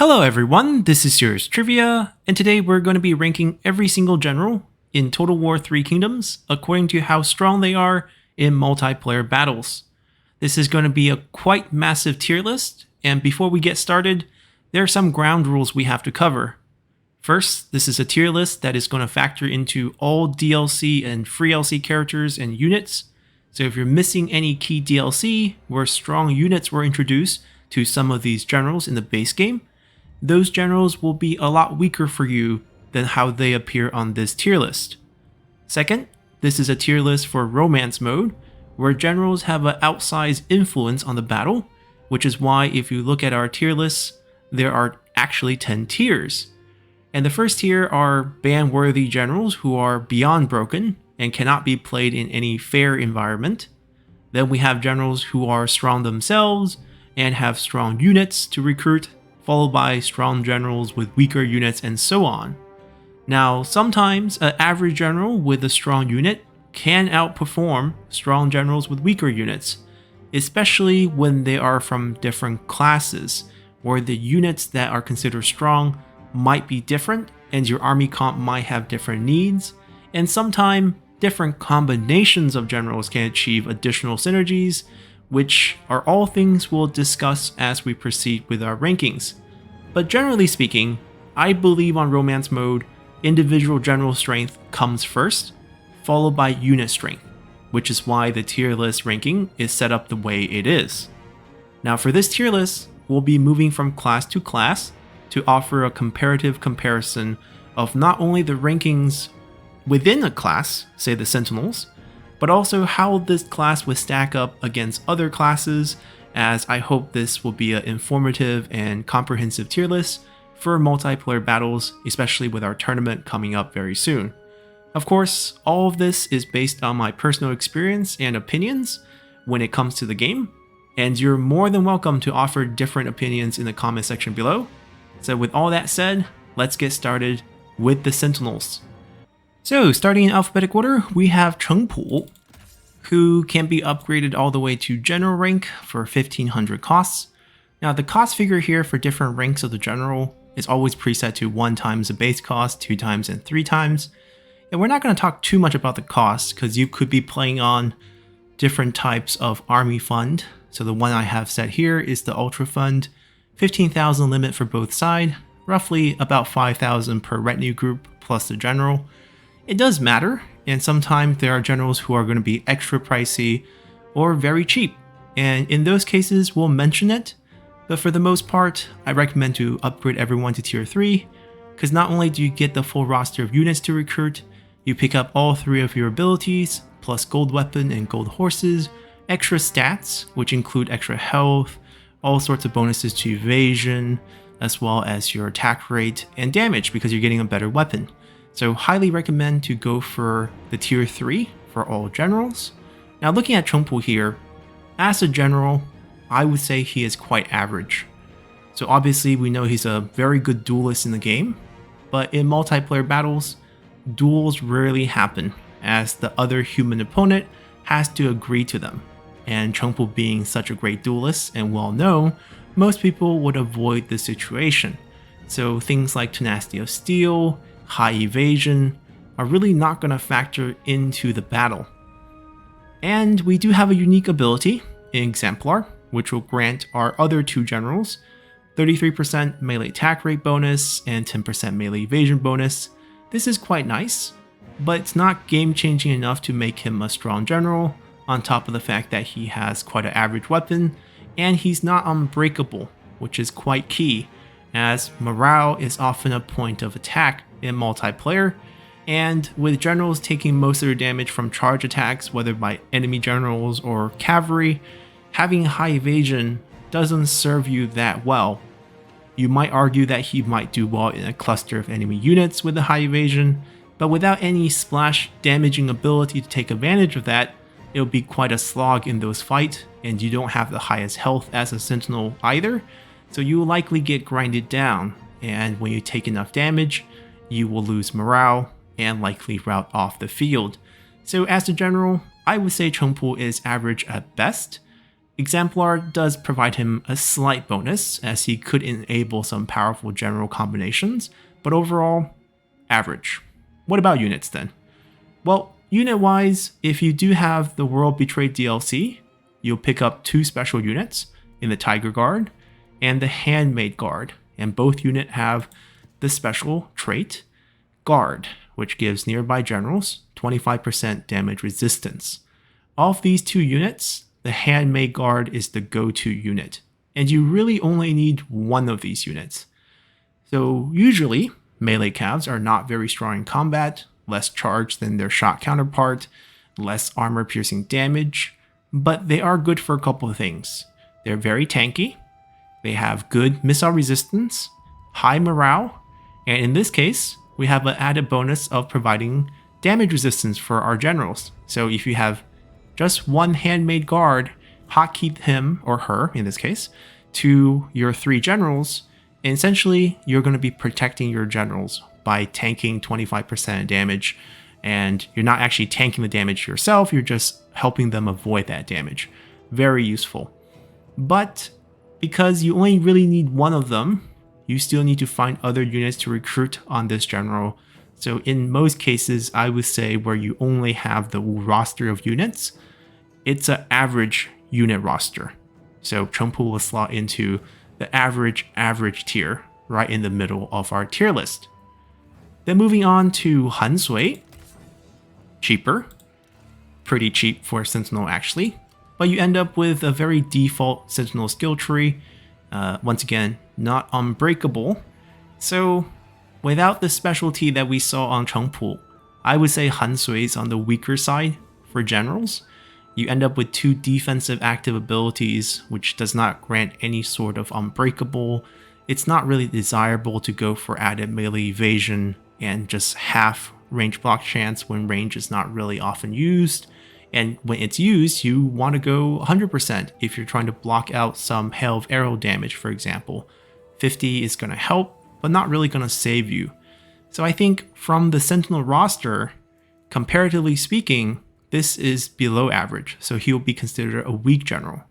Hello everyone, this is Serious Trivia, and today we're going to be ranking every single general in Total War 3 Kingdoms according to how strong they are in multiplayer battles. This is going to be a quite massive tier list, and before we get started, there are some ground rules we have to cover. First, this is a tier list that is going to factor into all DLC and free LC characters and units, so if you're missing any key DLC where strong units were introduced to some of these generals in the base game, those generals will be a lot weaker for you than how they appear on this tier list. Second, this is a tier list for Romance mode, where generals have an outsized influence on the battle, which is why if you look at our tier lists, there are actually 10 tiers. And the first tier are ban-worthy generals who are beyond broken and cannot be played in any fair environment. Then we have generals who are strong themselves and have strong units to recruit, followed by strong generals with weaker units and so on. Now, sometimes an average general with a strong unit can outperform strong generals with weaker units, especially when they are from different classes, where the units that are considered strong might be different and your army comp might have different needs, and sometimes different combinations of generals can achieve additional synergies, which are all things we'll discuss as we proceed with our rankings. But generally speaking, I believe on Romance mode, individual general strength comes first, followed by unit strength, which is why the tier list ranking is set up the way it is. Now for this tier list, we'll be moving from class to class to offer a comparative comparison of not only the rankings within a class, say the Sentinels, but also how this class would stack up against other classes, as I hope this will be an informative and comprehensive tier list for multiplayer battles, especially with our tournament coming up very soon. Of course, all of this is based on my personal experience and opinions when it comes to the game, and you're more than welcome to offer different opinions in the comment section below. So with all that said, let's get started with the Sentinels. So, starting in alphabetic order, we have Cheng Pu, who can be upgraded all the way to general rank for 1500 costs. Now, the cost figure here for different ranks of the general is always preset to 1 times the base cost, 2 times, and 3 times. And we're not going to talk too much about the cost, because you could be playing on different types of army fund. So the one I have set here is the Ultra Fund, 15,000 limit for both sides, roughly about 5,000 per retinue group plus the general. It does matter, and sometimes there are generals who are going to be extra pricey or very cheap, and in those cases we'll mention it, but for the most part I recommend to upgrade everyone to tier 3, because not only do you get the full roster of units to recruit, you pick up all 3 of your abilities, plus gold weapon and gold horses, extra stats, which include extra health, all sorts of bonuses to evasion, as well as your attack rate and damage because you're getting a better weapon. So highly recommend to go for the tier 3 for all generals. Now looking at Cheng Pu here, as a general, I would say he is quite average. So obviously we know he's a very good duelist in the game, but in multiplayer battles, duels rarely happen as the other human opponent has to agree to them. And Cheng Pu being such a great duelist and well known, most people would avoid this situation. So things like tenacity of steel, high evasion are really not going to factor into the battle. And we do have a unique ability in Exemplar, which will grant our other 2 generals 33% melee attack rate bonus and 10% melee evasion bonus. This is quite nice, but it's not game changing enough to make him a strong general, on top of the fact that he has quite an average weapon and he's not unbreakable, which is quite key, as morale is often a point of attack in multiplayer, and with generals taking most of their damage from charge attacks, whether by enemy generals or cavalry, having high evasion doesn't serve you that well. You might argue that he might do well in a cluster of enemy units with a high evasion, but without any splash damaging ability to take advantage of that, it'll be quite a slog in those fights, and you don't have the highest health as a sentinel either, so you will likely get grinded down, and when you take enough damage, you will lose morale and likely rout off the field. So as a general, I would say Cheng Pu is average at best, Exemplar does provide him a slight bonus, as he could enable some powerful general combinations, but overall, average. What about units then? Well, unit-wise, if you do have the World Betrayed DLC, you'll pick up 2 special units in the Tiger Guard and the Handmade Guard, and both units have the special trait, Guard, which gives nearby generals 25% damage resistance. Of these 2 units, the Handmade Guard is the go-to unit, and you really only need one of these units. So usually, melee calves are not very strong in combat, less charged than their shot counterpart, less armor-piercing damage, but they are good for a couple of things. They're very tanky, they have good missile resistance, high morale, and in this case, we have an added bonus of providing damage resistance for our generals. So if you have just one Handmade Guard, hotkey him, or her in this case, to your 3 generals, and essentially you're going to be protecting your generals by tanking 25% damage, and you're not actually tanking the damage yourself, you're just helping them avoid that damage. Very useful. But because you only really need one of them, you still need to find other units to recruit on this general. So in most cases, I would say where you only have the roster of units, it's an average unit roster. So Chengpu will slot into the average tier, right in the middle of our tier list. Then moving on to Han Sui. Cheaper. Pretty cheap for Sentinel actually. But you end up with a very default Sentinel skill tree. Once again, not unbreakable. So without the specialty that we saw on Chengpu, I would say Han Sui is on the weaker side for generals. You end up with 2 defensive active abilities, which does not grant any sort of unbreakable. It's not really desirable to go for added melee evasion and just half range block chance when range is not really often used. And when it's used, you want to go 100% if you're trying to block out some hail of arrow damage, for example. 50 is going to help, but not really going to save you. So I think from the Sentinel roster, comparatively speaking, this is below average, so he'll be considered a weak general.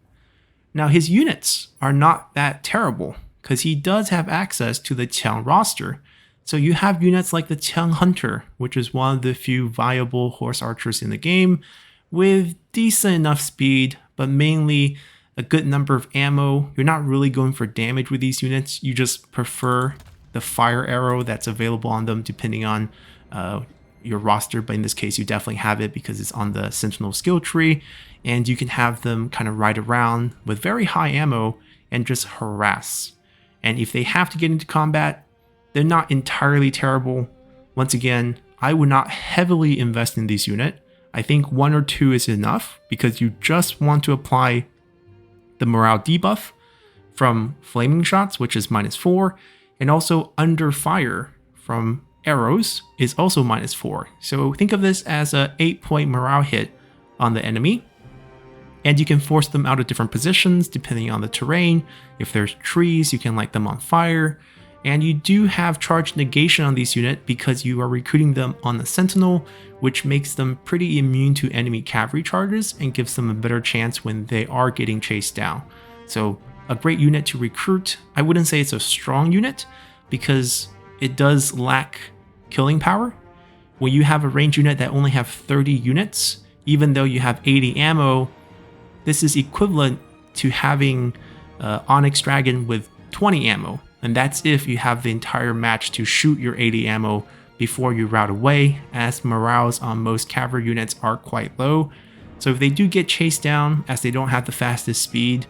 Now his units are not that terrible, because he does have access to the Qiang roster. So you have units like the Qiang Hunter, which is one of the few viable horse archers in the game, with decent enough speed, but mainly a good number of ammo. You're not really going for damage with these units, you just prefer the fire arrow that's available on them depending on your roster, but in this case you definitely have it because it's on the Sentinel skill tree, and you can have them kind of ride around with very high ammo and just harass. And if they have to get into combat, they're not entirely terrible. Once again, I would not heavily invest in this unit. I think 1 or 2 is enough because you just want to apply the morale debuff from flaming shots, which is -4, and also under fire from arrows is also -4. So think of this as a 8-point morale hit on the enemy, and you can force them out of different positions depending on the terrain. If there's trees, you can light them on fire, and you do have charge negation on these units because you are recruiting them on the Sentinel, which makes them pretty immune to enemy cavalry charges and gives them a better chance when they are getting chased down. So a great unit to recruit. I wouldn't say it's a strong unit because it does lack killing power. When you have a range unit that only have 30 units, even though you have 80 ammo, this is equivalent to having Onyx Dragon with 20 ammo. And that's if you have the entire match to shoot your 80 ammo before you route away, as morales on most cavalry units are quite low. So if they do get chased down, as they don't have the fastest speed,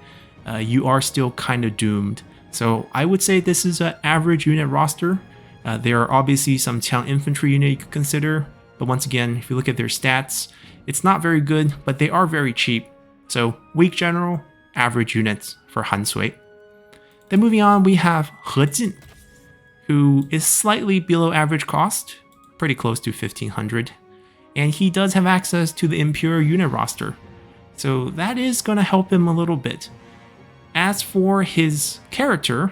you are still kind of doomed. So I would say this is an average unit roster. There are obviously some Qiang infantry unit you could consider, but once again, if you look at their stats, it's not very good, but they are very cheap. So weak general, average units for Han Sui. Then moving on, we have He Jin, who is slightly below average cost, pretty close to 1500, and he does have access to the Imperial unit roster, so that is going to help him a little bit. As for his character,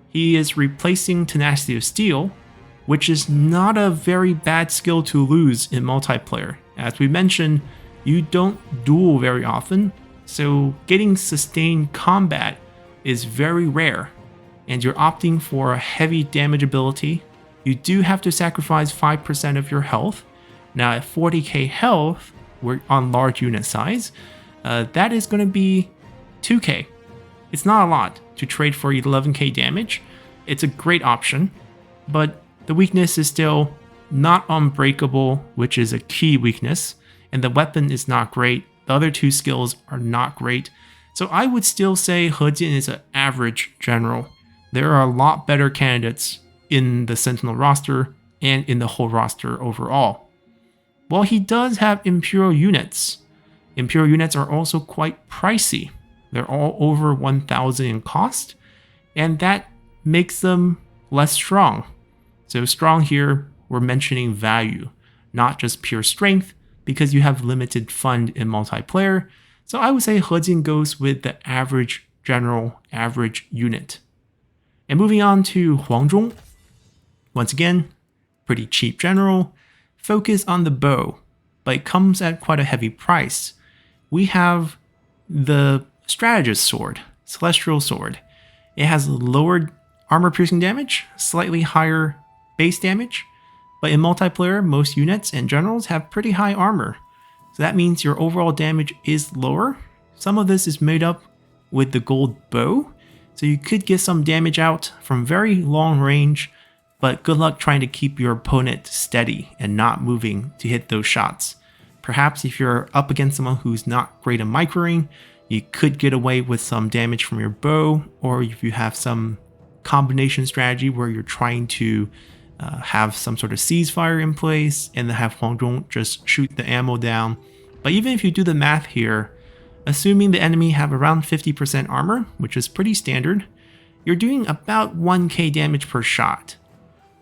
he is replacing Tenacity of Steel, which is not a very bad skill to lose in multiplayer. As we mentioned, you don't duel very often, so getting sustained combat is very rare, and you're opting for a heavy damage ability. You do have to sacrifice 5% of your health. Now at 40k health, we're on large unit size, that is going to be 2k. It's not a lot to trade for 11k damage. It's a great option, but the weakness is still not unbreakable, which is a key weakness, and the weapon is not great. The other two skills are not great. So I would still say He Jin is an average general. There are a lot better candidates in the Sentinel roster and in the whole roster overall. While he does have Imperial units, Imperial units are also quite pricey. They're all over 1,000 in cost, and that makes them less strong. So strong here, we're mentioning value, not just pure strength, because you have limited fund in multiplayer. So I would say He Jin goes with the average general, average unit. And moving on to Huang Zhong. Once again, pretty cheap general. Focus on the bow, but it comes at quite a heavy price. We have the Strategist sword, Celestial sword. It has lowered armor piercing damage, slightly higher base damage, but in multiplayer, most units and generals have pretty high armor. So that means your overall damage is lower. Some of this is made up with the gold bow, so you could get some damage out from very long range, but good luck trying to keep your opponent steady and not moving to hit those shots. Perhaps if you're up against someone who's not great at microing, you could get away with some damage from your bow, or if you have some combination strategy where you're trying to have some sort of ceasefire in place and then have Huang Zhong just shoot the ammo down. But even if you do the math here, assuming the enemy have around 50% armor, which is pretty standard, you're doing about 1k damage per shot.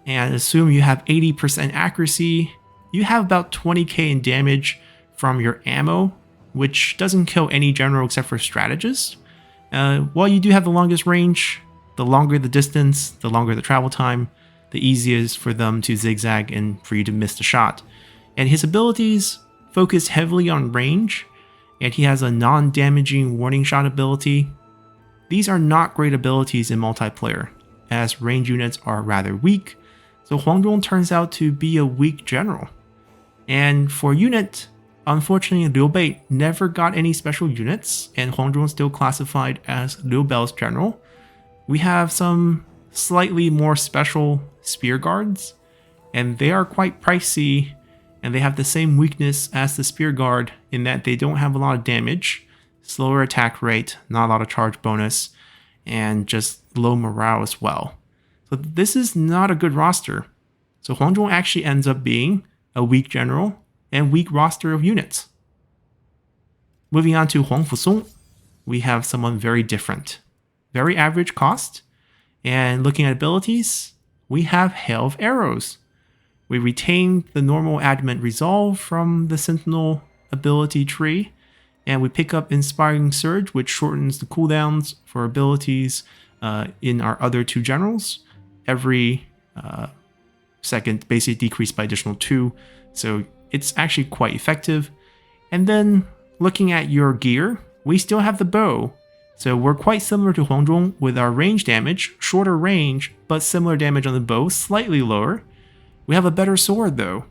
And assume you have 80% accuracy, you have about 20k in damage from your ammo, which doesn't kill any general except for strategists. While you do have the longest range, the longer the distance, the longer the travel time, the easiest for them to zigzag and for you to miss the shot. And his abilities focus heavily on range, and he has a non-damaging warning shot ability. These are not great abilities in multiplayer, as range units are rather weak, so Huang Zhong turns out to be a weak general. And for unit, unfortunately Liu Bei never got any special units, and Huang Zhong is still classified as Liu Bei's general. We have some slightly more special spear guards, and they are quite pricey, and they have the same weakness as the spear guard in that they don't have a lot of damage, slower attack rate, not a lot of charge bonus, and just low morale as well. So this is not a good roster. So Huang Zhong actually ends up being a weak general and weak roster of units. Moving on to Huang Fusong, we have someone very different. Very average cost, and looking at abilities, we have Hail of Arrows. We retain the normal Adamant Resolve from the Sentinel ability tree, and we pick up Inspiring Surge, which shortens the cooldowns for abilities in our other two generals. Every second basically decreased by additional 2, so it's actually quite effective. And then looking at your gear, we still have the bow. So we're quite similar to Huang Zhong with our range damage, shorter range, but similar damage on the bow, slightly lower. We have a better sword though.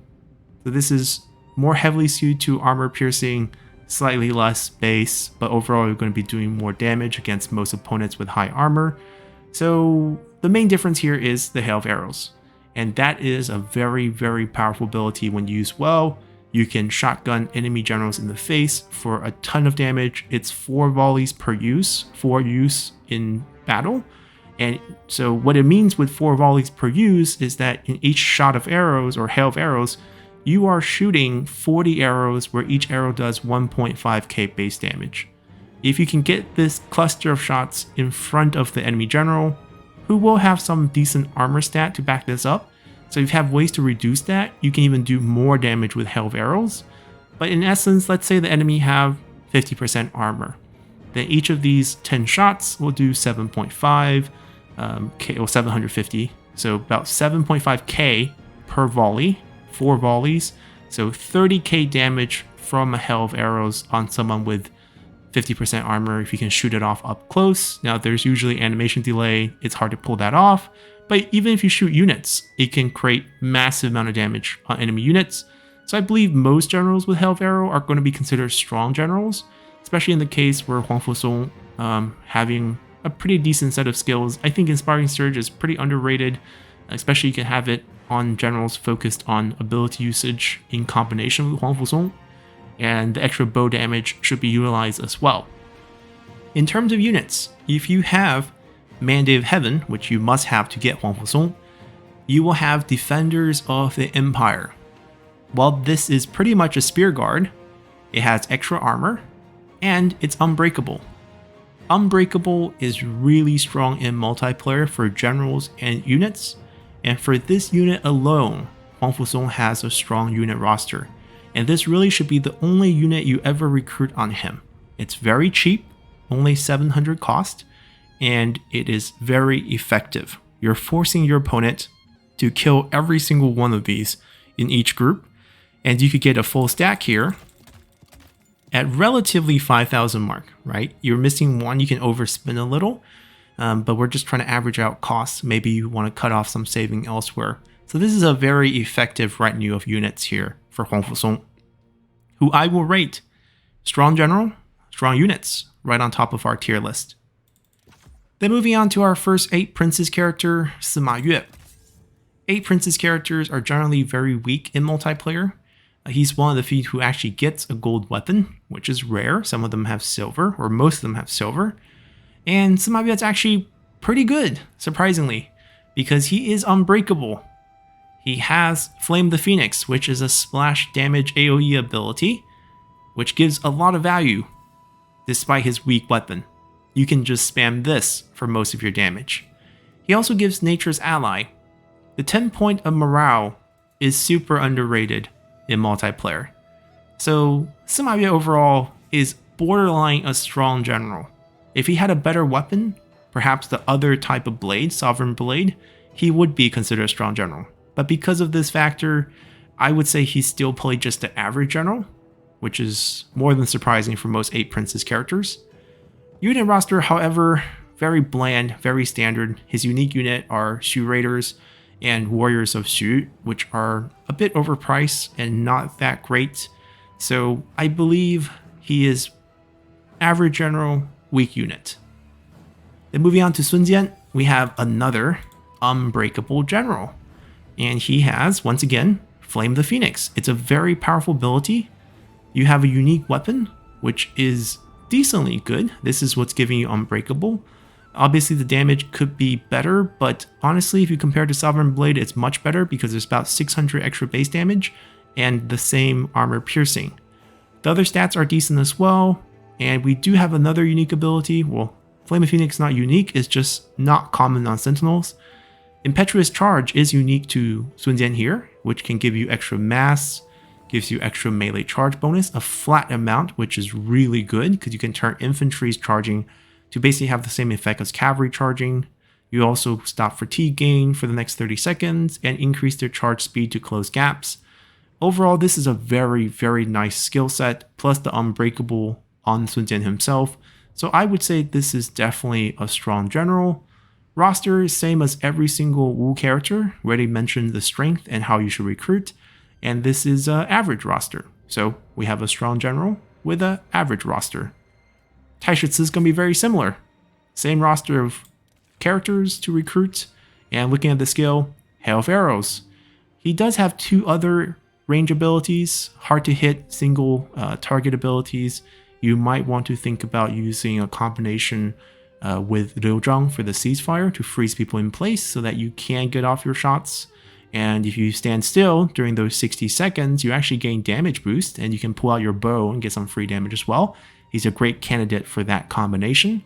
So this is more heavily suited to armor piercing, slightly less base, but overall you're going to be doing more damage against most opponents with high armor. So the main difference here is the Hail of Arrows. And that is a very, very powerful ability when used well. You can shotgun enemy generals in the face for a ton of damage. It's 4 volleys per use, 4 use in battle. And so what it means with 4 volleys per use is that in each shot of arrows or hail of arrows, you are shooting 40 arrows where each arrow does 1.5k base damage. If you can get this cluster of shots in front of the enemy general, who will have some decent armor stat to back this up, so if you have ways to reduce that, you can even do more damage with Hail of Arrows. But in essence, let's say the enemy have 50% armor. Then each of these 10 shots will do 7.5 K or 750. So about 7.5k per volley, 4 volleys. So 30k damage from a Hail of Arrows on someone with 50% armor if you can shoot it off up close. Now there's usually animation delay, it's hard to pull that off, but even if you shoot units, it can create massive amount of damage on enemy units. So I believe most generals with Hail of Arrow are going to be considered strong generals, especially in the case where Huang Fusong having a pretty decent set of skills. I think Inspiring Surge is pretty underrated, especially you can have it on generals focused on ability usage in combination with Huang Fusong, and the extra bow damage should be utilized as well. In terms of units, if you have Mandate of Heaven, which you must have to get Huang Fusong, you will have Defenders of the Empire. While this is pretty much a spear guard, it has extra armor, and it's unbreakable. Unbreakable is really strong in multiplayer for generals and units, and for this unit alone, Huang Fusong has a strong unit roster. And this really should be the only unit you ever recruit on him. It's very cheap, only 700 cost, and it is very effective. You're forcing your opponent to kill every single one of these in each group, and you could get a full stack here at relatively 5,000 mark, right? You're missing one, you can overspin a little, but we're just trying to average out costs. Maybe you want to cut off some saving elsewhere. So this is a very effective retinue of units here for Huang Fusong, who I will rate strong general, strong units, right on top of our tier list. Then moving on to our first 8 Princes character, Sima Yue. 8 Princes characters are generally very weak in multiplayer. He's one of the few who actually gets a gold weapon, which is rare. Some of them have silver, or most of them have silver. And Sima Yue's actually pretty good, surprisingly, because he is unbreakable. He has Flame the Phoenix, which is a splash damage AoE ability, which gives a lot of value despite his weak weapon. You can just spam this for most of your damage. He also gives Nature's Ally. The 10 point of morale is super underrated in multiplayer. So Sima Yue overall is borderline a strong general. If he had a better weapon, perhaps the other type of blade, Sovereign Blade, he would be considered a strong general. But because of this factor, I would say he's still probably just the average general, which is more than surprising for most 8 Princes characters. Unit roster, however, very bland, very standard. His unique unit are Xu Raiders and Warriors of Xu, which are a bit overpriced and not that great. So I believe he is average general, weak unit. Then moving on to Sun Jian, we have another unbreakable general. And he has, once again, Flame the Phoenix. It's a very powerful ability. You have a unique weapon, which is decently good. This is what's giving you unbreakable. Obviously, the damage could be better, but honestly, if you compare to Sovereign Blade, it's much better because there's about 600 extra base damage and the same armor piercing. The other stats are decent as well, and we do have another unique ability. Well, Flame of Phoenix is not unique, it's just not common on Sentinels. Impetuous Charge is unique to Sun Jian here, which can give you extra mass, gives you extra melee charge bonus, a flat amount, which is really good because you can turn infantry's charging to basically have the same effect as cavalry charging. You also stop fatigue gain for the next 30 seconds and increase their charge speed to close gaps. Overall, this is a very, very nice skill set, plus the unbreakable on Sun Jian himself. So I would say this is definitely a strong general. Roster is same as every single Wu character. Already mentioned the strength and how you should recruit. And this is an average roster. So we have a strong general with an average roster. Taishitsu is going to be very similar. Same roster of characters to recruit. And looking at the skill, Hail of Arrows. He does have 2 other range abilities, hard to hit single target abilities. You might want to think about using a combination with Liu Zhang for the ceasefire to freeze people in place so that you can get off your shots. And if you stand still during those 60 seconds, you actually gain damage boost and you can pull out your bow and get some free damage as well. He's a great candidate for that combination.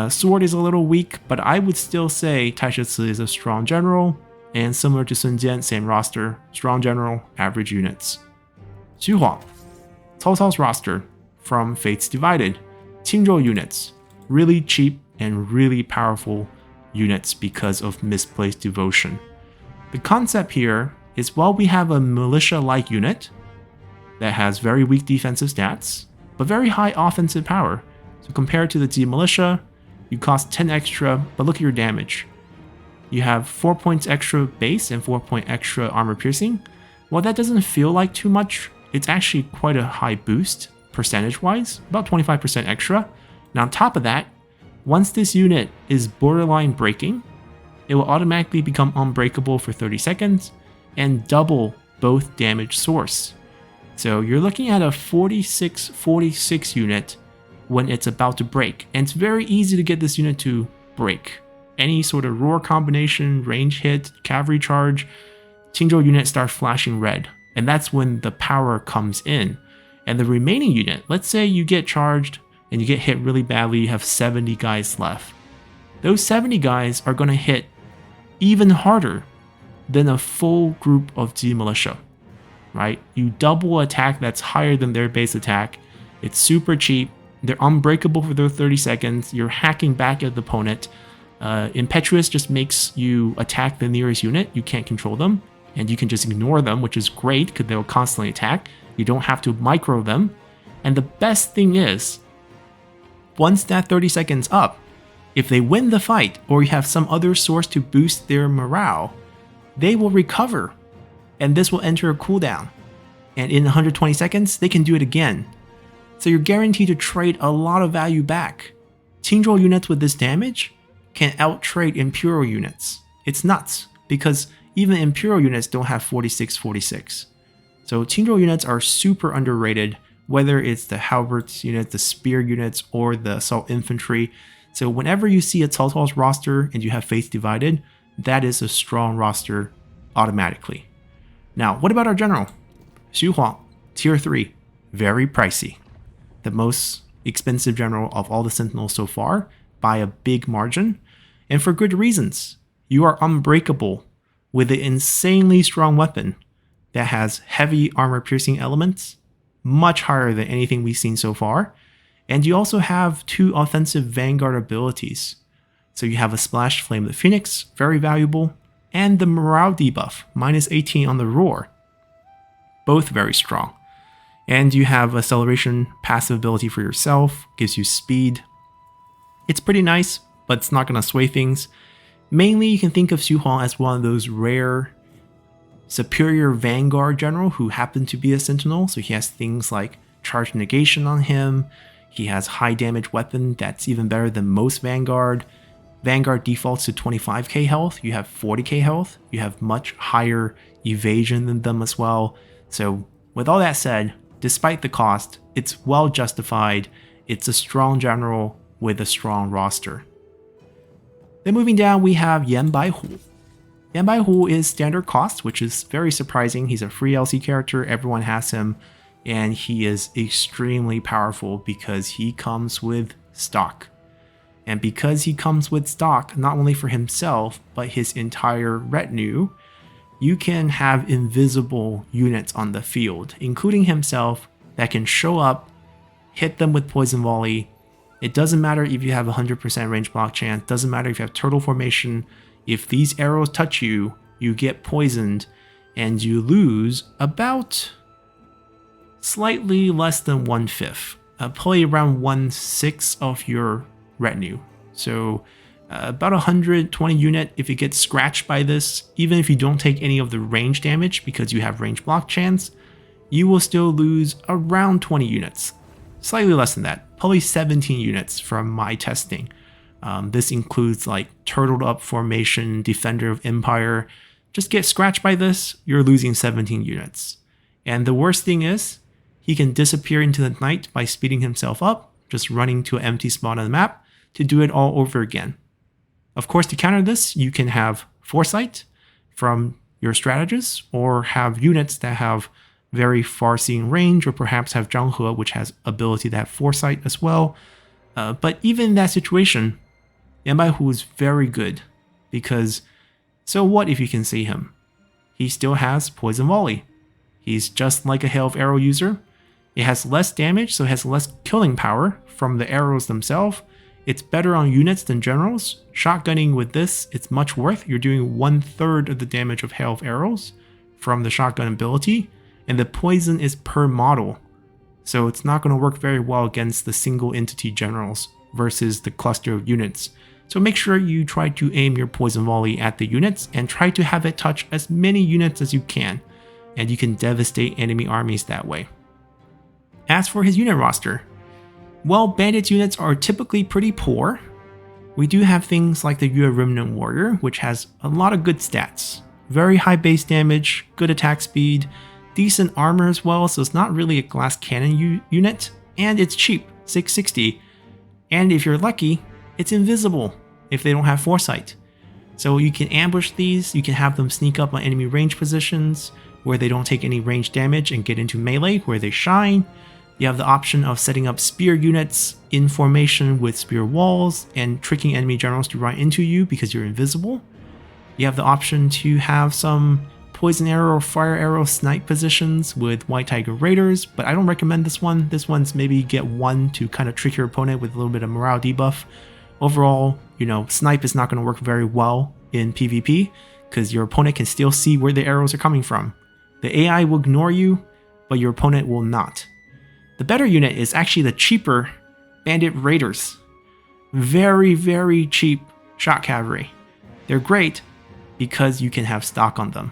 Sword is a little weak, but I would still say Taishitsu is a strong general, and similar to Sun Jian, same roster, strong general, average units. Xu Huang, Cao Cao's roster from Fates Divided, Qingzhou units, really cheap and really powerful units because of misplaced devotion. The concept here is while we have a militia-like unit that has very weak defensive stats, but very high offensive power, So compared to the Z Militia, you cost 10 extra, but look at your damage. You have 4 points extra base and 4 point extra armor piercing. While that doesn't feel like too much, it's actually quite a high boost, percentage-wise, about 25% extra. Now on top of that, once this unit is borderline breaking, it will automatically become unbreakable for 30 seconds and double both damage source. So you're looking at a 46-46 unit when it's about to break, and it's very easy to get this unit to break. Any sort of roar combination, range hit, cavalry charge, Qingzhou unit starts flashing red, and that's when the power comes in. And the remaining unit, let's say you get charged and you get hit really badly, you have 70 guys left. Those 70 guys are going to hit even harder than a full group of Z Militia, right? You double attack that's higher than their base attack. It's super cheap. They're unbreakable for those 30 seconds. You're hacking back at the opponent. Impetuous just makes you attack the nearest unit. You can't control them, and you can just ignore them, which is great because they'll constantly attack. You don't have to micro them. And the best thing is, once that 30 seconds up, if they win the fight or you have some other source to boost their morale, they will recover, and this will enter a cooldown. And in 120 seconds, they can do it again. So you're guaranteed to trade a lot of value back. Qingzhou units with this damage can out-trade Imperial units. It's nuts, because even Imperial units don't have 46-46. So Qingzhou units are super underrated, whether it's the Halberds units, the Spear units, or the Assault Infantry. So whenever you see a Cao Cao's roster and you have Faith Divided, that is a strong roster automatically. Now, what about our general? Xu Huang, tier 3, very pricey. The most expensive general of all the Sentinels so far, by a big margin, and for good reasons. You are unbreakable with an insanely strong weapon that has heavy armor piercing elements, much higher than anything we've seen so far, and you also have 2 offensive Vanguard abilities. So you have a Splash Flame of the Phoenix, very valuable, and the morale debuff, minus 18 on the roar, both very strong. And you have acceleration passive ability for yourself, gives you speed. It's pretty nice, but it's not going to sway things. Mainly, you can think of Xu Huang as one of those rare, superior Vanguard general who happen to be a Sentinel. So he has things like charge negation on him. He has high damage weapon that's even better than most Vanguard. Vanguard defaults to 25k health. You have 40k health. You have much higher evasion than them as well. So with all that said, despite the cost, it's well justified. It's a strong general with a strong roster. Then moving down, we have Yan Baihu. Yan Baihu is standard cost, which is very surprising. He's a free LC character, everyone has him, and he is extremely powerful because he comes with stock. And because he comes with stock, not only for himself, but his entire retinue, you can have invisible units on the field, including himself, that can show up, hit them with poison volley. It doesn't matter if you have 100% range block chance, doesn't matter if you have turtle formation. If these arrows touch you, you get poisoned and you lose about slightly less than 1/5, probably around 1/6 of your retinue. So about 120 unit. If it gets scratched by this, even if you don't take any of the range damage because you have range block chance, you will still lose around 20 units. Slightly less than that, probably 17 units from my testing. This includes like turtled up formation, defender of empire. Just get scratched by this, you're losing 17 units. And the worst thing is, he can disappear into the night by speeding himself up, just running to an empty spot on the map to do it all over again. Of course, to counter this, you can have Foresight from your strategists, or have units that have very far-seeing range, or perhaps have Zhang He, which has ability to have Foresight as well. But even in that situation, Yan Baihu is very good, because so what if you can see him? He still has Poison Volley. He's just like a Hail of Arrow user. It has less damage, so it has less killing power from the arrows themselves. It's better on units than generals. Shotgunning with this, it's much worth. You're doing 1/3 of the damage of Hail of Arrows from the shotgun ability, and the poison is per model. so it's not going to work very well against the single entity generals versus the cluster of units. So make sure you try to aim your poison volley at the units and try to have it touch as many units as you can, and you can devastate enemy armies that way. As for his unit roster, well, Bandit's units are typically pretty poor. We do have things like the Yue Remnant Warrior, which has a lot of good stats. Very high base damage, good attack speed, decent armor as well, so it's not really a glass cannon unit, and it's cheap, 660. And if you're lucky, it's invisible if they don't have foresight. So you can ambush these, you can have them sneak up on enemy range positions where they don't take any range damage and get into melee where they shine. You have the option of setting up spear units in formation with spear walls and tricking enemy generals to run into you because you're invisible. You have the option to have some poison arrow or fire arrow snipe positions with White Tiger Raiders, but I don't recommend this one. This one's maybe get one to kind of trick your opponent with a little bit of morale debuff. Overall, snipe is not going to work very well in PvP because your opponent can still see where the arrows are coming from. The AI will ignore you, but your opponent will not. The better unit is actually the cheaper Bandit Raiders. Very, very cheap shot cavalry. They're great because you can have stock on them.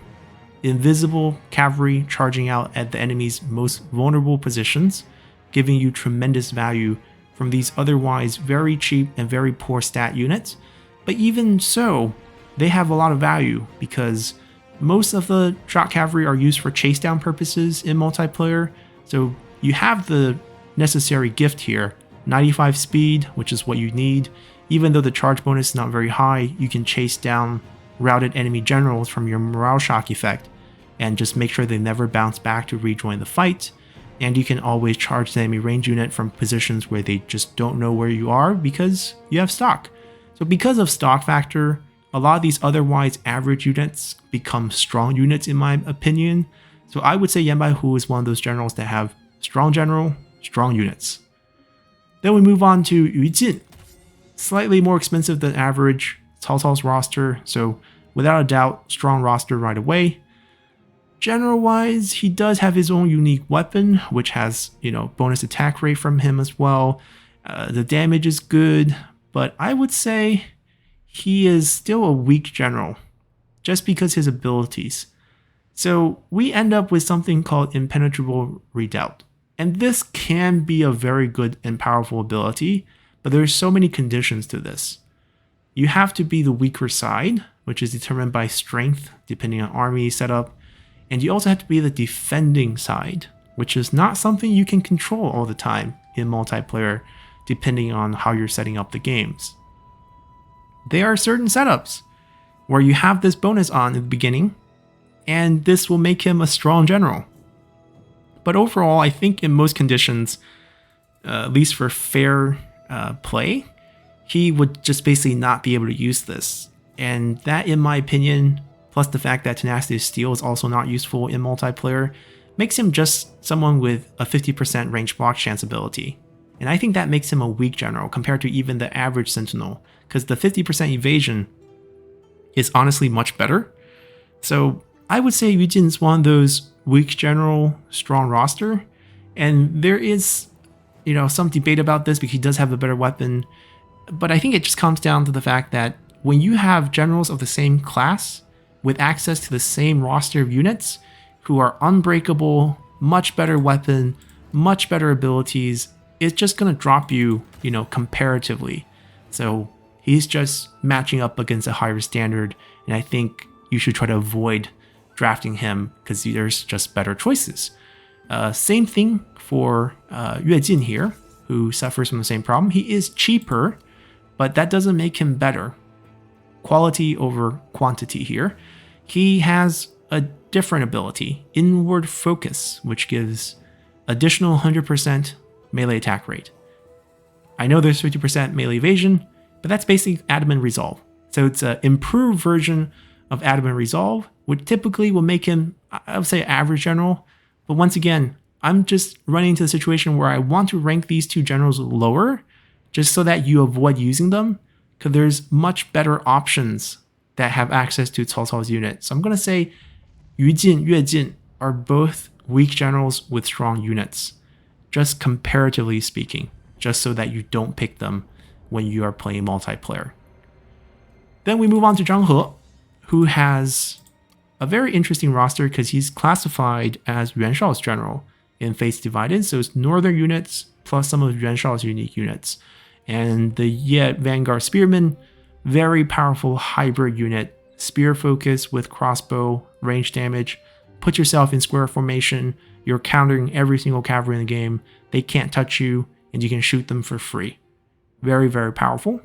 Invisible cavalry charging out at the enemy's most vulnerable positions, giving you tremendous value from these otherwise very cheap and very poor stat units. But even so, they have a lot of value because most of the shot cavalry are used for chase down purposes in multiplayer. So you have the necessary gift here, 95 speed, which is what you need. Even though the charge bonus is not very high, you can chase down routed enemy generals from your morale shock effect and just make sure they never bounce back to rejoin the fight. And you can always charge the enemy range unit from positions where they just don't know where you are because you have stock. So because of stock factor, a lot of these otherwise average units become strong units in my opinion. So I would say Yan Baihu is one of those generals that have strong general, strong units. Then we move on to Yu Jin. Slightly more expensive than average Cao Cao's roster, so without a doubt, strong roster right away. General-wise, he does have his own unique weapon, which has, bonus attack rate from him as well. The damage is good, but I would say he is still a weak general, just because his abilities. So we end up with something called Impenetrable Redoubt. And this can be a very good and powerful ability, but there's so many conditions to this. You have to be the weaker side, which is determined by strength, depending on army setup. And you also have to be the defending side, which is not something you can control all the time in multiplayer, depending on how you're setting up the games. There are certain setups where you have this bonus on in the beginning, and this will make him a strong general. But overall, I think in most conditions, at least for fair play, he would just basically not be able to use this. And that, in my opinion, plus the fact that Tenacity of Steel is also not useful in multiplayer, makes him just someone with a 50% range block chance ability. And I think that makes him a weak general compared to even the average Sentinel, because the 50% evasion is honestly much better. So I would say Yu Jin is one of those weak general, strong roster. And there is, some debate about this because he does have a better weapon. But I think it just comes down to the fact that when you have generals of the same class with access to the same roster of units who are unbreakable, much better weapon, much better abilities, it's just going to drop you, comparatively. So he's just matching up against a higher standard, and I think you should try to avoid drafting him because there's just better choices. Same thing for Yue Jin here, who suffers from the same problem. He is cheaper, but that doesn't make him better. Quality over quantity here. He has a different ability, Inward Focus, which gives additional 100% melee attack rate. I know there's 50% melee evasion, but that's basically Adamant Resolve. So it's an improved version of Adamant Resolve, which typically will make him, I would say, average general. But once again, I'm just running into the situation where I want to rank these two generals lower, just so that you avoid using them, because there's much better options that have access to Cao Cao's unit. So I'm going to say Yu Jin, Yue Jin are both weak generals with strong units. just comparatively speaking, just so that you don't pick them when you are playing multiplayer. Then we move on to Zhang He, who has a very interesting roster because he's classified as Yuan Shao's general in Fates Divided, so it's northern units plus some of Yuan Shao's unique units. And the Ye Vanguard Spearman, very powerful hybrid unit, spear focus with crossbow, range damage. Put yourself in square formation, you're countering every single cavalry in the game, they can't touch you, and you can shoot them for free. Very, very powerful.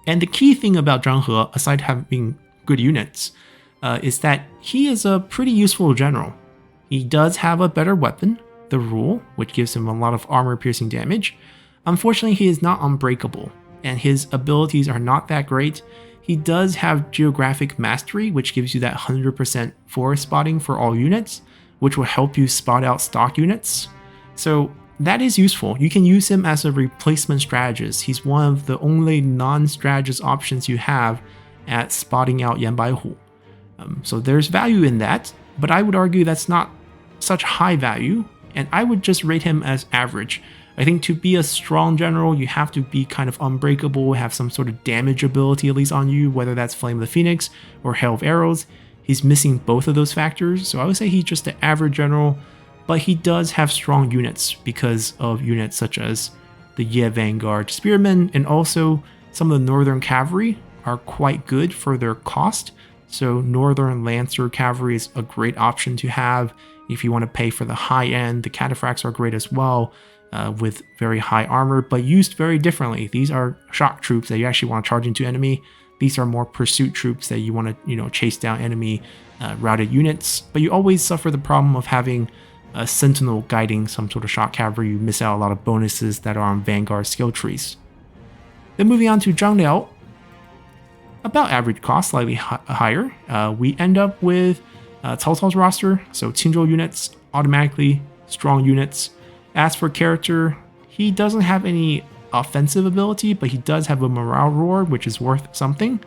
And the key thing about Zhang He, aside having good units, is that he is a pretty useful general. He does have a better weapon, the Rule, which gives him a lot of armor-piercing damage. Unfortunately, he is not unbreakable, and his abilities are not that great. He does have Geographic Mastery, which gives you that 100% forest spotting for all units, which will help you spot out stock units. So that is useful. You can use him as a replacement strategist. He's one of the only non-strategist options you have at spotting out Yanbai Hu. So there's value in that, but I would argue that's not such high value, and I would just rate him as average. I think to be a strong general, you have to be kind of unbreakable, have some sort of damage ability at least on you, whether that's Flame of the Phoenix or Hail of Arrows. He's missing both of those factors, so I would say he's just an average general, but he does have strong units because of units such as the Ye Vanguard Spearmen, and also some of the Northern Cavalry are quite good for their cost. So Northern Lancer Cavalry is a great option to have if you want to pay for the high end. The Cataphracts are great as well, with very high armor, but used very differently. These are shock troops that you actually want to charge into enemy. These are more pursuit troops that you want to, chase down enemy routed units. But you always suffer the problem of having a Sentinel guiding some sort of shock cavalry. You miss out a lot of bonuses that are on Vanguard skill trees. Then moving on to Zhang Liao. About average cost, slightly higher. We end up with Cao Cao's roster, so Qingzhou units, automatically strong units. As for character, he doesn't have any offensive ability, but he does have a morale roar, which is worth something.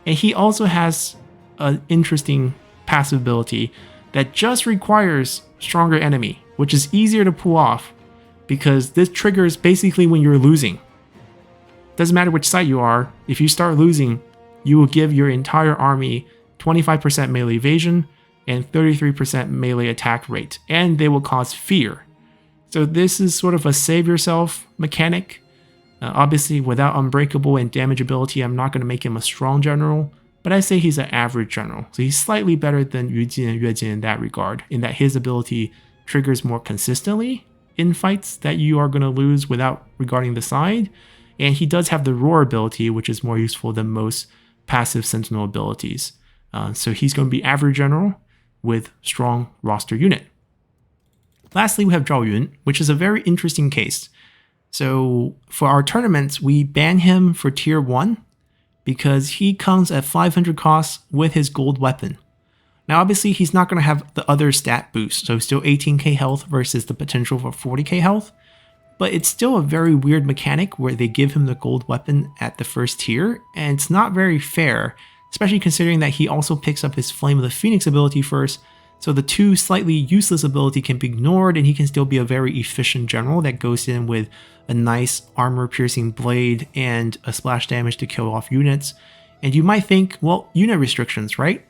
And he also has an interesting passive ability that just requires stronger enemy, which is easier to pull off because this triggers basically when you're losing. Doesn't matter which side you are, if you start losing, you will give your entire army 25% melee evasion and 33% melee attack rate, and they will cause fear. So this is sort of a save yourself mechanic. Obviously, without unbreakable and damage ability, I'm not going to make him a strong general, but I say he's an average general. So he's slightly better than Yu Jin and Yue Jin in that regard, in that his ability triggers more consistently in fights that you are going to lose without regarding the side. And he does have the roar ability, which is more useful than most passive sentinel abilities. So he's going to be average general with strong roster unit. Lastly, we have Zhao Yun, which is a very interesting case. So for our tournaments, we ban him for tier 1 because he comes at 500 costs with his gold weapon. Now obviously he's not going to have the other stat boost, so still 18k health versus the potential for 40k health, but it's still a very weird mechanic where they give him the gold weapon at the first tier, and it's not very fair, especially considering that he also picks up his Flame of the Phoenix ability first. So the two slightly useless ability can be ignored, and he can still be a very efficient general that goes in with a nice armor-piercing blade and a splash damage to kill off units. And you might think, well, unit restrictions, right?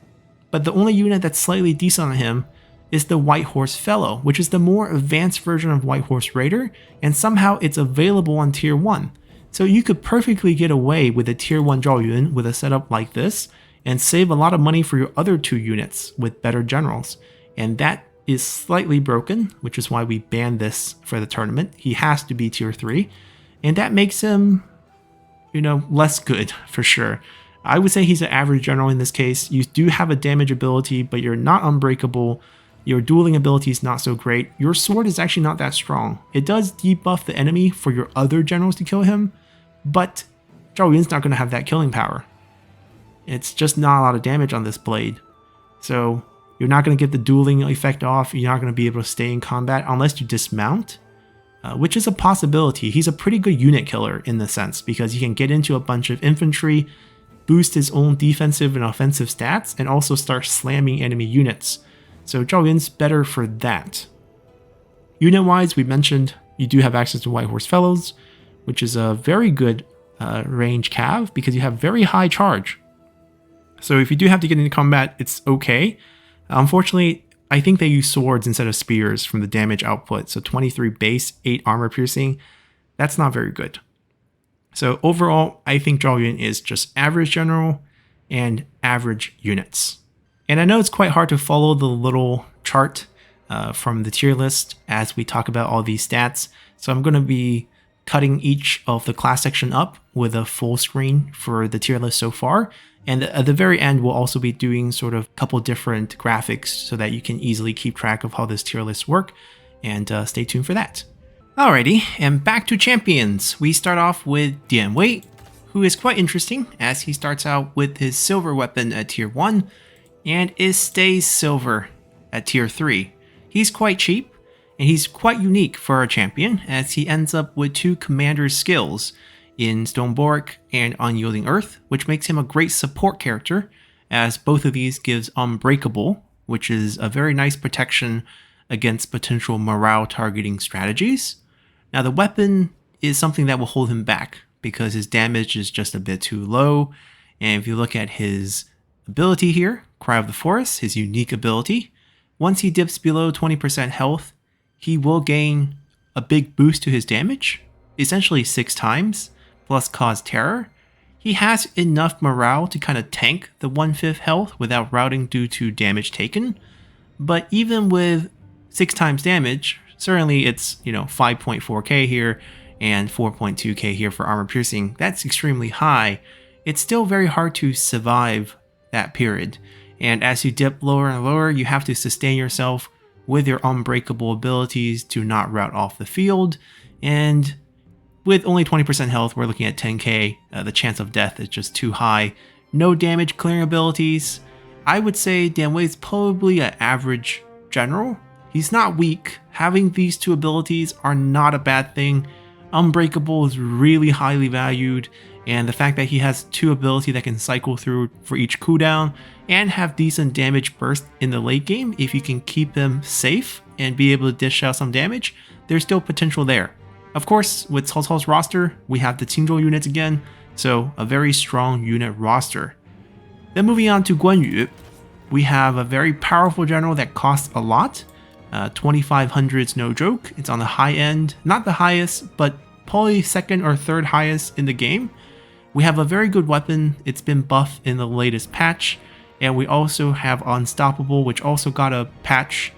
But the only unit that's slightly decent on him is the White Horse Fellow, which is the more advanced version of White Horse Raider, and somehow it's available on tier 1. So you could perfectly get away with a tier 1 Zhao Yun with a setup like this, and save a lot of money for your other two units with better generals. And that is slightly broken, which is why we banned this for the tournament. He has to be tier 3, and that makes him, less good for sure. I would say he's an average general in this case. You do have a damage ability, but you're not unbreakable. Your dueling ability is not so great. Your sword is actually not that strong. It does debuff the enemy for your other generals to kill him, but Zhao Yun's not going to have that killing power. It's just not a lot of damage on this blade. So you're not going to get the dueling effect off. You're not going to be able to stay in combat unless you dismount, which is a possibility. He's a pretty good unit killer in the sense because he can get into a bunch of infantry, boost his own defensive and offensive stats, and also start slamming enemy units. So Zhao Yun's better for that. Unit-wise, we mentioned you do have access to White Horse Fellows, which is a very good range cav because you have very high charge. So if you do have to get into combat, it's okay. Unfortunately, I think they use swords instead of spears from the damage output. So 23 base, 8 armor piercing. That's not very good. So overall, I think Zhao Yun is just average general and average units. And I know it's quite hard to follow the little chart from the tier list as we talk about all these stats. So I'm going to be cutting each of the class section up with a full screen for the tier list so far. And at the very end, we'll also be doing sort of a couple different graphics so that you can easily keep track of how this tier lists work. And stay tuned for that. Alrighty, and back to champions. We start off with Dian Wei, who is quite interesting as he starts out with his silver weapon at tier 1 and stays silver at tier 3. He's quite cheap and he's quite unique for a champion as he ends up with 2 commander's skills in Stoneborg and Unyielding Earth, which makes him a great support character as both of these gives Unbreakable, which is a very nice protection against potential morale targeting strategies. Now the weapon is something that will hold him back because his damage is just a bit too low. And if you look at his ability here, Cry of the Forest, his unique ability, once he dips below 20% health, he will gain a big boost to his damage, essentially 6 times, plus cause terror. He has enough morale to kind of tank the 1/5 health without routing due to damage taken. But even with 6 times damage, certainly it's 5.4k here and 4.2k here for armor piercing. That's extremely high. It's still very hard to survive that period. And as you dip lower and lower, you have to sustain yourself with your unbreakable abilities to not rout off the field. And with only 20% health, we're looking at 10k. The chance of death is just too high. No damage clearing abilities. I would say Dian Wei is probably an average general. He's not weak. Having these 2 abilities are not a bad thing. Unbreakable is really highly valued, and the fact that he has 2 ability that can cycle through for each cooldown and have decent damage burst in the late game, if you can keep him safe and be able to dish out some damage, there's still potential there. Of course, with Cao Cao's roster, we have the Qingzhou units again, so a very strong unit roster. Then moving on to Guan Yu, we have a very powerful general that costs a lot. 2500 is no joke. It's on the high end, not the highest, but probably 2nd or 3rd highest in the game. We have a very good weapon. It's been buffed in the latest patch, and we also have Unstoppable, which also got a patch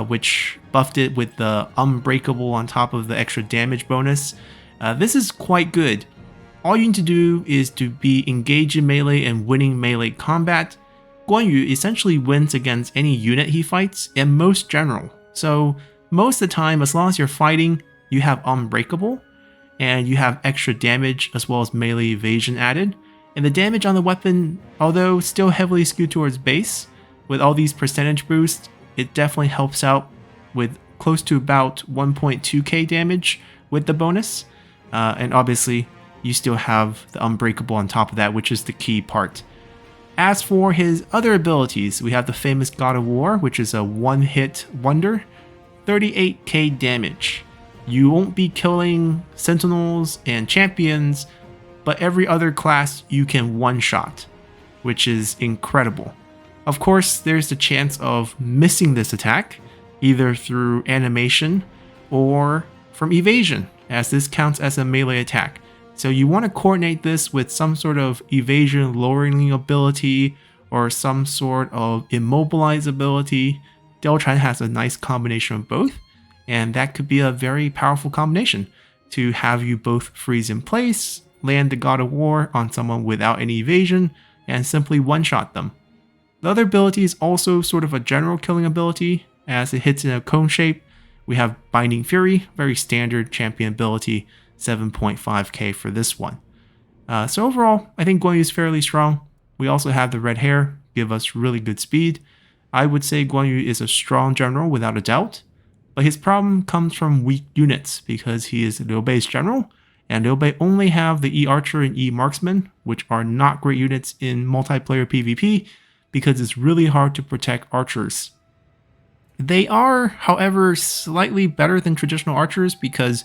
which buffed it with the Unbreakable on top of the extra damage bonus. This is quite good. All you need to do is to be engaged in melee and winning melee combat. Guan Yu essentially wins against any unit he fights and most general. So most of the time, as long as you're fighting, you have Unbreakable and you have extra damage as well as melee evasion added. And the damage on the weapon, although still heavily skewed towards base, with all these percentage boosts, it definitely helps out with close to about 1.2k damage with the bonus. And obviously, you still have the Unbreakable on top of that, which is the key part. As for his other abilities, we have the famous God of War, which is a one-hit wonder, 38k damage. You won't be killing Sentinels and Champions, but every other class you can one-shot, which is incredible. Of course, there's the chance of missing this attack, either through animation or from evasion, as this counts as a melee attack. So you want to coordinate this with some sort of evasion lowering ability or some sort of immobilize ability. Deltran has a nice combination of both, and that could be a very powerful combination to have you both freeze in place, land the God of War on someone without any evasion, and simply one-shot them. The other ability is also sort of a general killing ability, as it hits in a cone shape. We have Binding Fury, very standard champion ability, 7.5k for this one. So overall, I think Guan Yu is fairly strong. We also have the red hair, give us really good speed. I would say Guan Yu is a strong general without a doubt, but his problem comes from weak units because he is Liu Bei's general, and Liu Bei only have the E Archer and E Marksman, which are not great units in multiplayer PvP because it's really hard to protect archers. They are, however, slightly better than traditional archers because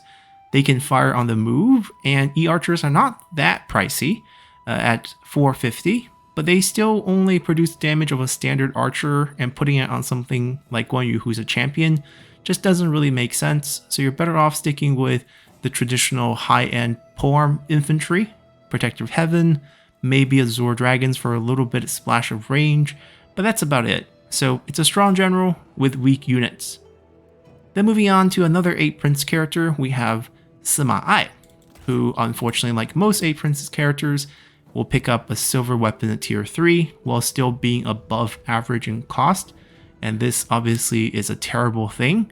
they can fire on the move, and E-archers are not that pricey at 450, but they still only produce damage of a standard archer, and putting it on something like Guan Yu who's a champion just doesn't really make sense, so you're better off sticking with the traditional high-end polearm infantry, Protector of Heaven, maybe Azure Dragons for a little bit of splash of range, but that's about it. So it's a strong general with weak units. Then moving on to another 8 Prince character, we have Sima Ai, who unfortunately, like most 8 Princes characters, will pick up a silver weapon at tier 3 while still being above average in cost, and this obviously is a terrible thing.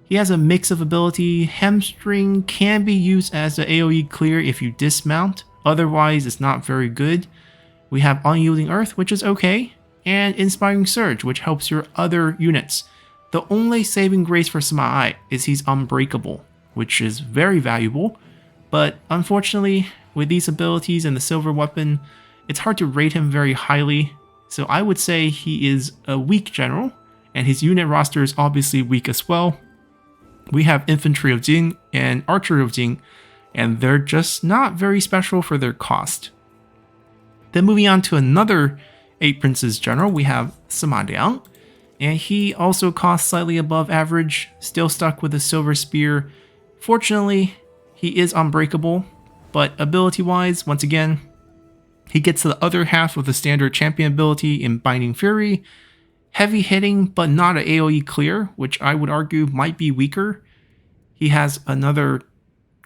He has a mix of ability. Hamstring can be used as the AoE clear if you dismount, otherwise it's not very good. We have Unyielding Earth, which is okay, and Inspiring Surge, which helps your other units. The only saving grace for Sima Ai is he's unbreakable, which is very valuable, but unfortunately, with these abilities and the silver weapon, it's hard to rate him very highly, so I would say he is a weak general, and his unit roster is obviously weak as well. We have Infantry of Jing and Archery of Jing, and they're just not very special for their cost. Then moving on to another 8 Princes general, we have Sima Liang, and he also costs slightly above average, still stuck with a silver spear. Fortunately, he is unbreakable, but ability-wise, once again, he gets the other half of the standard champion ability in Binding Fury, heavy hitting, but not an AoE clear, which I would argue might be weaker. He has another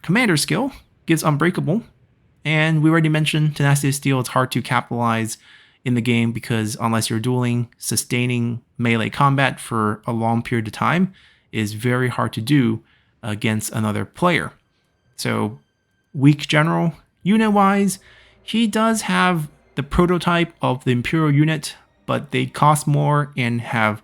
commander skill, gives unbreakable, and we already mentioned Tenacity of Steel. It's hard to capitalize in the game because unless you're dueling, sustaining melee combat for a long period of time is very hard to do against another player. So weak general. Unit-wise, he does have the prototype of the Imperial unit, but they cost more and have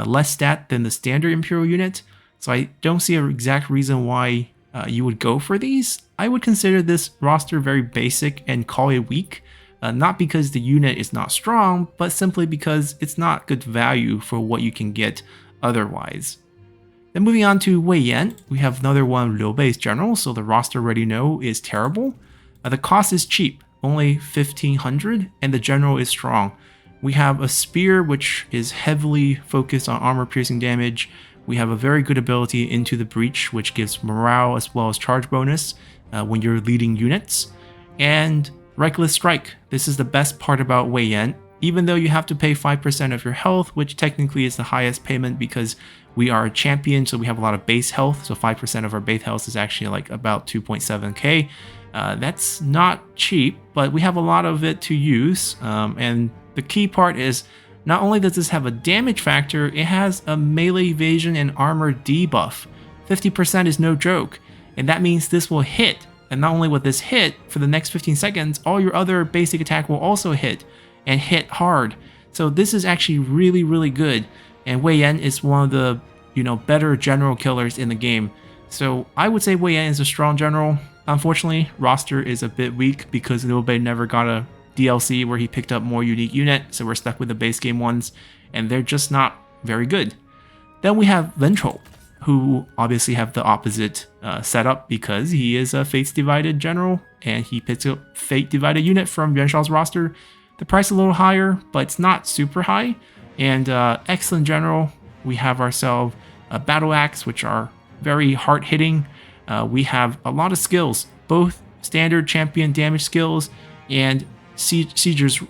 less stat than the standard Imperial unit. So I don't see an exact reason why you would go for these. I would consider this roster very basic and call it weak. Not because the unit is not strong, but simply because it's not good value for what you can get otherwise. Then moving on to Wei Yan, we have another one of Liu Bei's generals, so the roster already know is terrible. The cost is cheap, only 1500, and the general is strong. We have a spear which is heavily focused on armor piercing damage. We have a very good ability Into the Breach, which gives morale as well as charge bonus when you're leading units. And Reckless Strike. This is the best part about Wei Yan. Even though you have to pay 5% of your health, which technically is the highest payment because we are a champion, so we have a lot of base health. So 5% of our base health is actually like about 2.7k. That's not cheap, but we have a lot of it to use. And the key part is not only does this have a damage factor, it has a melee evasion and armor debuff. 50% is no joke, and that means this will hit. And not only will this hit, for the next 15 seconds, all your other basic attack will also hit, and hit hard. So this is actually really, really good. And Wei Yan is one of the, better general killers in the game. So I would say Wei Yan is a strong general. Unfortunately, roster is a bit weak because Liu Bei never got a DLC where he picked up more unique unit, so we're stuck with the base game ones, and they're just not very good. Then we have Ventral, who obviously have the opposite setup because he is a Fates Divided general, and he picks up Fate Divided unit from Yuan Shao's roster. The price is a little higher, but it's not super high, and excellent general. We have ourselves a Battle Axe, which are very hard-hitting. We have a lot of skills, both standard champion damage skills and Sieger's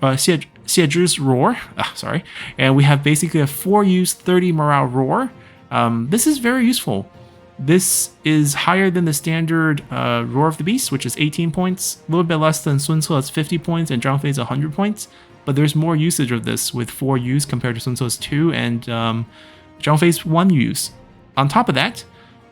Roar. And we have basically a 4-use 30 morale roar. This is very useful. This is higher than the standard Roar of the Beast, which is 18 points, a little bit less than Sun Tzu's 50 points and Zhang Fei's 100 points, but there's more usage of this with 4 use compared to Sun Tzu's 2 and Zhang Fei's 1 use. On top of that,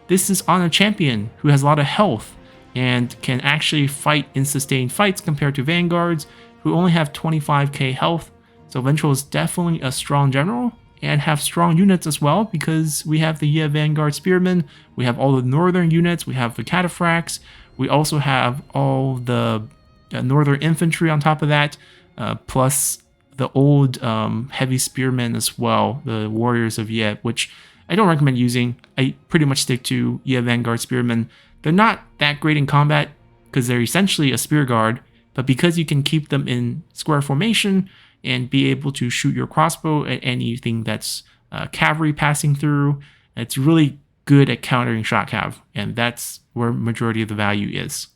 this is on a champion who has a lot of health and can actually fight in sustained fights compared to Vanguards, who only have 25k health. So Ventral is definitely a strong general, and have strong units as well because we have the Ye Vanguard Spearmen, we have all the northern units, we have the Cataphracts, we also have all the northern infantry on top of that, plus the old heavy spearmen as well, the warriors of Ye, which I don't recommend using. I pretty much stick to Ye Vanguard spearmen. They're not that great in combat because they're essentially a spear guard, but because you can keep them in square formation and be able to shoot your crossbow at anything that's cavalry passing through, it's really good at countering shot cav, and that's where majority of the value is.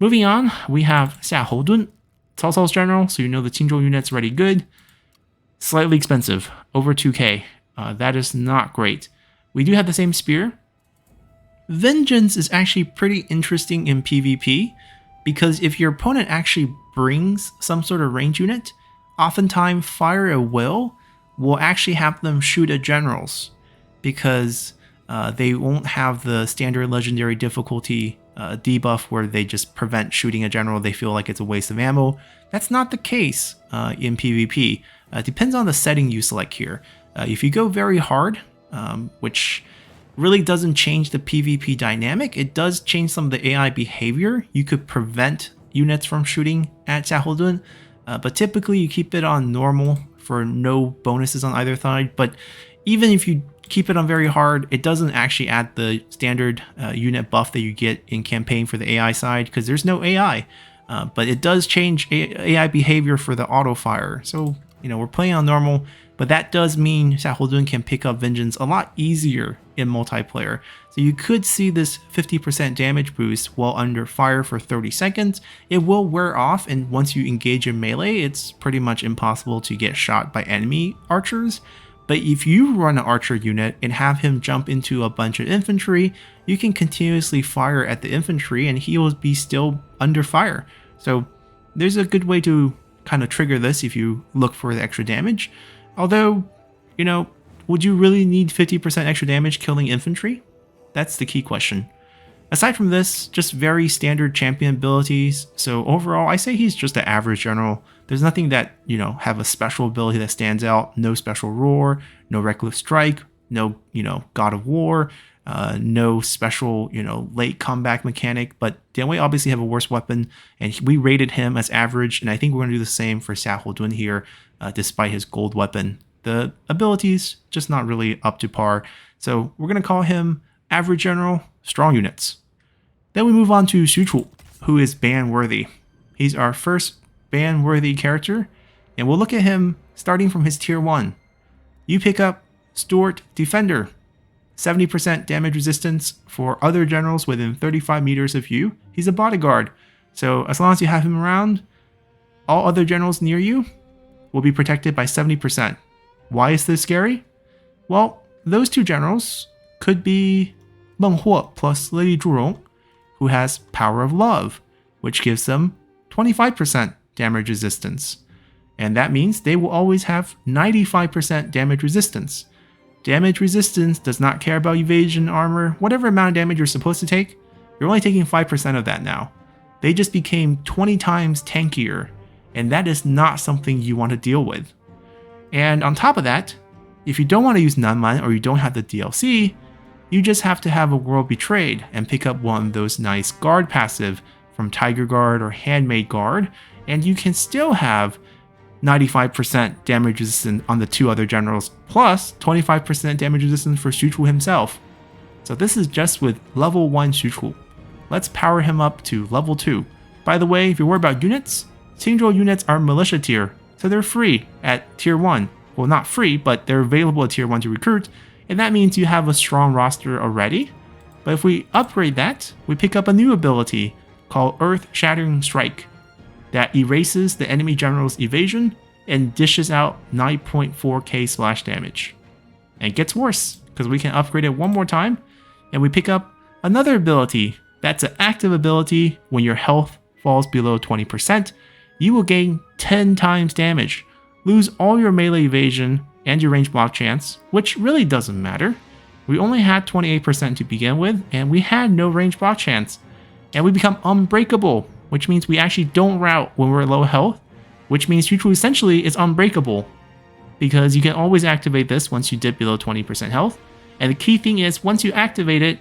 Moving on, we have Xia Houdun, Cao Cao's general, so you know the Qingzhou unit's already good. Slightly expensive, over 2k. That is not great. We do have the same spear. Vengeance is actually pretty interesting in PvP, because if your opponent actually brings some sort of range unit, oftentimes Fire at Will will actually have them shoot at generals, because they won't have the standard legendary difficulty debuff where they just prevent shooting a general. They feel like it's a waste of ammo. That's not the case in PvP. It depends on the setting you select here. If you go very hard, which really doesn't change the PvP dynamic, it does change some of the AI behavior. You could prevent units from shooting at Xia Houdun, but typically you keep it on normal for no bonuses on either side. But even if you keep it on very hard, it doesn't actually add the standard unit buff that you get in campaign for the AI side, because there's no AI. But it does change AI behavior for the auto fire. So, you know, we're playing on normal, but that does mean Xia Houdun can pick up Vengeance a lot easier in multiplayer. So you could see this 50% damage boost while under fire for 30 seconds. It will wear off, and once you engage in melee, it's pretty much impossible to get shot by enemy archers. But if you run an archer unit and have him jump into a bunch of infantry, you can continuously fire at the infantry and he will be still under fire. So there's a good way to kind of trigger this if you look for the extra damage. Although, you know, would you really need 50% extra damage killing infantry? That's the key question. Aside from this, just very standard champion abilities. So overall, I say he's just an average general. There's nothing that, you know, have a special ability that stands out. No special roar, no reckless strike, no, you know, God of War, no special, you know, late comeback mechanic. But Dianwei obviously have a worse weapon, and we rated him as average. And I think we're going to do the same for Xia Houdun here, despite his gold weapon. The abilities just not really up to par. So we're going to call him average general, strong units. Then we move on to Xu Chu, who is ban-worthy. He's our first ban-worthy character, and we'll look at him starting from his tier 1. You pick up Stuart Defender, 70% damage resistance for other generals within 35 meters of you. He's a bodyguard, so as long as you have him around, all other generals near you will be protected by 70%. Why is this scary? Well, those two generals could be Meng Huo plus Lady Zhurong, who has Power of Love, which gives them 25% damage resistance. And that means they will always have 95% damage resistance. Damage resistance does not care about evasion, armor, whatever amount of damage you're supposed to take, you're only taking 5% of that now. They just became 20 times tankier, and that is not something you want to deal with. And on top of that, if you don't want to use Nanman or you don't have the DLC, you just have to have a World Betrayed and pick up one of those nice guard passive from Tiger Guard or Handmaid Guard, and you can still have 95% damage resistance on the two other generals, plus 25% damage resistance for Xu Chu himself. So this is just with level 1 Xu Chu. Let's power him up to level 2. By the way, if you're worried about units, Qingzhou units are militia tier, so they're free at tier 1. Well, not free, but they're available at tier 1 to recruit, and that means you have a strong roster already. But if we upgrade that, we pick up a new ability called Earth Shattering Strike that erases the enemy general's evasion and dishes out 9.4k splash damage. And it gets worse, because we can upgrade it one more time, and we pick up another ability that's an active ability. When your health falls below 20%, you will gain 10 times damage, lose all your melee evasion and your range block chance, which really doesn't matter. We only had 28% to begin with, and we had no range block chance. And we become unbreakable, which means we actually don't rout when we're low health, which means Xu Chu essentially is unbreakable, because you can always activate this once you dip below 20% health. And the key thing is, once you activate it,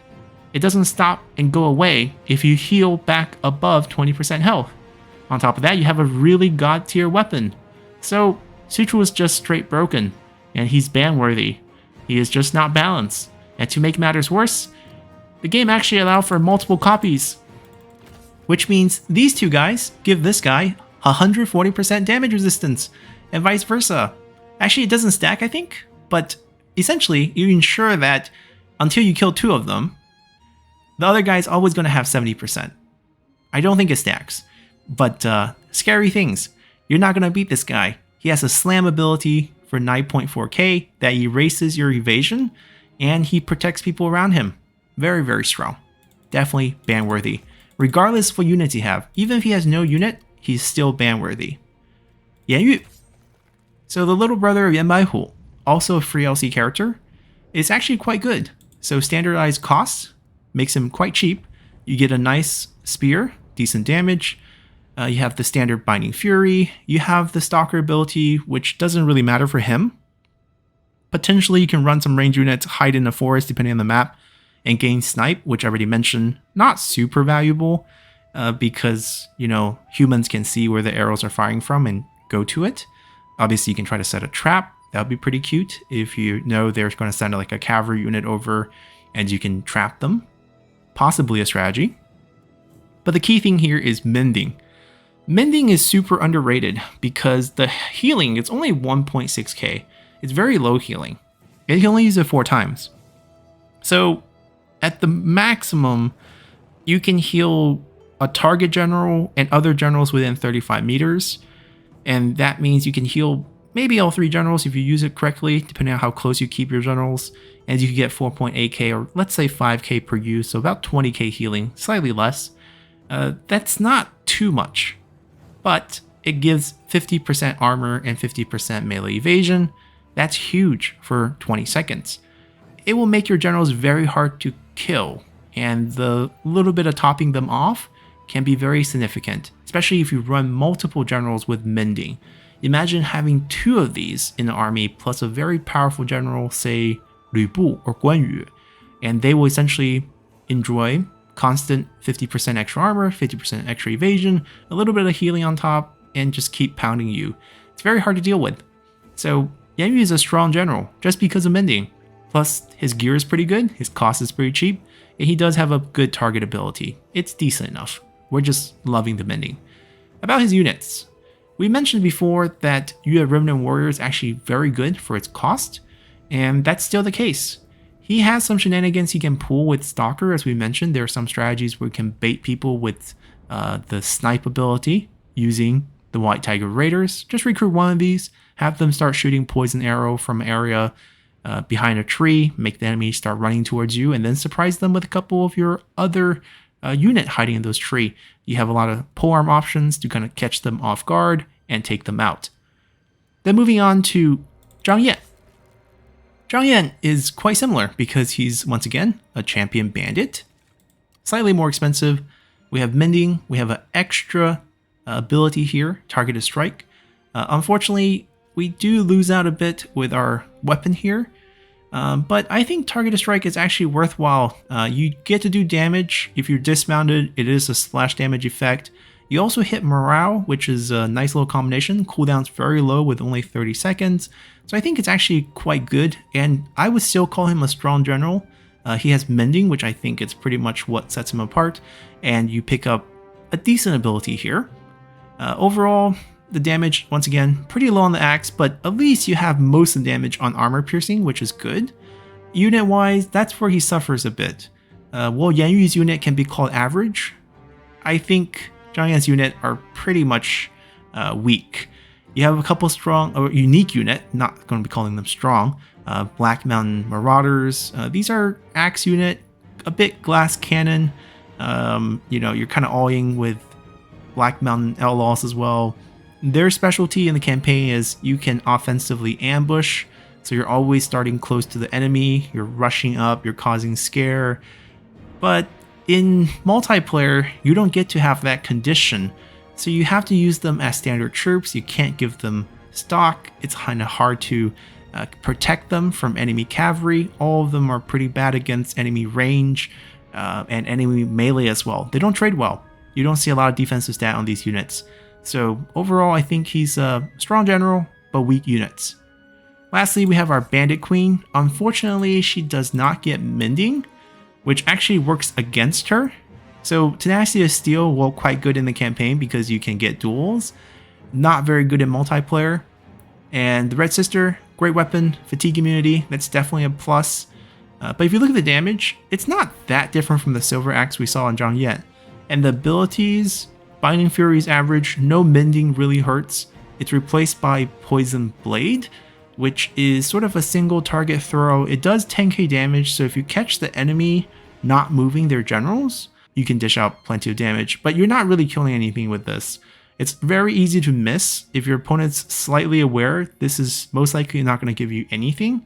it doesn't stop and go away if you heal back above 20% health. On top of that, you have a really god tier weapon. So Sutra was just straight broken, and he's ban-worthy. He is just not balanced. And to make matters worse, the game actually allowed for multiple copies. Which means these two guys give this guy 140% damage resistance, and vice versa. Actually, it doesn't stack, I think, but essentially, you ensure that until you kill two of them, the other guy's always going to have 70%. I don't think it stacks, but scary things. You're not going to beat this guy. He has a slam ability for 9.4k that erases your evasion, and he protects people around him. Very, very strong. Definitely ban-worthy. Regardless of what units you have, even if he has no unit, he's still ban-worthy. Yan Yu. So the little brother of Yan Baihu, also a free LC character, is actually quite good. So standardized costs makes him quite cheap. You get a nice spear, decent damage. You have the standard Binding Fury. You have the Stalker ability, which doesn't really matter for him. Potentially, you can run some range units, hide in the forest depending on the map, and gain Snipe, which I already mentioned. Not super valuable because, you know, humans can see where the arrows are firing from and go to it. Obviously, you can try to set a trap. That would be pretty cute if you know they're going to send like a cavalry unit over and you can trap them. Possibly a strategy. But the key thing here is mending. Mending is super underrated because the healing, it's only 1.6k. It's very low healing. And you can only use it 4 times. So at the maximum, you can heal a target general and other generals within 35 meters. And that means you can heal maybe all 3 generals if you use it correctly, depending on how close you keep your generals. And you can get 4.8k or let's say 5k per use, so about 20k healing, slightly less. That's not too much, but it gives 50% armor and 50% melee evasion. That's huge for 20 seconds. It will make your generals very hard to kill, and the little bit of topping them off can be very significant, especially if you run multiple generals with mending. Imagine having 2 of these in the army plus a very powerful general, say Lu Bu or Guan Yu, and they will essentially enjoy constant 50% extra armor, 50% extra evasion, a little bit of healing on top, and just keep pounding you. It's very hard to deal with. So Yan Yu is a strong general just because of mending. Plus, his gear is pretty good, his cost is pretty cheap, and he does have a good target ability. It's decent enough. We're just loving the mending. About his units. We mentioned before that Yu Ya Remnant Warrior is actually very good for its cost, and that's still the case. He has some shenanigans he can pull with Stalker, as we mentioned. There are some strategies where he can bait people with the Snipe ability using the White Tiger Raiders. Just recruit one of these, have them start shooting poison arrow from an area behind a tree, make the enemy start running towards you, and then surprise them with a couple of your other unit hiding in those trees. You have a lot of polearm options to kind of catch them off guard and take them out. Then moving on to Zhang Yan. Zhang Yan is quite similar because he's, once again, a champion bandit. Slightly more expensive. We have mending. We have an extra ability here, targeted strike. Unfortunately, we do lose out a bit with our weapon here. But I think targeted strike is actually worthwhile. You get to do damage. If you're dismounted, it is a splash damage effect. You also hit morale, which is a nice little combination. Cooldown's very low with only 30 seconds. So I think it's actually quite good, and I would still call him a strong general. He has mending, which I think is pretty much what sets him apart, and you pick up a decent ability here. Overall, the damage, once again, pretty low on the axe, but at least you have most of the damage on armor piercing, which is good. Unit-wise, that's where he suffers a bit. While Yan Yu's unit can be called average, I think Zhang Yan's unit are pretty much weak. You have a couple strong, or unique unit, not going to be calling them strong, Black Mountain Marauders. These are axe unit, a bit glass cannon. You're kind of all-in with Black Mountain Outlaws as well. Their specialty in the campaign is you can offensively ambush, so you're always starting close to the enemy, you're rushing up, you're causing scare. But in multiplayer, you don't get to have that condition, so you have to use them as standard troops. You can't give them stock. It's kind of hard to protect them from enemy cavalry. All of them are pretty bad against enemy range and enemy melee as well. They don't trade well. You don't see a lot of defensive stat on these units. So overall, I think he's a strong general, but weak units. Lastly, we have our Bandit Queen. Unfortunately, she does not get Mending, which actually works against her. So Tenacity of Steel, well, quite good in the campaign because you can get duels. Not very good in multiplayer. And the Red Sister, great weapon, fatigue immunity, that's definitely a plus. But if you look at the damage, it's not that different from the Silver Axe we saw in Zhang Yan. And the abilities, Binding Fury's average, no mending really hurts. It's replaced by Poison Blade, which is sort of a single target throw. It does 10k damage, so if you catch the enemy not moving their generals, you can dish out plenty of damage, but you're not really killing anything with this. It's very easy to miss. If your opponent's slightly aware, this is most likely not going to give you anything.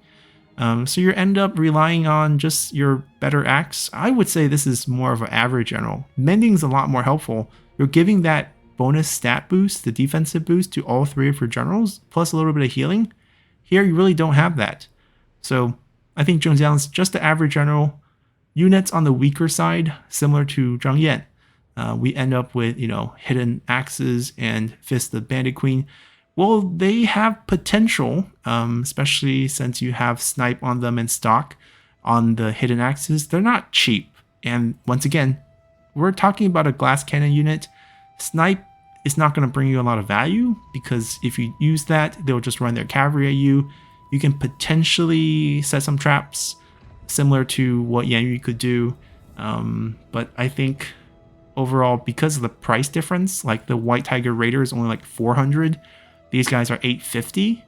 So you end up relying on just your better axe. I would say this is more of an average general. Mending's a lot more helpful. You're giving that bonus stat boost, the defensive boost, to all three of your generals, plus a little bit of healing. Here, you really don't have that. So I think Zheng Jiang's just the average general. Units on the weaker side, similar to Zhang Yan. We end up with, hidden axes and Fist of Bandit Queen. Well, they have potential, especially since you have Snipe on them in stock on the hidden axes. They're not cheap. And once again, we're talking about a glass cannon unit. Snipe is not going to bring you a lot of value because if you use that, they'll just run their cavalry at you. You can potentially set some traps similar to what Yan Yu could do. But I think overall, because of the price difference, like the White Tiger Raider is only like 400. These guys are 850.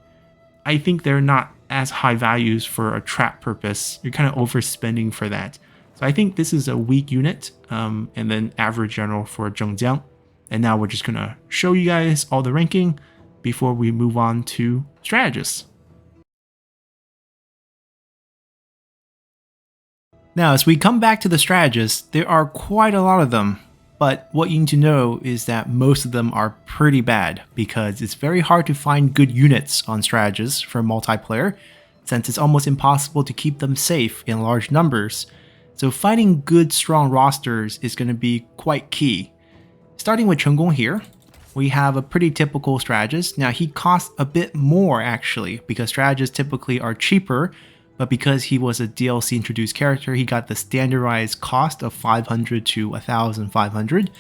I think they're not as high values for a trap purpose. You're kind of overspending for that. So I think this is a weak unit, and then average general for Zheng Jiang. And now we're just going to show you guys all the ranking before we move on to Strategists. Now, as we come back to the Strategists, there are quite a lot of them. But what you need to know is that most of them are pretty bad because it's very hard to find good units on Strategists for multiplayer, since it's almost impossible to keep them safe in large numbers. So finding good, strong rosters is going to be quite key. Starting with Chen Gong here, we have a pretty typical Strategist. Now he costs a bit more actually, because Strategists typically are cheaper, but because he was a DLC introduced character, he got the standardized cost of 500 to 1,500.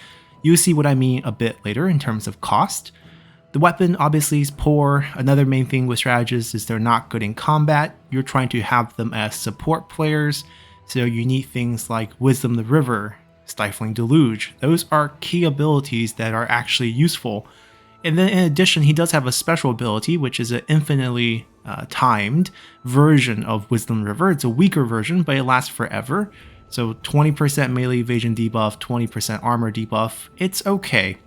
You'll see what I mean a bit later in terms of cost. The weapon obviously is poor. Another main thing with Strategists is they're not good in combat. You're trying to have them as support players, so you need things like Wisdom the River, Stifling Deluge. Those are key abilities that are actually useful. And then in addition, he does have a special ability, which is an infinitely timed version of Wisdom River. It's a weaker version, but it lasts forever. So 20% melee evasion debuff, 20% armor debuff. It's okay.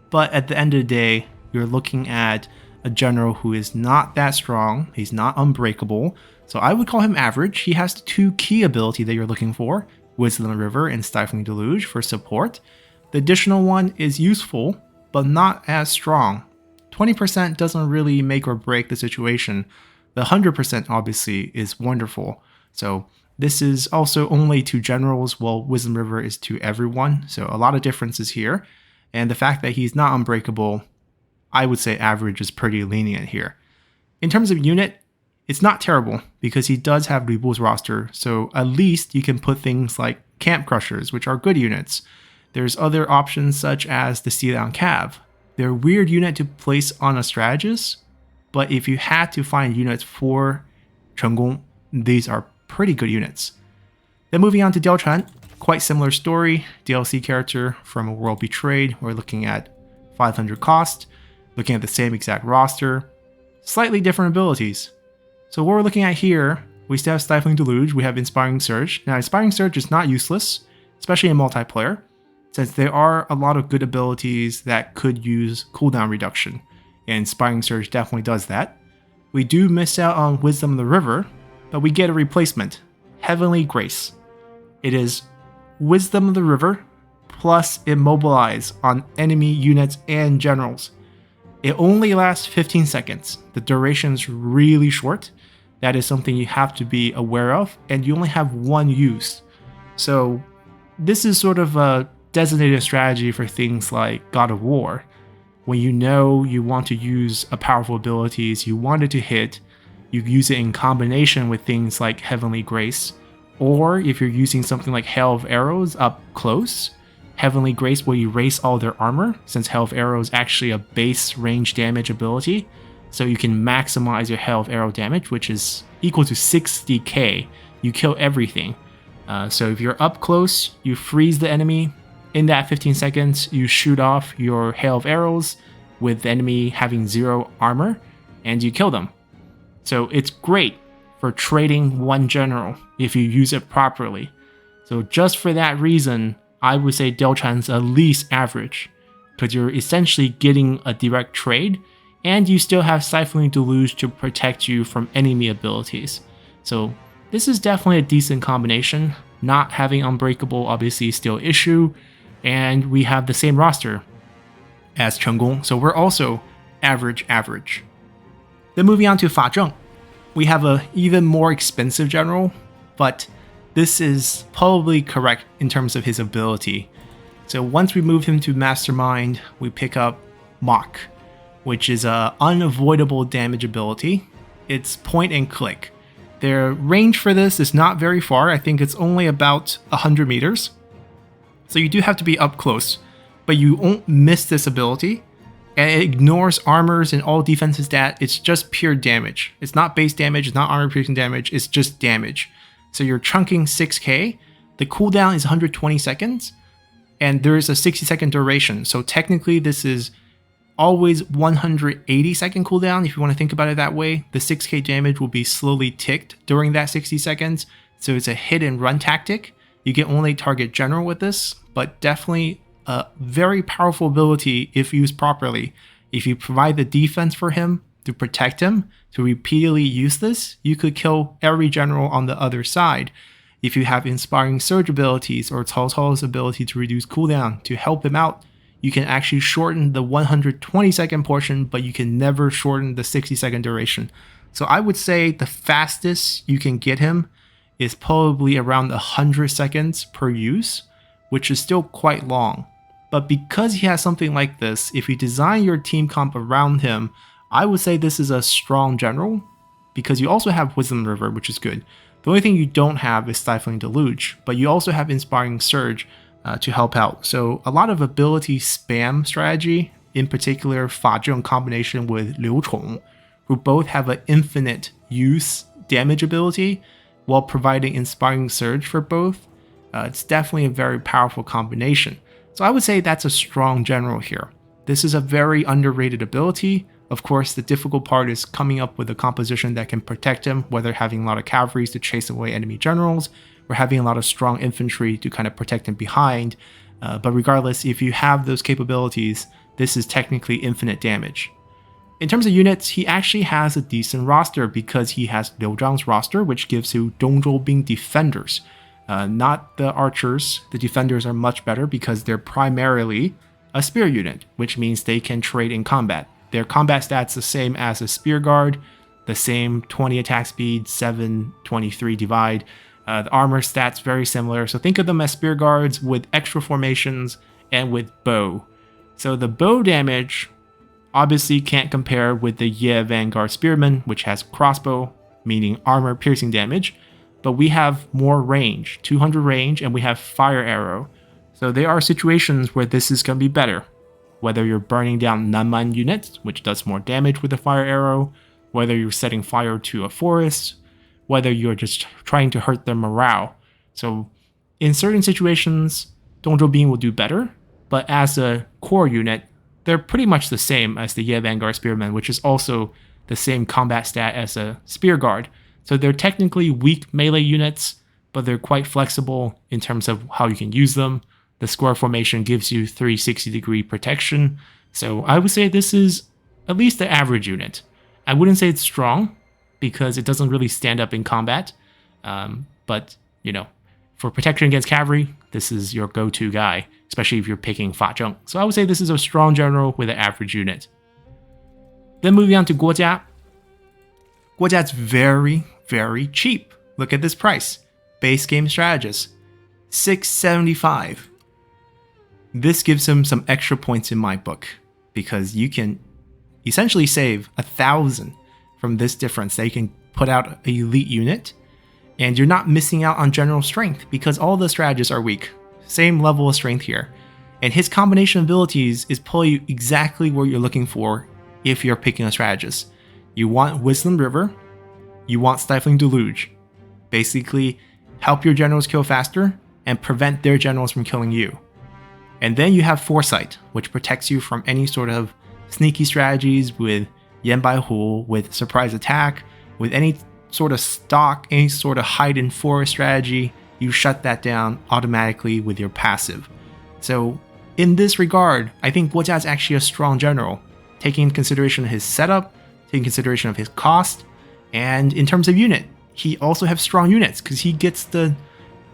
But at the end of the day, you're looking at a general who is not that strong. He's not unbreakable. So I would call him average. He has the two key ability that you're looking for, Wisdom River and Stifling Deluge for support. The additional one is useful, but not as strong. 20% doesn't really make or break the situation. The 100% obviously is wonderful. So this is also only to generals, while Wisdom River is to everyone. So a lot of differences here. And the fact that he's not unbreakable, I would say average is pretty lenient here. In terms of unit, it's not terrible because he does have Lubu's roster. So at least you can put things like Camp Crushers, which are good units. There's other options such as the Steeldown Cav. They're a weird unit to place on a Strategist, but if you had to find units for Chen Gong, these are pretty good units. Then moving on to Diao Chan, quite similar story. DLC character from A World Betrayed. We're looking at 500 cost, looking at the same exact roster, slightly different abilities. So what we're looking at here, we still have Stifling Deluge, we have Inspiring Surge. Now Inspiring Surge is not useless, especially in multiplayer, since there are a lot of good abilities that could use cooldown reduction, and Inspiring Surge definitely does that. We do miss out on Wisdom of the River, but we get a replacement, Heavenly Grace. It is Wisdom of the River plus Immobilize on enemy units and generals. It only lasts 15 seconds. The duration is really short. That is something you have to be aware of, and you only have one use. So this is sort of a designated strategy for things like God of War, when you know you want to use a powerful abilities you wanted to hit, you use it in combination with things like Heavenly Grace, or if you're using something like Hail of Arrows up close, Heavenly Grace will erase all their armor, since Hail of Arrow is actually a base range damage ability, so you can maximize your Hail of Arrow damage, which is equal to 60k. You kill everything. So if you're up close, you freeze the enemy. In that 15 seconds, you shoot off your Hail of Arrows with the enemy having 0 armor, and you kill them. So it's great for trading one general if you use it properly. So just for that reason, I would say Delchan's at least average, because you're essentially getting a direct trade, and you still have Stifling Deluge to protect you from enemy abilities. So this is definitely a decent combination. Not having Unbreakable obviously is still an issue, and we have the same roster as Chenggong, so we're also average. Then moving on to Fa Zheng. We have an even more expensive general, but this is probably correct in terms of his ability. So once we move him to Mastermind, we pick up Mach, which is an unavoidable damage ability. It's point and click. Their range for this is not very far. I think it's only about 100 meters. So you do have to be up close, but you won't miss this ability. And it ignores armors and all defensive stat. It's just pure damage. It's not base damage, it's not armor piercing damage, it's just damage. So you're chunking 6k. The cooldown is 120 seconds, and there is a 60-second duration. So technically this is always 180-second cooldown if you want to think about it that way. The 6k damage will be slowly ticked during that 60 seconds. So it's a hit and run tactic. You can only target general with this, but definitely a very powerful ability if used properly. If you provide the defense for him to protect him, to repeatedly use this, you could kill every general on the other side. If you have Inspiring Surge abilities or Cao Cao's ability to reduce cooldown to help him out, you can actually shorten the 120-second portion, but you can never shorten the 60-second duration. So I would say the fastest you can get him is probably around 100 seconds per use, which is still quite long. But because he has something like this, if you design your team comp around him, I would say this is a strong general, because you also have Wisdom River, which is good. The only thing you don't have is Stifling Deluge, but you also have Inspiring Surge to help out. So a lot of ability spam strategy, in particular Fa Zheng combination with Liu Chong, who both have an infinite use damage ability while providing Inspiring Surge for both. It's definitely a very powerful combination. So I would say that's a strong general here. This is a very underrated ability. Of course, the difficult part is coming up with a composition that can protect him, whether having a lot of cavalries to chase away enemy generals, or having a lot of strong infantry to kind of protect him behind. But regardless, if you have those capabilities, this is technically infinite damage. In terms of units, he actually has a decent roster because he has Liu Zhang's roster, which gives you Dongzhou Bing defenders. Not the archers. The defenders are much better because they're primarily a spear unit, which means they can trade in combat. Their combat stats the same as a spear guard, the same 20 attack speed, 723 divide. The armor stats very similar, so think of them as spear guards with extra formations and with bow. So the bow damage obviously can't compare with the Ye Vanguard Spearman, which has crossbow, meaning armor piercing damage, but we have more range, 200 range, and we have fire arrow. So there are situations where this is going to be better. Whether you're burning down Nanman units, which does more damage with the fire arrow, whether you're setting fire to a forest, whether you're just trying to hurt their morale. So in certain situations, Dongzhou Bing will do better, but as a core unit, they're pretty much the same as the Ye Vanguard Spearman, which is also the same combat stat as a Spear Guard. So they're technically weak melee units, but they're quite flexible in terms of how you can use them. The square formation gives you 360-degree protection. So I would say this is at least the average unit. I wouldn't say it's strong because it doesn't really stand up in combat. But, you know, for protection against cavalry, this is your go-to guy, especially if you're picking Fa Zheng. So I would say this is a strong general with an average unit. Then moving on to Guojia. Guojia's very, very cheap. Look at this price. Base game strategist, $675. This gives him some extra points in my book because you can essentially save 1,000 from this difference that you can put out an elite unit, and you're not missing out on general strength because all the strategists are weak. Same level of strength here. And his combination abilities is pulling you exactly what you're looking for if you're picking a strategist. You want Wisdom River, you want Stifling Deluge. Basically, help your generals kill faster and prevent their generals from killing you. And then you have Foresight, which protects you from any sort of sneaky strategies with Yan Bai Hu, with surprise attack, with any sort of stalk, any sort of hide in forest strategy. You shut that down automatically with your passive. So in this regard, I think Guo Jia is actually a strong general, taking into consideration his setup, taking consideration of his cost, and in terms of unit, he also has strong units because he gets the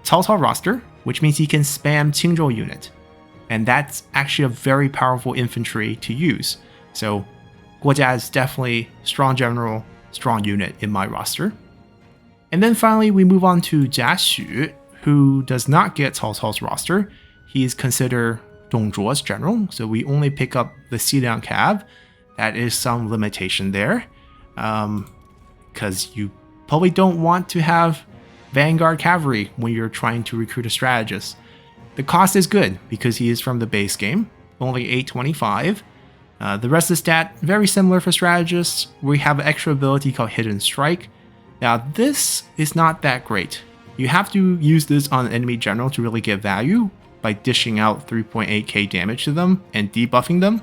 Cao Cao roster, which means he can spam Qingzhou unit. And that's actually a very powerful infantry to use. So Guo Jia is definitely strong general, strong unit in my roster. And then finally, we move on to Jia Xu, who does not get Cao Cao's roster. He is considered Dong Zhuo's general, so we only pick up the Xiliang Cav. That is some limitation there, because you probably don't want to have Vanguard cavalry when you're trying to recruit a strategist. The cost is good because he is from the base game, only 825. The rest of the stat, very similar for strategists. We have an extra ability called Hidden Strike. Now this is not that great. You have to use this on an enemy general to really get value by dishing out 3.8k damage to them and debuffing them.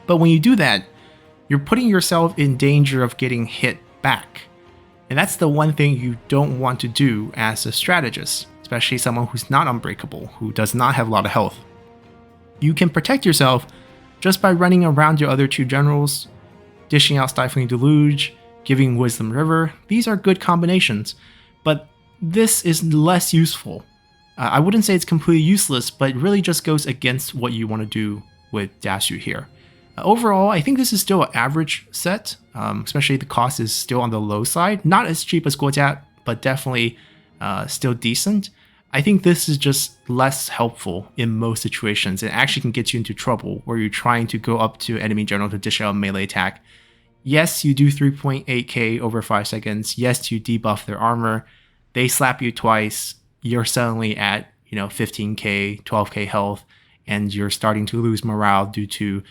But when you do that, you're putting yourself in danger of getting hit back. And that's the one thing you don't want to do as a strategist, especially someone who's not unbreakable, who does not have a lot of health. You can protect yourself just by running around your other two generals, dishing out Stifling Deluge, giving Wisdom River. These are good combinations, but this is less useful. I wouldn't say it's completely useless, but it really just goes against what you want to do with Jia Xu here. Overall, I think this is still an average set, especially the cost is still on the low side. Not as cheap as Guo Jia, but definitely still decent. I think this is just less helpful in most situations. It actually can get you into trouble where you're trying to go up to enemy general to dish out a melee attack. Yes, you do 3.8k over 5 seconds. Yes, you debuff their armor. They slap you twice. You're suddenly at 15k, 12k health, and you're starting to lose morale due to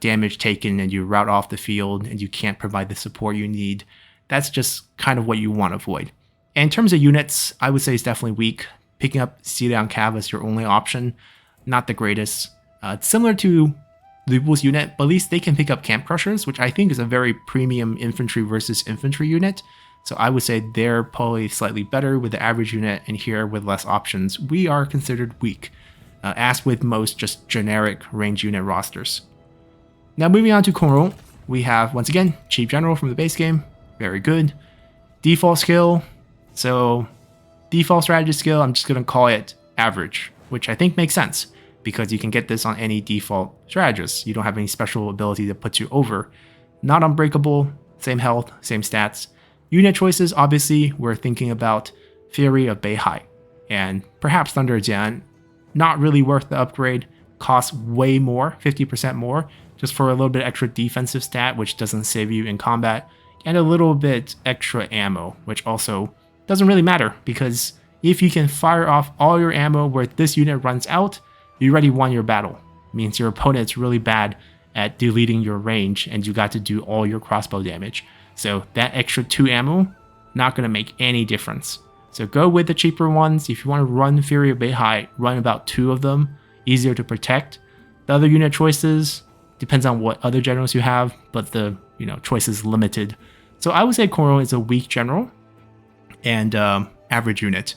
damage taken, and you route off the field and you can't provide the support you need. That's just kind of what you want to avoid. And in terms of units, I would say it's definitely weak. Picking up Xiliang Cav as your only option, not the greatest. It's similar to Lu Bu's unit, but at least they can pick up Camp Crushers, which I think is a very premium infantry versus infantry unit. So I would say they're probably slightly better with the average unit, and here with less options, we are considered weak, as with most just generic range unit rosters. Now moving on to Kongrong, we have, once again, cheap general from the base game, very good. Default skill, so default strategy skill, I'm just going to call it average, which I think makes sense, because you can get this on any default strategist. You don't have any special ability that puts you over. Not unbreakable, same health, same stats. Unit choices, obviously, we're thinking about Fury of Beihai, and perhaps Thunder Jian, not really worth the upgrade, costs way more, 50% more, just for a little bit extra defensive stat, which doesn't save you in combat, and a little bit extra ammo, which also doesn't really matter, because if you can fire off all your ammo where this unit runs out, you already won your battle. It means your opponent's really bad at deleting your range, and you got to do all your crossbow damage. So that extra 2 ammo, not going to make any difference. So go with the cheaper ones. If you want to run Fury of Beihai, run about 2 of them, easier to protect. The other unit choices, depends on what other generals you have, but the choice is limited. So I would say Kongrong is a weak general and average unit.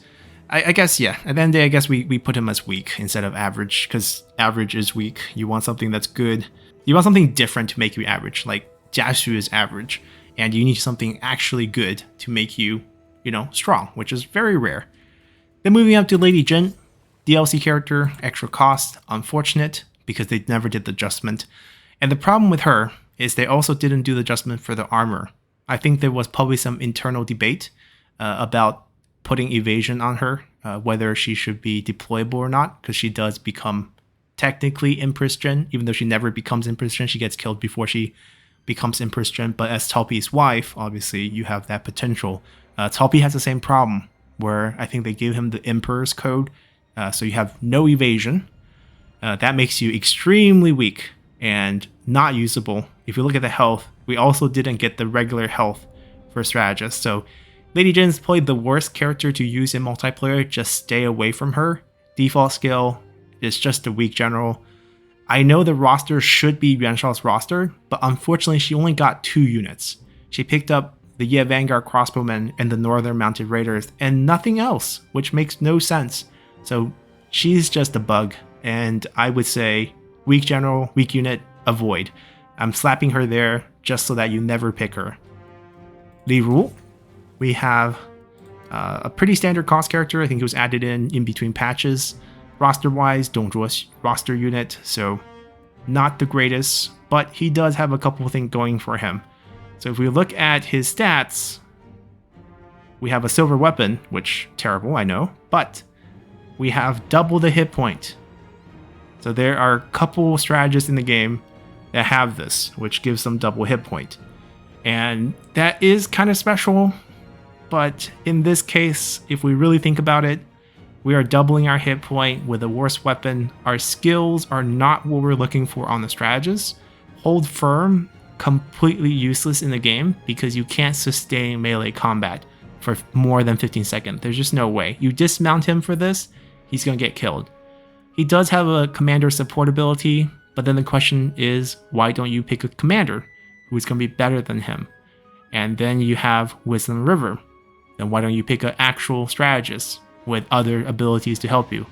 I guess, yeah. At the end of the day, I guess we put him as weak instead of average, because average is weak. You want something that's good. You want something different to make you average. Like Jia Xu is average, and you need something actually good to make you, strong, which is very rare. Then moving up to Lady Jin, DLC character, extra cost, unfortunate, because they never did the adjustment. And the problem with her is they also didn't do the adjustment for the armor. I think there was probably some internal debate about putting evasion on her, whether she should be deployable or not, because she does become technically Empress Gen, even though she never becomes Empress Gen. She gets killed before she becomes Empress Gen. But as Talpi's wife, obviously, you have that potential. Talpi has the same problem, where I think they gave him the Emperor's code. So you have no evasion. That makes you extremely weak and not usable. If you look at the health, we also didn't get the regular health for Strategists. So Lady Jin's played the worst character to use in multiplayer. Just stay away from her. Default skill is just a weak general. I know the roster should be Yuan-Shao's roster, but unfortunately she only got 2 units. She picked up the Ye Vanguard crossbowmen and the Northern Mounted Raiders and nothing else, which makes no sense. So she's just a bug, and I would say weak general, weak unit, avoid. I'm slapping her there just so that you never pick her. Li Ru, we have a pretty standard cost character. I think it was added in between patches. Roster-wise, Dongzhuo's roster unit, so not the greatest, but he does have a couple of things going for him. So if we look at his stats, we have a silver weapon, which terrible, I know, but we have double the hit point. So there are a couple strategists in the game that have this, which gives them double hit point. And that is kind of special, but in this case, if we really think about it, we are doubling our hit point with a worse weapon. Our skills are not what we're looking for on the strategist. Hold firm, completely useless in the game because you can't sustain melee combat for more than 15 seconds. There's just no way. You dismount him for this, he's going to get killed. He does have a commander support ability, but then the question is, why don't you pick a commander who's going to be better than him? And then you have Wisdom River. Then why don't you pick an actual strategist with other abilities to help you?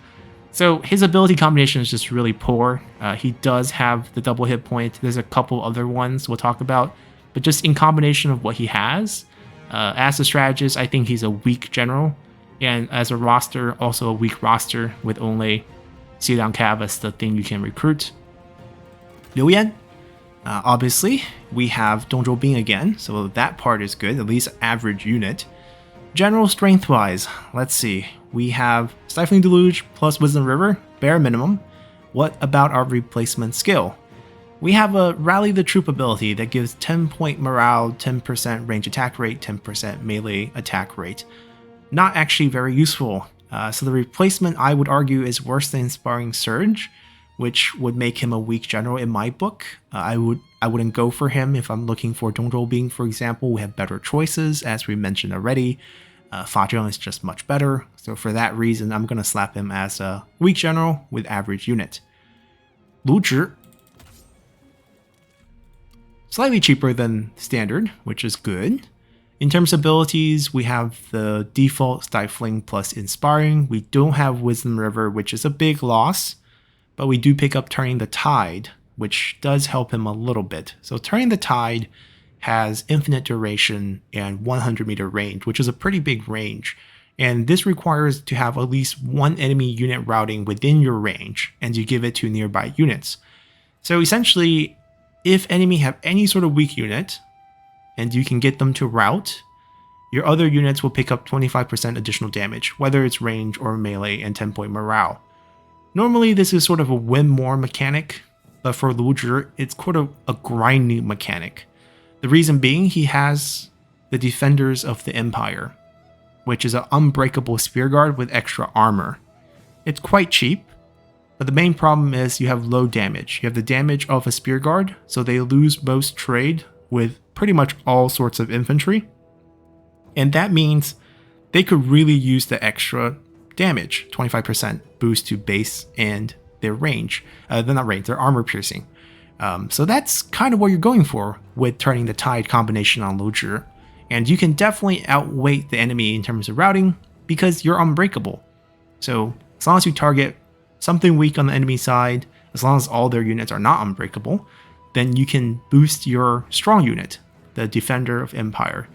So his ability combination is just really poor. He does have the double hit point. There's a couple other ones we'll talk about, but just in combination of what he has, as a strategist, I think he's a weak general, and as a roster, also a weak roster with only Xiliang Cav as the thing you can recruit. Liu Yan, obviously, we have Dongzhuo Bing again, so that part is good, at least average unit. General strength-wise, let's see. We have Stifling Deluge plus Wisdom River, bare minimum. What about our replacement skill? We have a Rally the Troop ability that gives 10-point morale, 10% range attack rate, 10% melee attack rate. Not actually very useful. So the replacement, I would argue, is worse than Inspiring Surge, which would make him a weak general in my book. I wouldn't go for him if I'm looking for Dongzhuo Bing, for example. We have better choices, as we mentioned already. Fa Zheng is just much better, so for that reason, I'm going to slap him as a weak general with average unit. Lu Zhi, slightly cheaper than standard, which is good. In terms of abilities, we have the default Stifling plus Inspiring. We don't have Wisdom River, which is a big loss, but we do pick up Turning the Tide, which does help him a little bit. So Turning the Tide has infinite duration and 100 meter range, which is a pretty big range. And this requires to have at least one enemy unit routing within your range, and you give it to nearby units. So essentially, if enemy have any sort of weak unit, and you can get them to route, your other units will pick up 25% additional damage, whether it's range or melee, and 10-point morale. Normally, this is sort of a win more mechanic, but for Lu Zhi, it's quite a grinding mechanic. The reason being, he has the Defenders of the Empire, which is an unbreakable spear guard with extra armor. It's quite cheap, but the main problem is you have low damage. You have the damage of a spear guard, so they lose most trade with pretty much all sorts of infantry. And that means they could really use the extra damage, 25% boost to base and their range. They're not range, they're armor piercing. So that's kind of what you're going for with Turning the Tide combination on Lu Zhi. And you can definitely outweight the enemy in terms of routing because you're unbreakable. So as long as you target something weak on the enemy side, as long as all their units are not unbreakable, then you can boost your strong unit, the Defender of Empire.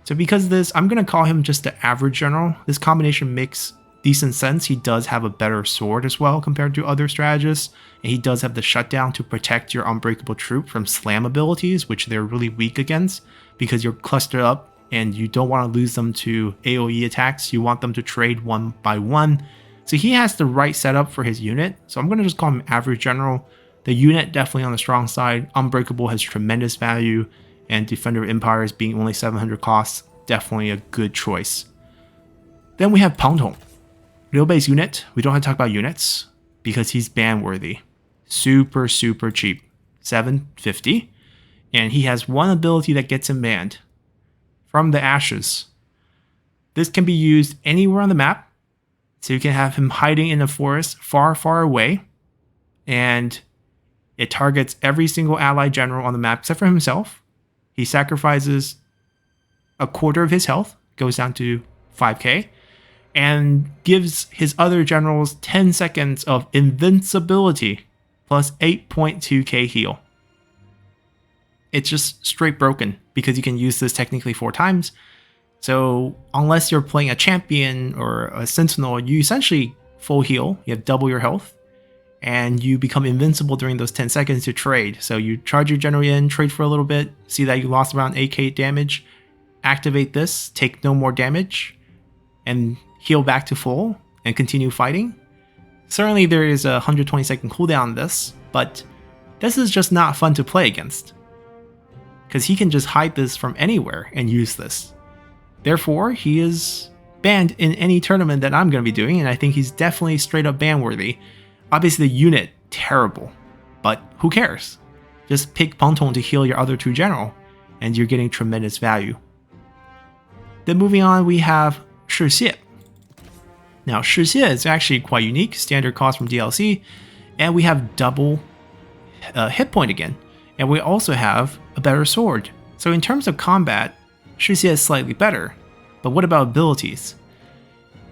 So because of this, I'm going to call him just the average general. This combination makes decent sense. He does have a better sword as well compared to other strategists, and he does have the shutdown to protect your unbreakable troop from slam abilities, which they're really weak against because you're clustered up and you don't want to lose them to AoE attacks. You want them to trade one by one, So he has the right setup for his unit. So I'm going to just call him average general. The unit definitely on the strong side. Unbreakable has tremendous value, and Defender of Empires being only 700 costs, definitely a good choice. Then we have Pang Tong. Real base unit. We don't have to talk about units because he's ban worthy. Super, super cheap. 750. And he has one ability that gets him banned. From the Ashes. This can be used anywhere on the map. So you can have him hiding in a forest far, far away. And it targets every single allied general on the map except for himself. He sacrifices a quarter of his health, goes down to 5k, and gives his other generals 10 seconds of invincibility plus 8.2k heal. It's just straight broken because you can use this technically 4 times. So unless you're playing a champion or a sentinel, you essentially full heal. You have double your health. And you become invincible during those 10 seconds to trade. So you charge your general in, trade for a little bit, see that you lost around 8k damage, activate this, take no more damage, and heal back to full, and continue fighting. Certainly there is a 120-second cooldown on this, but this is just not fun to play against. Because he can just hide this from anywhere and use this. Therefore, he is banned in any tournament that I'm going to be doing, and I think he's definitely straight up ban worthy. Obviously the unit, terrible, but who cares? Just pick Pang Tong to heal your other 2 general, and you're getting tremendous value. Then moving on, we have Shi Xie. Now Shi Xie is actually quite unique, standard cost from DLC, and we have double hit point again, and we also have a better sword. So in terms of combat, Shi Xie is slightly better, but what about abilities?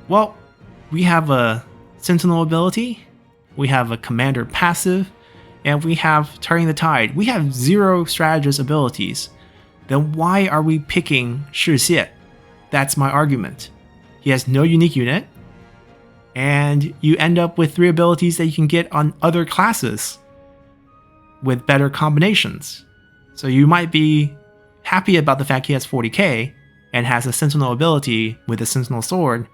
Well, we have a Sentinel ability, we have a Commander passive, and we have Turning the Tide. We have 0 strategist abilities. Then why are we picking Shi Xie? That's my argument. He has no unique unit, and you end up with 3 abilities that you can get on other classes with better combinations. So you might be happy about the fact he has 40k and has a Sentinel ability with a Sentinel sword.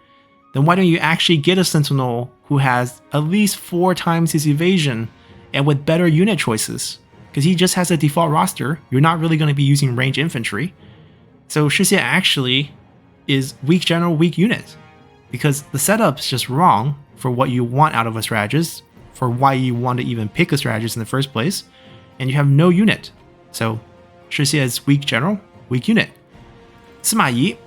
Then why don't you actually get a Sentinel who has at least 4 times his evasion and with better unit choices? Because he just has a default roster, you're not really going to be using range infantry. So Shi Xie actually is weak general, weak unit. Because the setup's just wrong for what you want out of a strategist, for why you want to even pick a strategist in the first place, and you have no unit. So Shi Xie is weak general, weak unit. Sima Yi.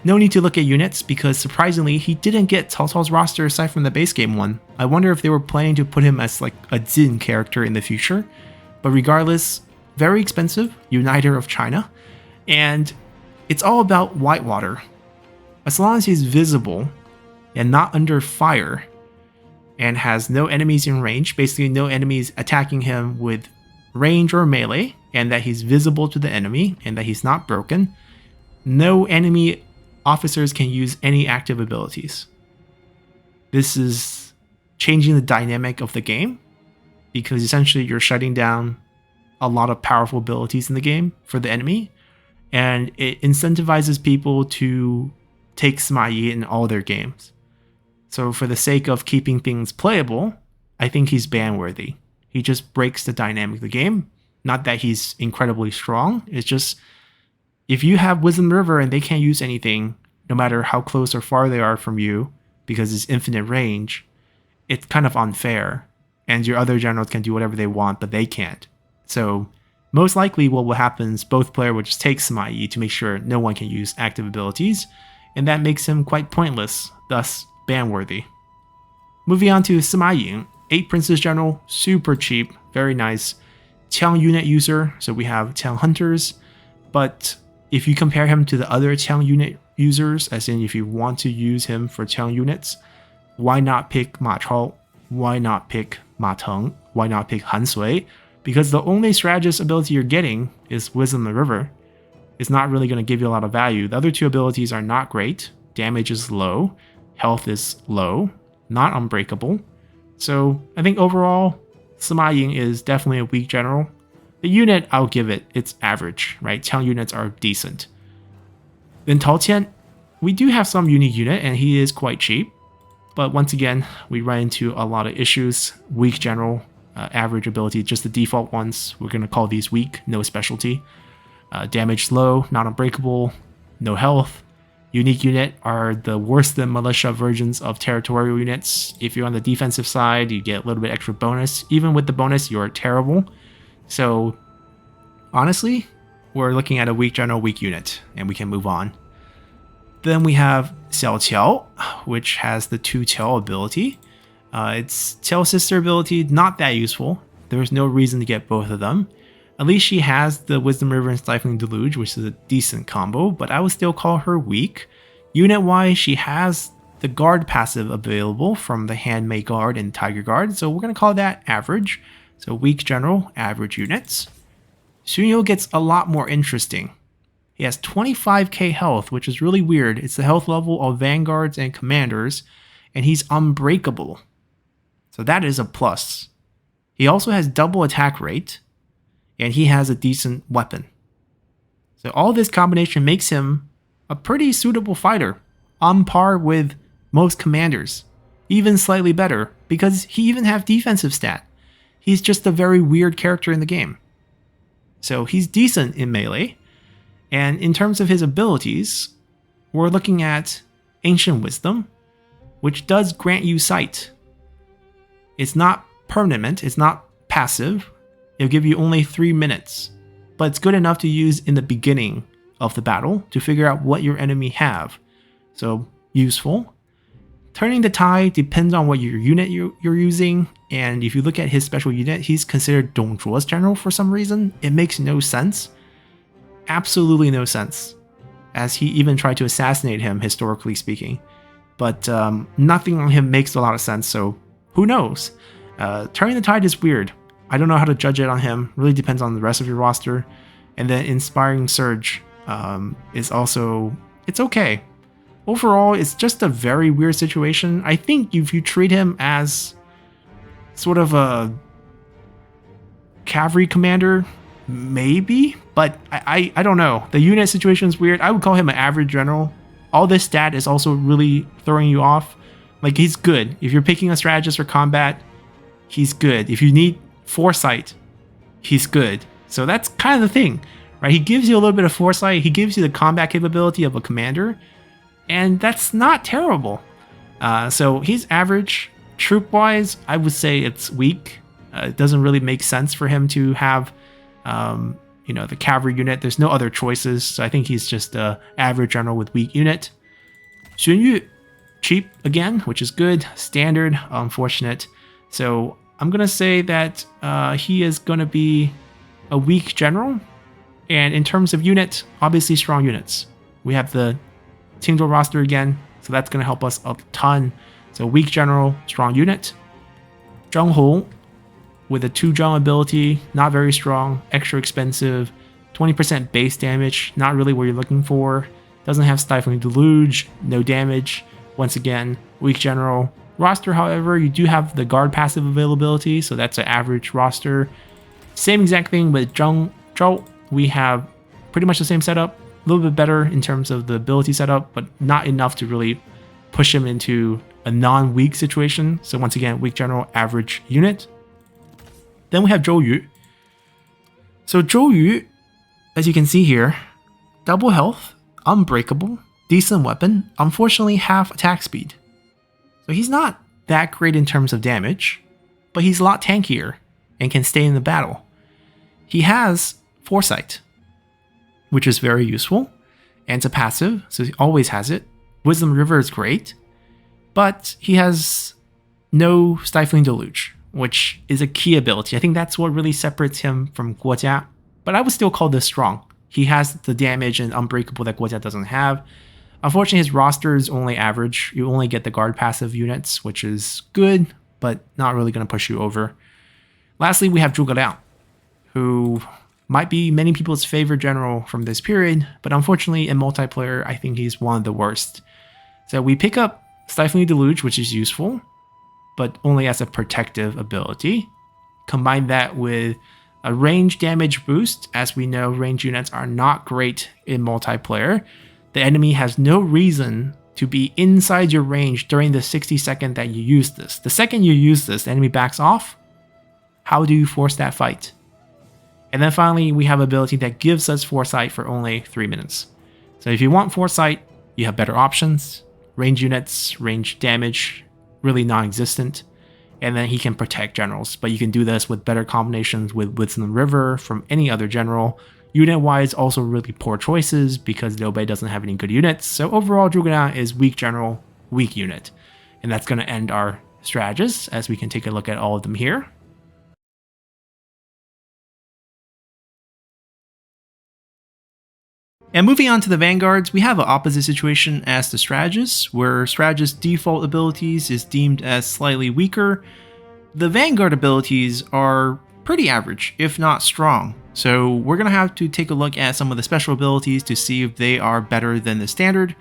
No need to look at units because surprisingly he didn't get Cao Cao's roster aside from the base game one. I wonder if they were planning to put him as like a Jin character in the future. But regardless, very expensive, Uniter of China. And it's all about Whitewater. As long as he's visible and not under fire and has no enemies in range, basically no enemies attacking him with range or melee, and that he's visible to the enemy and that he's not broken, no enemy officers can use any active abilities. This is changing the dynamic of the game because essentially you're shutting down a lot of powerful abilities in the game for the enemy, and it incentivizes people to take Sima Yi in all their games. So for the sake of keeping things playable, I think he's ban worthy. He just breaks the dynamic of the game. Not that he's incredibly strong, it's just if you have Wisdom River and they can't use anything, no matter how close or far they are from you, because it's infinite range, it's kind of unfair. And your other generals can do whatever they want, but they can't. So most likely what will happen is both players will just take Sima Yi to make sure no one can use active abilities, and that makes him quite pointless, thus ban worthy. Moving on to Sima Ying, 8 Princess General, super cheap, very nice. Qiang unit user, so we have Qiang Hunters, but if you compare him to the other Qiang unit users, as in if you want to use him for Qiang units, why not pick Ma Chao? Why not pick Ma Teng? Why not pick Han Sui? Because the only strategist ability you're getting is Wisdom the River. It's not really going to give you a lot of value. The other 2 abilities are not great. Damage is low. Health is low. Not unbreakable. So I think overall, Sima Ying is definitely a weak general. The unit, I'll give it, it's average, right? Qiang units are decent. Then Tao Qian, we do have some unique unit and he is quite cheap. But once again, we run into a lot of issues. Weak general, average ability, just the default ones. We're going to call these weak, no specialty. Damage low, not unbreakable, no health. Unique unit are the worse than militia versions of territorial units. If you're on the defensive side, you get a little bit extra bonus. Even with the bonus, you're terrible. So honestly, we're looking at a weak general, weak unit, and we can move on. Then we have Xiao Qiao, which has the 2 Qiao ability. Its Qiao sister ability, not that useful. There's no reason to get both of them. At least she has the Wisdom River and Stifling Deluge, which is a decent combo, but I would still call her weak. Unit-wise, she has the Guard passive available from the Handmaid Guard and Tiger Guard, so we're going to call that average. So weak general, average units. Xunyu gets a lot more interesting. He has 25k health, which is really weird. It's the health level of Vanguards and Commanders, and he's unbreakable. So that is a plus. He also has double attack rate, and he has a decent weapon. So all this combination makes him a pretty suitable fighter, on par with most commanders, even slightly better, because he even has defensive stat. He's just a very weird character in the game. So he's decent in melee, and in terms of his abilities, we're looking at Ancient Wisdom, which does grant you sight. It's not permanent, it's not passive. It'll give you only 3 minutes, but it's good enough to use in the beginning of the battle to figure out what your enemy have. So useful. Turning the Tide depends on what your unit you're using, and if you look at his special unit, he's considered Dong Zhuo's general for some reason. It makes no sense. Absolutely no sense, as he even tried to assassinate him, historically speaking. But nothing on him makes a lot of sense, so who knows? Turning the Tide is weird. I don't know how to judge it on him. Really depends on the rest of your roster. And then Inspiring Surge is also, it's okay. Overall, it's just a very weird situation. I think if you treat him as sort of a cavalry commander, maybe, but I don't know. The unit situation is weird. I would call him an average general. All this stat is also really throwing you off. Like, he's good. If you're picking a strategist for combat, he's good. If you need foresight, he's good. So that's kind of the thing, right? He gives you a little bit of foresight. He gives you the combat capability of a commander, and that's not terrible. So he's average. Troop-wise, I would say it's weak. It doesn't really make sense for him to have, the cavalry unit. There's no other choices, so I think he's just a average general with weak unit. Xunyu, cheap again, which is good. Standard, unfortunate. So I'm going to say that he is going to be a weak general. And in terms of unit, obviously strong units. We have the Qingzhou roster again, so that's going to help us a ton. So weak general, strong unit. Zheng Hong with a 2 Zheng ability, not very strong, extra expensive, 20% base damage, not really what you're looking for. Doesn't have Stifling Deluge, no damage. Once again, weak general. Roster, however, you do have the guard passive availability, so that's an average roster. Same exact thing with Zheng Zhou. We have pretty much the same setup, a little bit better in terms of the ability setup, but not enough to really push him into a non-weak situation. So once again, weak general, average unit. Then we have Zhou Yu. So Zhou Yu, as you can see here, double health, unbreakable, decent weapon, unfortunately half attack speed. So he's not that great in terms of damage, but he's a lot tankier and can stay in the battle. He has foresight, which is very useful, and it's a passive, so he always has it. Wisdom River is great, but he has no Stifling Deluge, which is a key ability. I think that's what really separates him from Guojia, but I would still call this strong. He has the damage and unbreakable that Guojia doesn't have. Unfortunately, his roster is only average. You only get the guard passive units, which is good, but not really going to push you over. Lastly, we have Zhuge Liang, who might be many people's favorite general from this period, but unfortunately in multiplayer, I think he's one of the worst. So we pick up Stifling Deluge, which is useful, but only as a protective ability. Combine that with a range damage boost. As we know, range units are not great in multiplayer. The enemy has no reason to be inside your range during the 60 second that you use this. The second you use this, the enemy backs off. How do you force that fight? And then finally, we have ability that gives us foresight for only 3 minutes. So if you want foresight, you have better options. Range units, range damage, really non-existent. And then he can protect generals, but you can do this with better combinations with Wisdom River from any other general. Unit-wise, also really poor choices because Liu Bei doesn't have any good units. So overall, Zhuge is weak general, weak unit. And that's going to end our strategists, as we can take a look at all of them here. And moving on to the Vanguards, we have an opposite situation as the Strategists, where Strategist default abilities is deemed as slightly weaker. The Vanguard abilities are pretty average, if not strong. So we're going to have to take a look at some of the special abilities to see if they are better than the standard.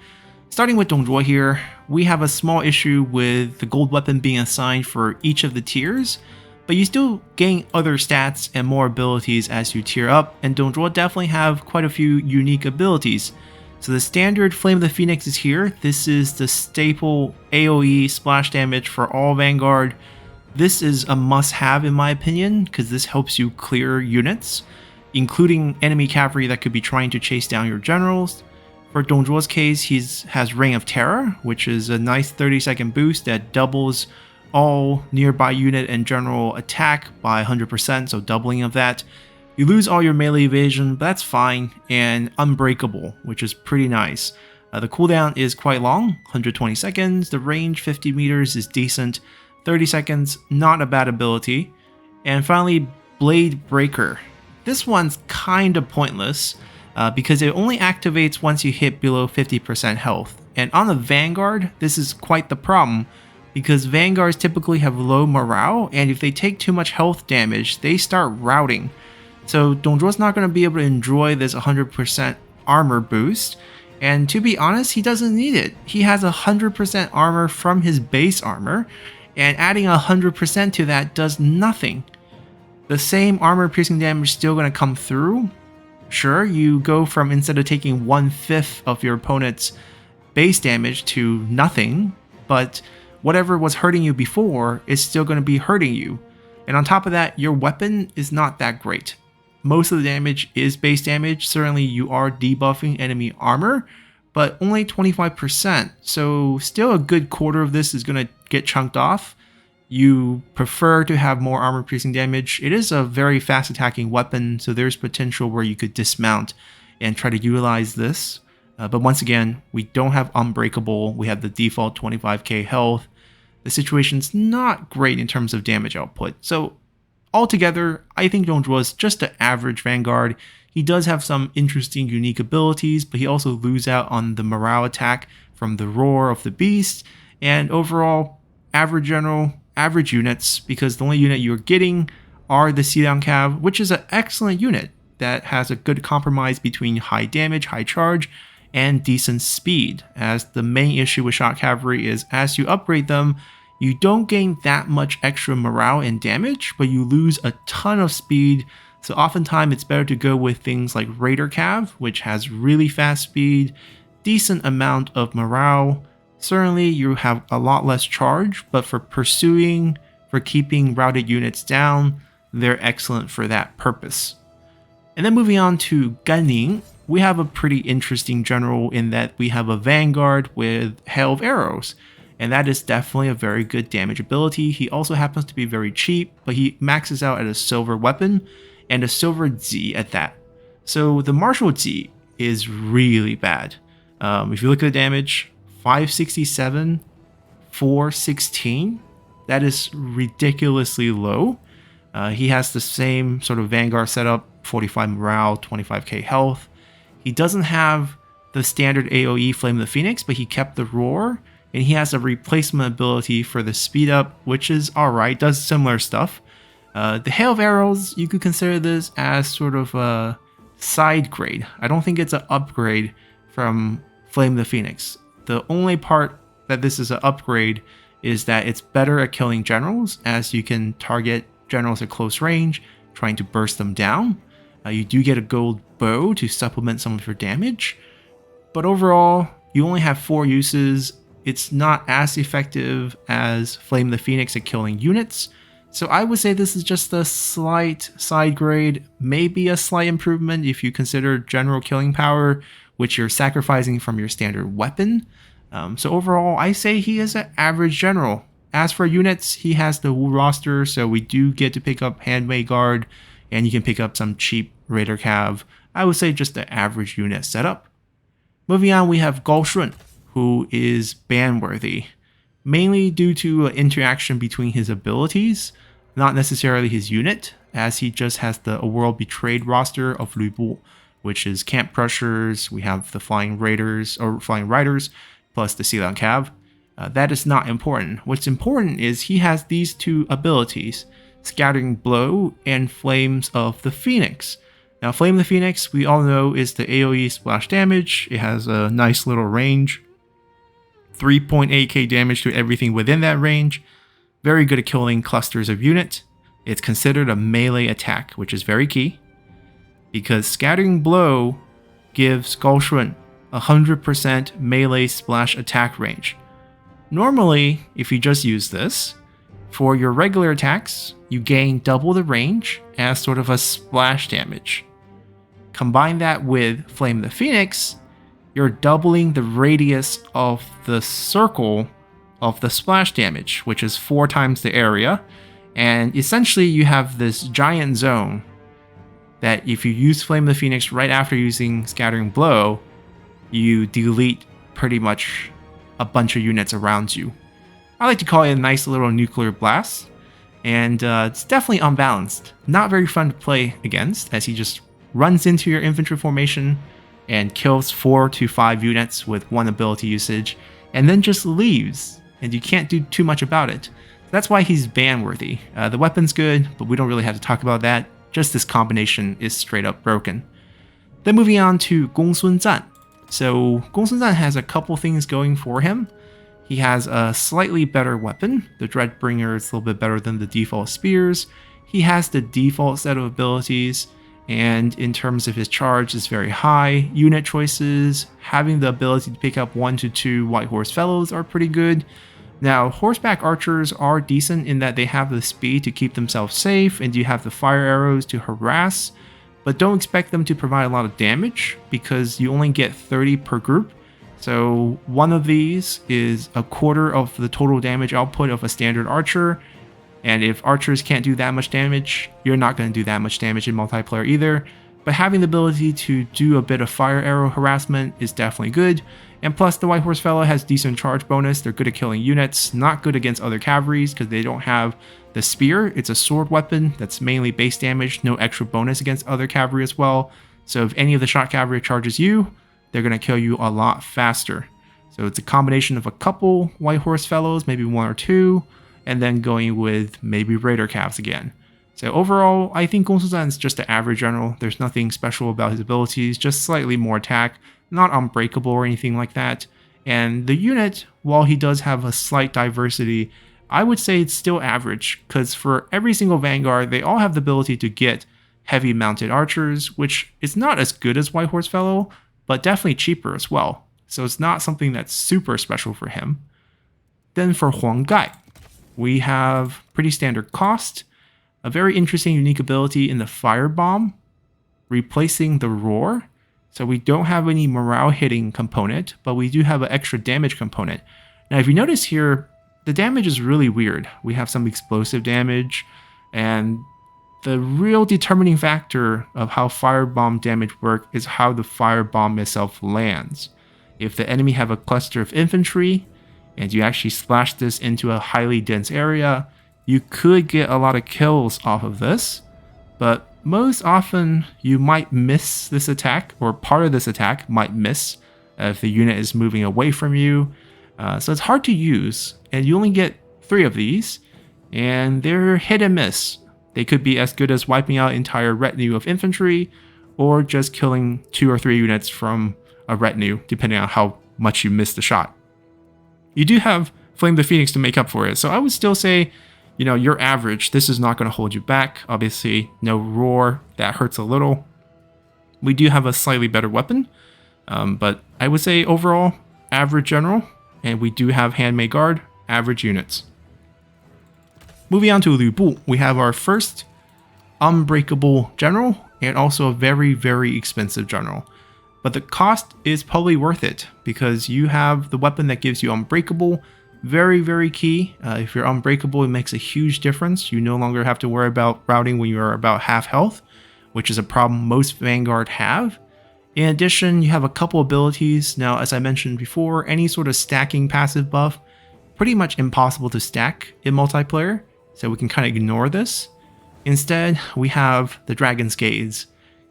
Starting with Dongzhuo here, we have a small issue with the gold weapon being assigned for each of the tiers, but you still gain other stats and more abilities as you tier up, and Dongzhuo definitely have quite a few unique abilities. So the standard Flame of the Phoenix is here. This is the staple AoE splash damage for all Vanguard. This is a must-have in my opinion, because this helps you clear units, including enemy cavalry that could be trying to chase down your generals. For Dongzhuo's case, he has Reign of Terror, which is a nice 30-second boost that doubles all nearby unit and general attack by 100%, so doubling of that. You lose all your melee evasion, but that's fine, and Unbreakable, which is pretty nice. The cooldown is quite long, 120 seconds, the range 50 meters is decent, 30 seconds, not a bad ability. And finally, Blade Breaker. This one's kinda pointless, because it only activates once you hit below 50% health. And on the Vanguard, this is quite the problem, because Vanguards typically have low morale, and if they take too much health damage, they start routing. So Dongzhuo's not going to be able to enjoy this 100% armor boost, and to be honest, he doesn't need it. He has 100% armor from his base armor, and adding 100% to that does nothing. The same armor piercing damage is still going to come through. Sure, you go from, instead of taking 1/5 of your opponent's base damage to nothing, but whatever was hurting you before is still going to be hurting you. And on top of that, your weapon is not that great. Most of the damage is base damage. Certainly you are debuffing enemy armor, but only 25%. So still a good quarter of this is going to get chunked off. You prefer to have more armor piercing damage. It is a very fast attacking weapon, so there's potential where you could dismount and try to utilize this. But once again, we don't have Unbreakable. We have the default 25k health. The situation's not great in terms of damage output. So altogether, I think Dongzhuo is just an average Vanguard. He does have some interesting, unique abilities, but he also loses out on the morale attack from the Roar of the Beast. And overall, average general, average units, because the only unit you're getting are the Xiliang Cav, which is an excellent unit that has a good compromise between high damage, high charge, and decent speed, as the main issue with Shock Cavalry is as you upgrade them, you don't gain that much extra morale and damage, but you lose a ton of speed. So oftentimes it's better to go with things like Raider Cav, which has really fast speed, decent amount of morale. Certainly you have a lot less charge, but for pursuing, for keeping routed units down, they're excellent for that purpose. And then moving on to Ganning, we have a pretty interesting general in that we have a Vanguard with Hail of Arrows, and that is definitely a very good damage ability. He also happens to be very cheap, but he maxes out at a silver weapon and a silver Z at that. So the Martial Z is really bad. If you look at the damage, 567, 416, that is ridiculously low. He has the same sort of Vanguard setup, 45 morale, 25k health. He doesn't have the standard AoE Flame of the Phoenix, but he kept the Roar, and he has a replacement ability for the speed up, which is alright, does similar stuff. The Hail of Arrows, you could consider this as sort of a side grade. I don't think it's an upgrade from Flame of the Phoenix. The only part that this is an upgrade is that it's better at killing generals, as you can target generals at close range, trying to burst them down. You do get a gold bow to supplement some of your damage, but overall, you only have 4 uses. It's not as effective as Flame the Phoenix at killing units. So I would say this is just a slight side grade, maybe a slight improvement if you consider general killing power, which you're sacrificing from your standard weapon. So overall, I say he is an average general. As for units, he has the Wu roster, so we do get to pick up Handmade Guard, and you can pick up some cheap Raider Cav. I would say just the average unit setup. Moving on, we have Gao Shun, who is ban-worthy, mainly due to an interaction between his abilities, not necessarily his unit, as he just has the A World Betrayed roster of Lü Bu, which is Camp Crushers, we have the Flying Raiders, or Flying Riders, plus the Sealand Cav. That is not important. What's important is he has these 2 abilities, Scattering Blow and Flames of the Phoenix. Now, Flame of the Phoenix, we all know, is the AoE splash damage. It has a nice little range. 3.8k damage to everything within that range. Very good at killing clusters of units. It's considered a melee attack, which is very key, because Scattering Blow gives Gao Shun 100% melee splash attack range. Normally, if you just use this, for your regular attacks, you gain double the range as sort of a splash damage. Combine that with Flame the Phoenix, you're doubling the radius of the circle of the splash damage, which is 4 times the area. And essentially you have this giant zone that if you use Flame the Phoenix right after using Scattering Blow, you delete pretty much a bunch of units around you. I like to call it a nice little nuclear blast, and it's definitely unbalanced. Not very fun to play against, as he just runs into your infantry formation and kills 4 to 5 units with 1 ability usage, and then just leaves, and you can't do too much about it. That's why he's ban-worthy. The weapon's good, but we don't really have to talk about that. Just this combination is straight up broken. Then moving on to Gong Sun Zan. So Gong Sun Zan has a couple things going for him. He has a slightly better weapon. The Dreadbringer is a little bit better than the default spears. He has the default set of abilities, and in terms of his charge is very high. Unit choices, having the ability to pick up 1 to 2 White Horse Fellows are pretty good. Now, horseback archers are decent in that they have the speed to keep themselves safe, and you have the fire arrows to harass, but don't expect them to provide a lot of damage because you only get 30 per group. So one of these is a quarter of the total damage output of a standard archer, and if archers can't do that much damage, you're not going to do that much damage in multiplayer either. But having the ability to do a bit of fire arrow harassment is definitely good. And plus the White Horse Fellow has decent charge bonus. They're good at killing units, not good against other cavalries because they don't have the spear. It's a sword weapon that's mainly base damage, no extra bonus against other cavalry as well. So if any of the shot cavalry charges you, they're going to kill you a lot faster. So it's a combination of a couple White Horse Fellows, maybe 1 or 2, and then going with maybe Raider Cavs again. So overall, I think Gong Sun Zan is just an average general. There's nothing special about his abilities, just slightly more attack, not unbreakable or anything like that. And the unit, while he does have a slight diversity, I would say it's still average, because for every single Vanguard, they all have the ability to get heavy mounted archers, which is not as good as White Horse Fellow, but definitely cheaper as well. So it's not something that's super special for him. Then for Huang Gai, we have pretty standard cost, a very interesting unique ability in the Firebomb, replacing the Roar. So we don't have any morale hitting component, but we do have an extra damage component. Now if you notice here, the damage is really weird. We have some explosive damage, and the real determining factor of how Firebomb damage work is how the Firebomb itself lands. If the enemy have a cluster of infantry, and you actually splash this into a highly dense area, you could get a lot of kills off of this, but most often you might miss this attack, or part of this attack might miss if the unit is moving away from you. So it's hard to use, and you only get 3 of these, and they're hit and miss. They could be as good as wiping out entire retinue of infantry, or just killing 2 or 3 units from a retinue, depending on how much you miss the shot. You do have Flame the Phoenix to make up for it, so I would still say, you know, you're average. This is not going to hold you back. Obviously, no Roar, that hurts a little. We do have a slightly better weapon, but I would say overall, average general, and we do have handmade guard, average units. Moving on to Lu Bu, we have our first unbreakable general and also a very, very expensive general. But the cost is probably worth it because you have the weapon that gives you unbreakable, very, very key. If you're unbreakable, it makes a huge difference. You no longer have to worry about routing when you're about half health, which is a problem most Vanguard have. In addition, you have a couple abilities. Now, as I mentioned before, any sort of stacking passive buff, pretty much impossible to stack in multiplayer, so we can kind of ignore this. Instead, we have the Dragon's Gaze.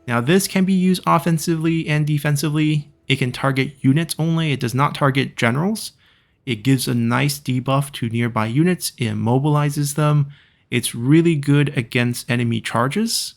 Now, this can be used offensively and defensively. It can target units only, it does not target generals. It gives a nice debuff to nearby units, it immobilizes them. It's really good against enemy charges.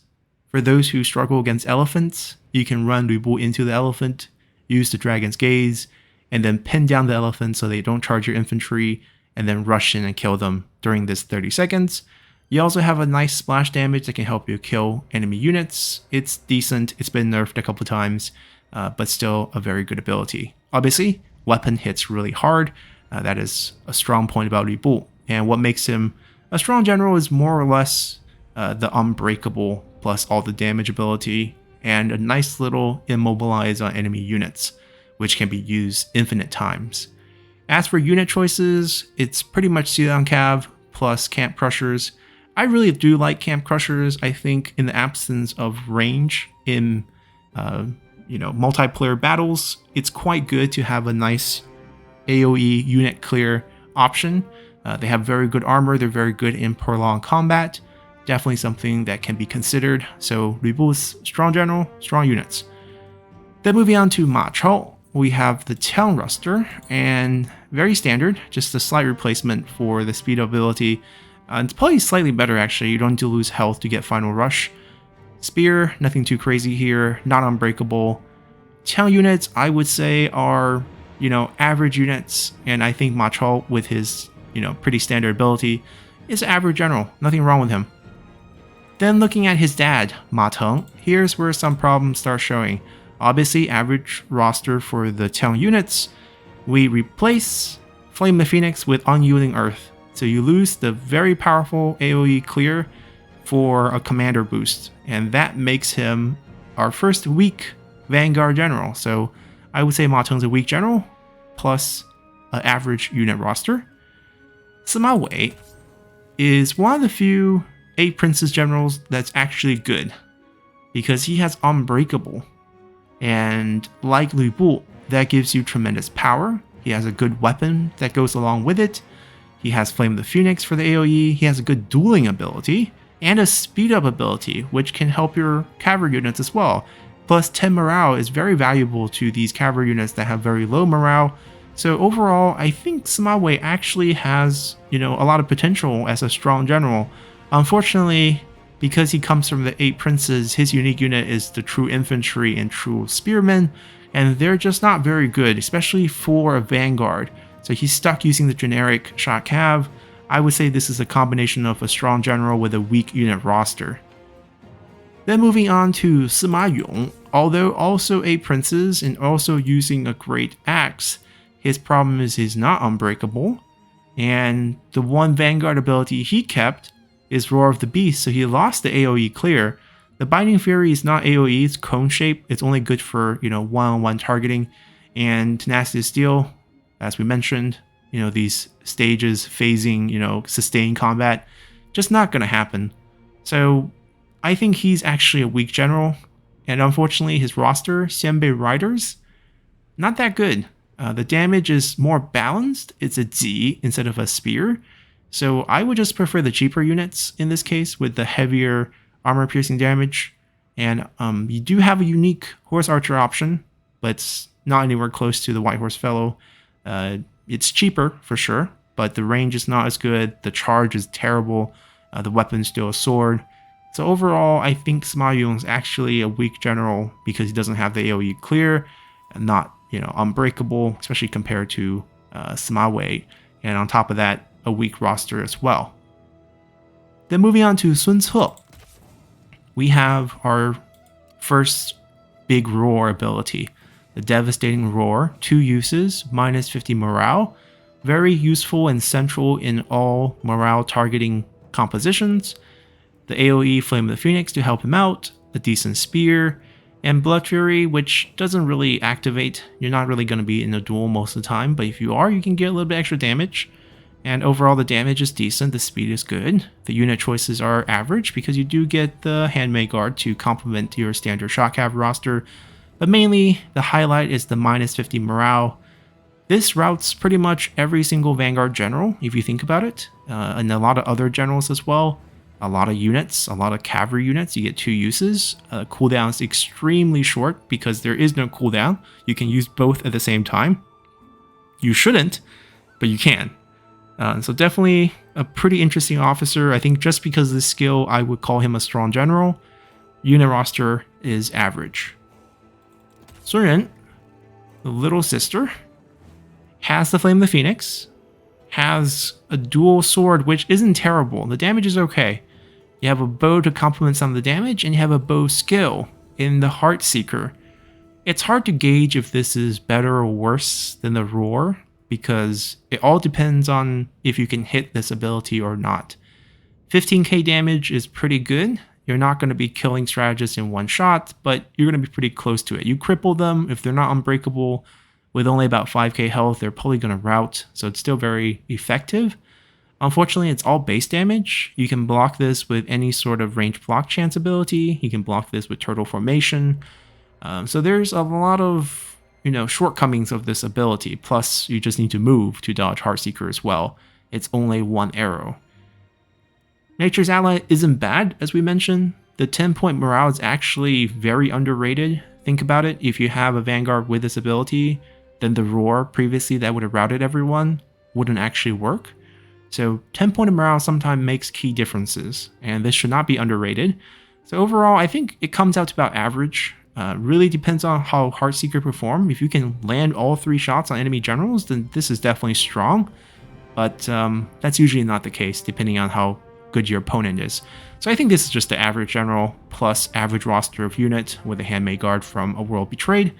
For those who struggle against elephants, you can run Lu Bu into the elephant, use the Dragon's Gaze, and then pin down the elephant so they don't charge your infantry, and then rush in and kill them during this 30 seconds. You also have a nice splash damage that can help you kill enemy units. It's decent, it's been nerfed a couple times, but still a very good ability. Obviously, weapon hits really hard. That is a strong point about Lu Bu. And what makes him a strong general is more or less the unbreakable plus all the damage ability and a nice little immobilize on enemy units, which can be used infinite times. As for unit choices, it's pretty much Sealand Cav plus Camp Crushers. I really do like Camp Crushers. I think in the absence of range in multiplayer battles, it's quite good to have a nice AoE unit clear option. They have very good armor, they're very good in prolonged combat. Definitely something that can be considered. So Lu Bu's strong general, strong units. Then moving on to Ma Chao, we have the Town Ruster, and very standard, just a slight replacement for the speed ability. It's probably slightly better actually, you don't need to lose health to get Final Rush. Spear, nothing too crazy here, not unbreakable. Town units, I would say, are, average units, and I think Ma Chao, with his, pretty standard ability, is an average general, nothing wrong with him. Then looking at his dad, Ma Teng, here's where some problems start showing. Obviously, average roster for the Town units. We replace Flame the Phoenix with Unyielding Earth. So you lose the very powerful AoE clear for a commander boost. And that makes him our first weak Vanguard general. So I would say Ma Teng's a weak general, plus an average unit roster. Sima Wei is one of the few 8 Princes generals that's actually good, because he has Unbreakable. And like Lu Bu, that gives you tremendous power. He has a good weapon that goes along with it. He has Flame the Phoenix for the AoE. He has a good dueling ability and a speed up ability, which can help your cavalry units as well. Plus 10 morale is very valuable to these cavalry units that have very low morale. So overall, I think Sima Wei actually has, a lot of potential as a strong general. Unfortunately, because he comes from the 8 Princes, his unique unit is the true infantry and true spearmen, and they're just not very good, especially for a Vanguard. So he's stuck using the generic shot cav. I would say this is a combination of a strong general with a weak unit roster. Then moving on to Sima Yong, although also 8 Princes and also using a great axe, his problem is he's not unbreakable, and the one Vanguard ability he kept is Roar of the Beast, so he lost the AoE clear. The Binding Fury is not AoE, it's cone shape. It's only good for, one-on-one targeting. And Tenacity of Steel, as we mentioned, these stages, phasing, sustained combat, just not going to happen. So I think he's actually a weak general. And unfortunately, his roster, Xianbei Riders, not that good. The damage is more balanced. It's a Z instead of a spear. So I would just prefer the cheaper units in this case with the heavier armor piercing damage. And you do have a unique horse archer option, but it's not anywhere close to the White Horse Fellow. It's cheaper for sure, but the range is not as good. The charge is terrible. The weapon's still a sword. So overall, I think Sima Yong is actually a weak general because he doesn't have the AoE clear and not, unbreakable, especially compared to Sima Wei. And on top of that, a weak roster as well. Then moving on to Sun Ce, we have our first big roar ability. The Devastating Roar, 2 uses, minus 50 morale. Very useful and central in all morale targeting compositions. The AoE Flame of the Phoenix to help him out, a decent spear, and Blood Fury, which doesn't really activate. You're not really going to be in a duel most of the time, but if you are, you can get a little bit extra damage. And overall, the damage is decent, the speed is good. The unit choices are average because you do get the Handmaid Guard to complement your standard Shock Cav roster, but mainly the highlight is the minus 50 morale. This routes pretty much every single Vanguard general, if you think about it, and a lot of other generals as well. A lot of units, a lot of cavalry units, you get 2 uses. Cooldown is extremely short because there is no cooldown. You can use both at the same time. You shouldn't, but you can. So definitely a pretty interesting officer. I think just because of this skill, I would call him a strong general. Unit roster is average. Surin, the little sister, has the Flame of the Phoenix, has a dual sword, which isn't terrible. The damage is okay. You have a bow to complement some of the damage, and you have a bow skill in the Heartseeker. It's hard to gauge if this is better or worse than the Roar, because it all depends on if you can hit this ability or not. 15k damage is pretty good. You're not going to be killing strategists in one shot, but you're going to be pretty close to it. You cripple them, if they're not unbreakable, with only about 5k health, they're probably going to rout, so it's still very effective. Unfortunately, it's all base damage. You can block this with any sort of ranged block chance ability. You can block this with turtle formation. So there's a lot of shortcomings of this ability. Plus, you just need to move to dodge Heartseeker as well. It's only 1 arrow. Nature's Ally isn't bad, as we mentioned. The 10-point morale is actually very underrated. Think about it. If you have a Vanguard with this ability, then the Roar previously that would have routed everyone wouldn't actually work. So 10-point morale sometimes makes key differences, and this should not be underrated. So overall, I think it comes out to about average. Really depends on how Heartseeker perform. If you can land all 3 shots on enemy generals, then this is definitely strong. But that's usually not the case, depending on how good your opponent is. So I think this is just the average general plus average roster of unit with a Handmaid Guard from A World Betrayed.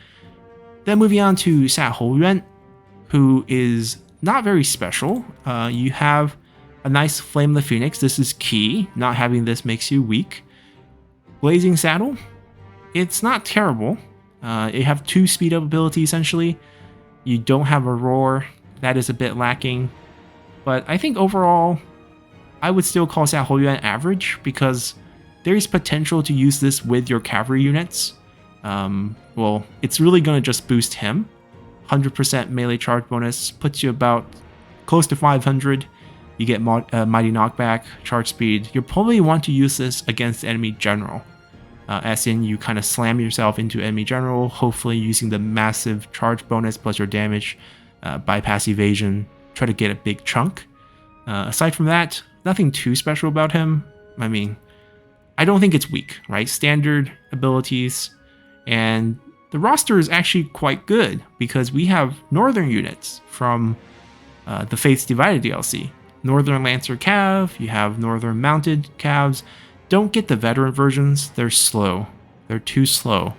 Then moving on to Sa Houyuan, who is not very special. You have a nice Flame of the Phoenix. This is key. Not having this makes you weak. Blazing Saddle. It's not terrible. You have 2 speed up ability essentially. You don't have a Roar. That is a bit lacking. But I think overall, I would still call Sa Houyuan average because there is potential to use this with your cavalry units. Well, it's really going to just boost him. 100% melee charge bonus puts you about close to 500. You get mighty knockback, charge speed. You'll probably want to use this against the enemy general. As in, you kind of slam yourself into enemy general, hopefully using the massive charge bonus plus your damage, bypass evasion, try to get a big chunk. Aside from that, nothing too special about him. I mean, I don't think it's weak, right? Standard abilities, and the roster is actually quite good because we have Northern units from the Fates Divided DLC. Northern Lancer Cav, you have Northern Mounted Cavs. Don't get the veteran versions, they're slow. They're too slow.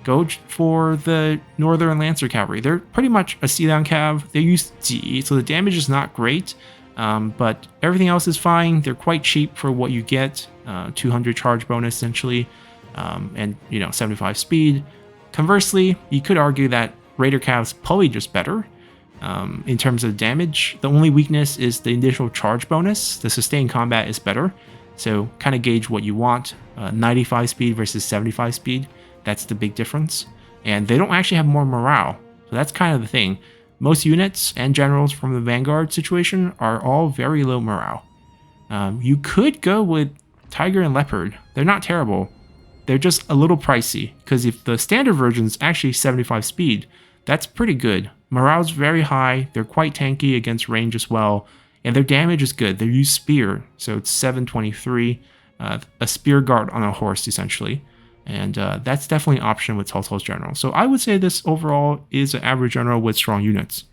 Go for the Northern Lancer Cavalry. They're pretty much a C-down cav. They use Ji, so the damage is not great, but everything else is fine. They're quite cheap for what you get. 200 charge bonus essentially, and 75 speed. Conversely, you could argue that Raider Cav's probably just better in terms of damage. The only weakness is the initial charge bonus. The sustained combat is better, so kind of gauge what you want. 95 speed versus 75 speed, that's the big difference. And they don't actually have more morale, so that's kind of the thing. Most units and generals from the Vanguard situation are all very low morale. You could go with Tiger and Leopard. They're not terrible. They're just a little pricey, because if the standard version is actually 75 speed, that's pretty good. Morale's very high, they're quite tanky against range as well, and their damage is good. They use Spear, so it's 723, a Spear Guard on a horse essentially, and that's definitely an option with Telltale's General. So I would say this overall is an average general with strong units.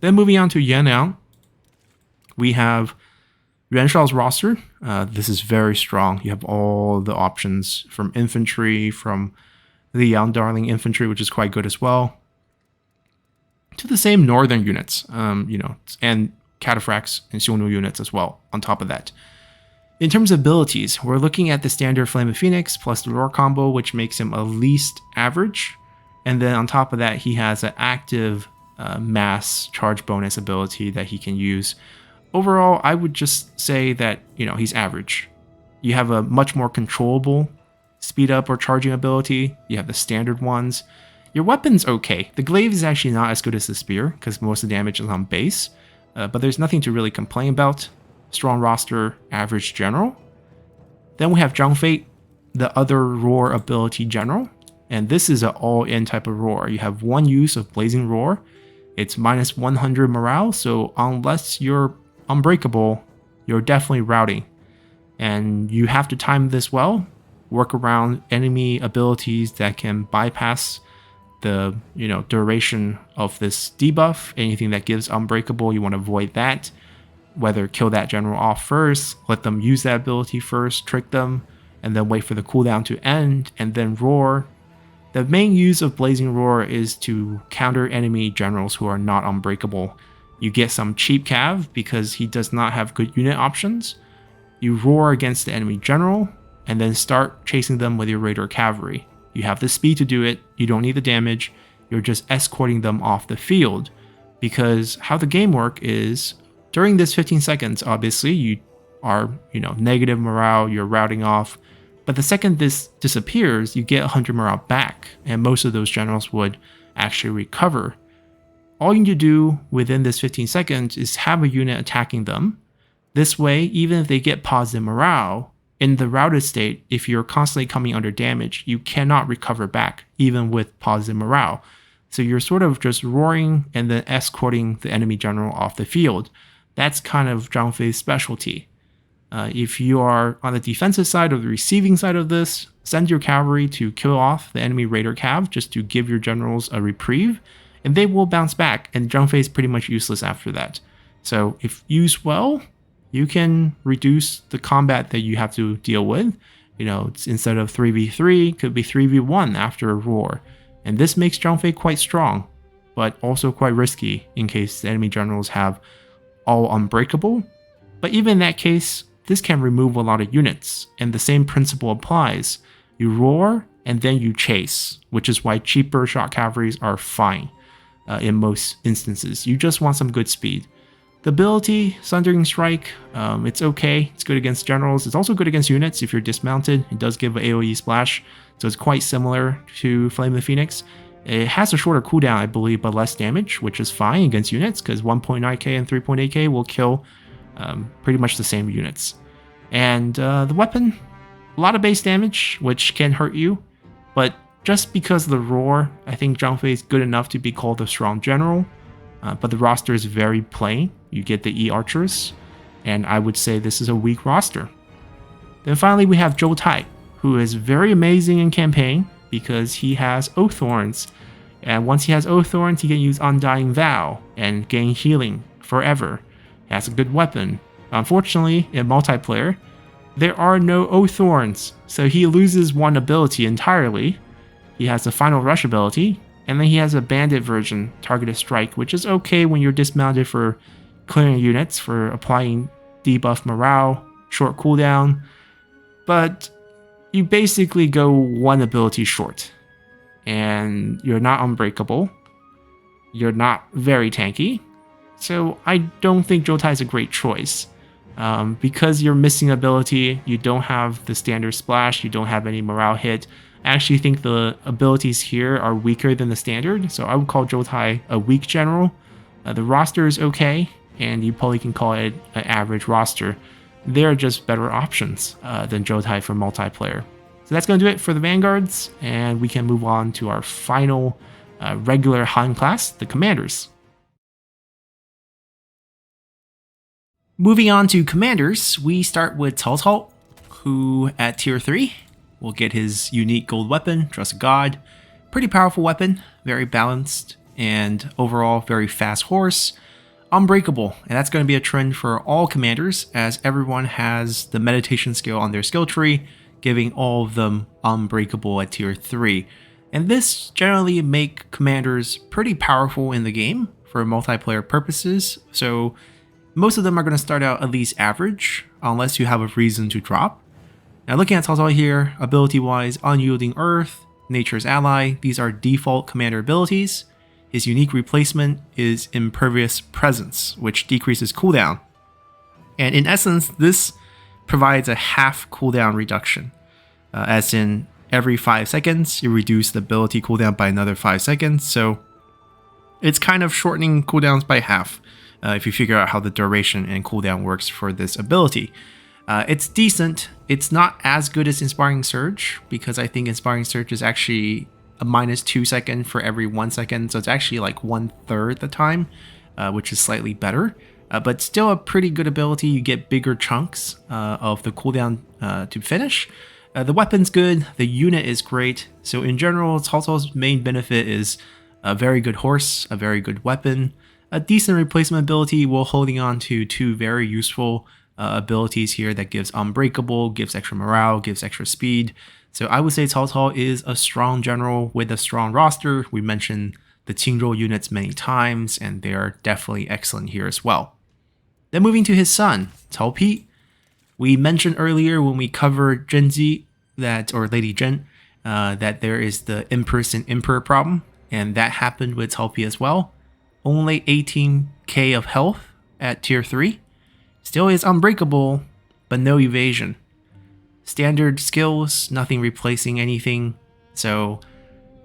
Then moving on to Yan'an, we have Yuan Shao's roster. This is very strong. You have all the options from infantry, from the Young Darling Infantry, which is quite good as well, to the same northern units, and Cataphracts and Xiongnu units as well on top of that. In terms of abilities, we're looking at the standard Flame of Phoenix plus the Roar combo, which makes him at least average. And then on top of that, he has an active mass charge bonus ability that he can use. Overall, I would just say that, he's average. You have a much more controllable speed up or charging ability. You have the standard ones. Your weapon's okay. The glaive is actually not as good as the spear because most of the damage is on base, but there's nothing to really complain about. Strong roster, average general. Then we have Zhang Fei, the other roar ability general, and this is an all-in type of roar. You have one use of Blazing Roar. It's minus 100 morale, so unless you're unbreakable, you're definitely routing. And you have to time this well, work around enemy abilities that can bypass the duration of this debuff. Anything that gives unbreakable, you want to avoid that. Whether kill that general off first, let them use that ability first, trick them, and then wait for the cooldown to end, and then roar. The main use of Blazing Roar is to counter enemy generals who are not unbreakable. You get some cheap cav because he does not have good unit options. You roar against the enemy general, and then start chasing them with your Raider cavalry. You have the speed to do it, you don't need the damage, you're just escorting them off the field. Because how the game works is, during this 15 seconds, obviously, you are, negative morale, you're routing off. But the second this disappears, you get 100 morale back, and most of those generals would actually recover. All you need to do within this 15 seconds is have a unit attacking them. This way, even if they get positive morale, in the routed state, if you're constantly coming under damage, you cannot recover back, even with positive morale. So you're sort of just roaring and then escorting the enemy general off the field. That's kind of Zhang Fei's specialty. If you are on the defensive side or the receiving side of this, send your cavalry to kill off the enemy Raider cav just to give your generals a reprieve, and they will bounce back, and Zhang Fei is pretty much useless after that. So if used well, you can reduce the combat that you have to deal with. It's instead of 3v3, could be 3v1 after a roar. And this makes Zhang Fei quite strong, but also quite risky in case the enemy generals have all unbreakable. But even in that case, this can remove a lot of units, and the same principle applies. You roar, and then you chase, which is why cheaper shot cavalries are fine in most instances. You just want some good speed. The ability, Sundering Strike, it's okay. It's good against generals. It's also good against units if you're dismounted. It does give an AoE splash, so it's quite similar to Flame of the Phoenix. It has a shorter cooldown, I believe, but less damage, which is fine against units, because 1.9k and 3.8k will kill pretty much the same units. And the weapon, a lot of base damage, which can hurt you, but just because of the roar, I think Zhang Fei is good enough to be called a strong general. But the roster is very plain. You get the E-Archers, and I would say this is a weak roster. Then finally we have Zhou Tai, who is very amazing in campaign because he has Oath Thorns. And once he has Oath Thorns, he can use Undying Vow and gain healing forever. He has a good weapon. Unfortunately, in multiplayer, there are no Oath Thorns, so he loses one ability entirely. He has the Final Rush ability, and then he has a bandit version, Targeted Strike, which is okay when you're dismounted for clearing units, for applying debuff morale, short cooldown, but you basically go one ability short. And you're not unbreakable, you're not very tanky, so I don't think Zhou Tai is a great choice. Because you're missing ability, you don't have the standard splash, you don't have any morale hit. I actually think the abilities here are weaker than the standard, so I would call Zhou Tai a weak general. The roster is okay, and you probably can call it an average roster. They're just better options than Zhou Tai for multiplayer. So that's going to do it for the Vanguards, and we can move on to our final regular Han class, the Commanders. Moving on to Commanders, we start with Cao Cao, who at tier 3 will get his unique gold weapon, Trust God. Pretty powerful weapon, very balanced, and overall very fast horse. Unbreakable, and that's going to be a trend for all commanders as everyone has the meditation skill on their skill tree, giving all of them unbreakable at tier 3. And this generally make commanders pretty powerful in the game for multiplayer purposes, so most of them are going to start out at least average, unless you have a reason to drop. Now looking at Cao Cao here, ability-wise, Unyielding Earth, Nature's Ally, these are default commander abilities. His unique replacement is Impervious Presence, which decreases cooldown. And in essence, this provides a half cooldown reduction, as in every 5 seconds, you reduce the ability cooldown by another 5 seconds, so it's kind of shortening cooldowns by half, if you figure out how the duration and cooldown works for this ability. It's decent. It's not as good as Inspiring Surge, because I think Inspiring Surge is actually a -2 second for every 1 second, so it's actually like 1/3 the time, which is slightly better. But still a pretty good ability. You get bigger chunks of the cooldown to finish. The weapon's good, the unit is great, so in general, Cao Cao's main benefit is a very good horse, a very good weapon, a decent replacement ability while holding on to 2 very useful abilities here that gives Unbreakable, gives extra morale, gives extra speed. So I would say Cao Cao is a strong general with a strong roster. We mentioned the Qingzhou units many times, and they are definitely excellent here as well. Then moving to his son, Cao Pi. We mentioned earlier when we covered Zhenji, or Lady Zhen, that there is the Empress and Emperor problem, and that happened with Cao Pi as well. Only 18k of health at tier 3. Still is unbreakable, but no evasion. Standard skills, nothing replacing anything, so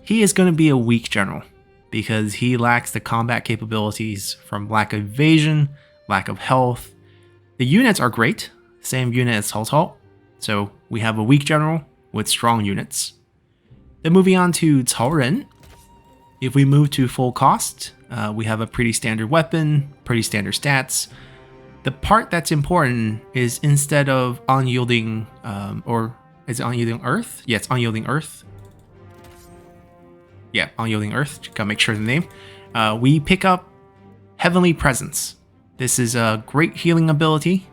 he is going to be a weak general, because he lacks the combat capabilities from lack of evasion, lack of health. The units are great, same unit as Cao Cao, so we have a weak general with strong units. Then moving on to Cao Ren. If we move to full cost, we have a pretty standard weapon, pretty standard stats. The part that's important is instead of Unyielding, or is it Unyielding Earth? Yeah, it's Unyielding Earth. Yeah, Unyielding Earth, gotta make sure of the name. We pick up Heavenly Presence. This is a great healing ability.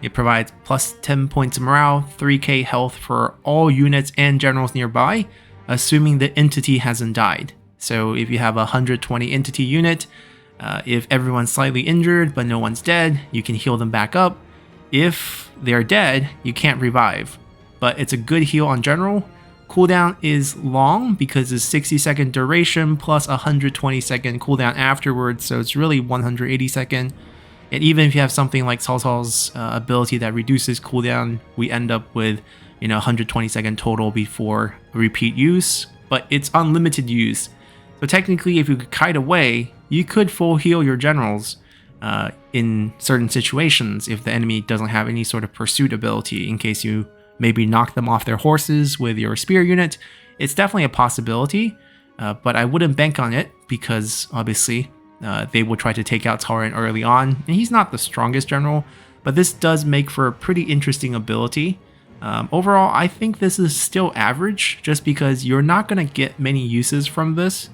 It provides plus 10 points of morale, 3k health for all units and generals nearby, assuming the entity hasn't died. So if you have a 120 entity unit, if everyone's slightly injured but no one's dead, you can heal them back up. If they're dead, you can't revive. But it's a good heal on general. Cooldown is long because it's 60-second duration plus 120-second cooldown afterwards, so it's really 180-second. And even if you have something like Cao Cao's ability that reduces cooldown, we end up with 120-second total before repeat use, but it's unlimited use. So technically, if you could kite away, you could full heal your generals in certain situations if the enemy doesn't have any sort of pursuit ability, in case you maybe knock them off their horses with your spear unit. It's definitely a possibility, but I wouldn't bank on it because obviously they will try to take out Cao Ren early on, and he's not the strongest general, but this does make for a pretty interesting ability. Overall, I think this is still average, just because you're not going to get many uses from this.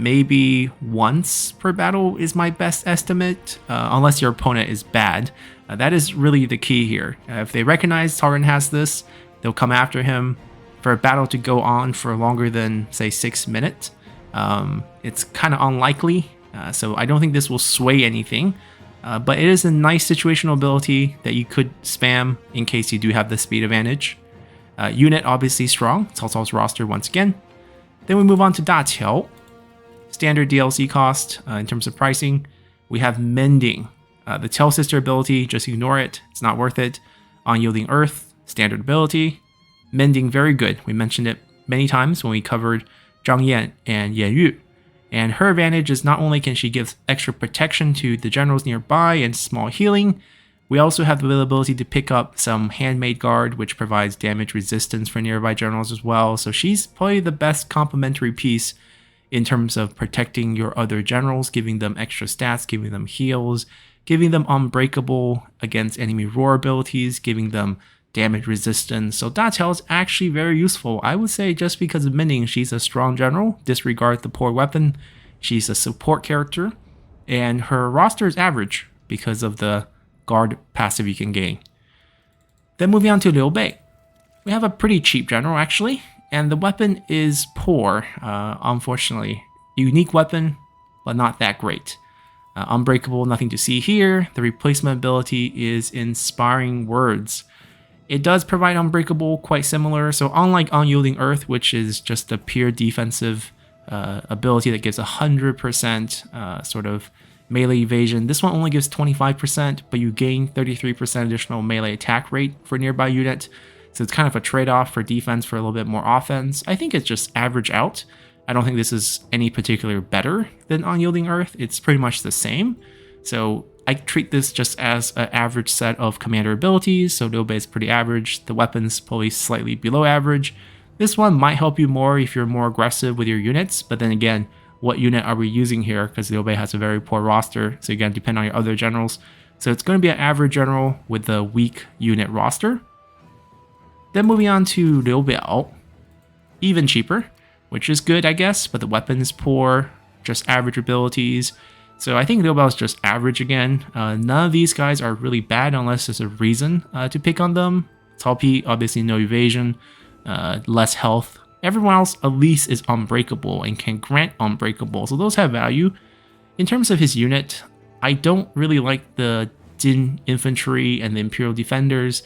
Maybe once per battle is my best estimate, unless your opponent is bad. That is really the key here. If they recognize Cao Ren has this, they'll come after him. For a battle to go on for longer than, say, 6 minutes, it's kind of unlikely. So I don't think this will sway anything, but it is a nice situational ability that you could spam in case you do have the speed advantage. Unit obviously strong, Cao Cao's roster once again. Then we move on to Da Qiao. Standard DLC cost in terms of pricing. We have Mending. The Tail Sister ability, just ignore it, it's not worth it. Unyielding Earth, standard ability. Mending, very good. We mentioned it many times when we covered Zhang Yan and Yan Yu. And her advantage is not only can she give extra protection to the generals nearby and small healing, we also have the ability to pick up some Handmade Guard, which provides damage resistance for nearby generals as well. So she's probably the best complementary piece in terms of protecting your other generals, giving them extra stats, giving them heals, giving them Unbreakable against enemy roar abilities, giving them damage resistance. So Da Qiao is actually very useful. I would say just because of Mending, she's a strong general. Disregard the poor weapon. She's a support character. And her roster is average because of the guard passive you can gain. Then moving on to Liu Bei. We have a pretty cheap general actually. And the weapon is poor, unfortunately. Unique weapon, but not that great. Unbreakable, nothing to see here. The replacement ability is Inspiring Words. It does provide Unbreakable, quite similar. So unlike Unyielding Earth, which is just a pure defensive ability that gives 100% sort of melee evasion, this one only gives 25%, but you gain 33% additional melee attack rate for a nearby unit. So it's kind of a trade-off for defense for a little bit more offense. I think it's just average out. I don't think this is any particular better than Unyielding Earth. It's pretty much the same. So I treat this just as an average set of commander abilities. So Liu Bei is pretty average. The weapon's probably slightly below average. This one might help you more if you're more aggressive with your units. But then again, what unit are we using here? Because Liu Bei has a very poor roster. So again, depend on your other generals. So it's going to be an average general with a weak unit roster. Then moving on to Liu Biao. Even cheaper, which is good, I guess, but the weapon is poor, just average abilities. So I think Liu Biao is just average again. None of these guys are really bad unless there's a reason to pick on them. Cao Pi, obviously no evasion, less health. Everyone else at least is unbreakable and can grant unbreakable, so those have value. In terms of his unit, I don't really like the Jin Infantry and the Imperial Defenders.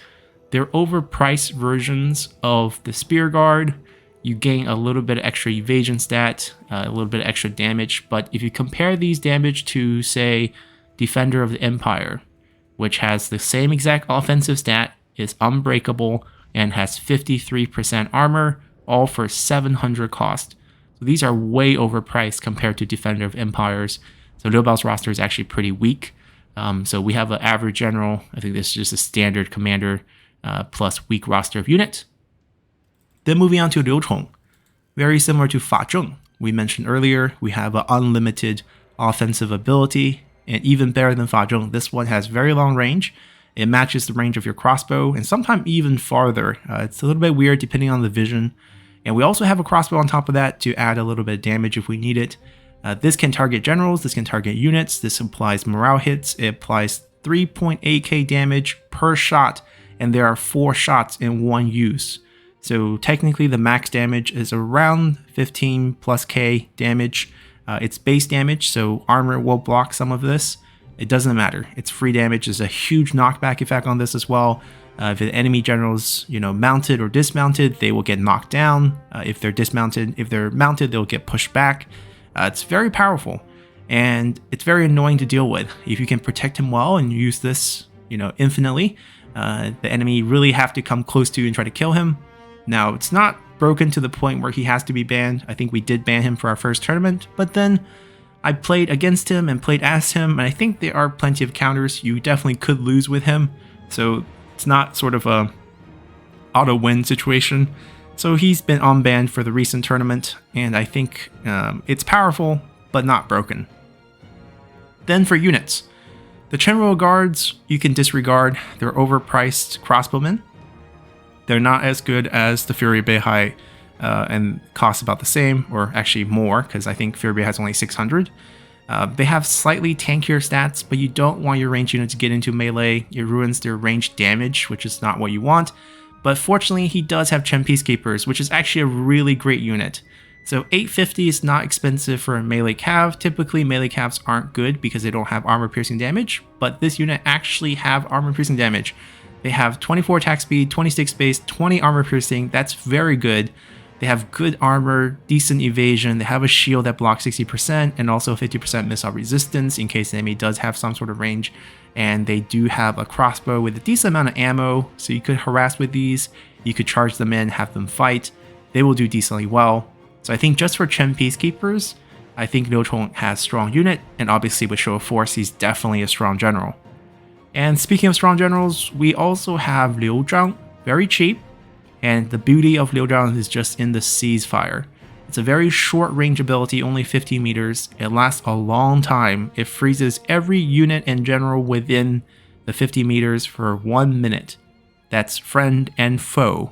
They're overpriced versions of the Spear Guard. You gain a little bit of extra evasion stat, a little bit of extra damage, but if you compare these damage to, say, Defender of the Empire, which has the same exact offensive stat, is unbreakable, and has 53% armor, all for 700 cost. So these are way overpriced compared to Defender of Empires. So Liu Bao's roster is actually pretty weak. So we have an average general. I think this is just a standard commander plus weak roster of unit. Then moving on to Liu Chong, very similar to Fa Zheng. We mentioned earlier, we have an unlimited offensive ability, and even better than Fa Zheng, this one has very long range. It matches the range of your crossbow, and sometimes even farther. It's a little bit weird depending on the vision. And we also have a crossbow on top of that to add a little bit of damage if we need it. This can target generals, this can target units, this applies morale hits, it applies 3.8k damage per shot, and there are 4 shots in one use. So technically the max damage is around 15 plus K damage. It's base damage, so armor will block some of this. It doesn't matter. It's free damage. There's a huge knockback effect on this as well. If the enemy generals, mounted or dismounted, they will get knocked down. If they're mounted, they'll get pushed back. It's very powerful, and it's very annoying to deal with. If you can protect him well and use this, infinitely, the enemy really have to come close to you and try to kill him. Now, it's not broken to the point where he has to be banned. I think we did ban him for our first tournament, but then I played against him and played as him, and I think there are plenty of counters. You definitely could lose with him, so it's not sort of a auto-win situation. So he's been unbanned for the recent tournament, and I think it's powerful, but not broken. Then for units. The Chenro Guards, you can disregard. They're overpriced crossbowmen. They're not as good as the Fury Beihai and cost about the same, or actually more, because I think Fury Beihai has only 600. They have slightly tankier stats, but you don't want your ranged unit to get into melee. It ruins their ranged damage, which is not what you want. But fortunately, he does have Chen Peacekeepers, which is actually a really great unit. So 850 is not expensive for a melee cav. Typically, melee cavs aren't good because they don't have armor-piercing damage, but this unit actually have armor-piercing damage. They have 24 attack speed, 26 base, 20 armor piercing. That's very good. They have good armor, decent evasion. They have a shield that blocks 60% and also 50% missile resistance in case the enemy does have some sort of range. And they do have a crossbow with a decent amount of ammo, so you could harass with these. You could charge them in, have them fight. They will do decently well. So I think just for Chen Peacekeepers, I think Liu Chong has strong unit, and obviously with Show of Force, he's definitely a strong general. And speaking of strong generals, we also have Liu Zhang, very cheap, and the beauty of Liu Zhang is just in the ceasefire. It's a very short range ability, only 50 meters. It lasts a long time. It freezes every unit and general within the 50 meters for 1 minute. That's friend and foe.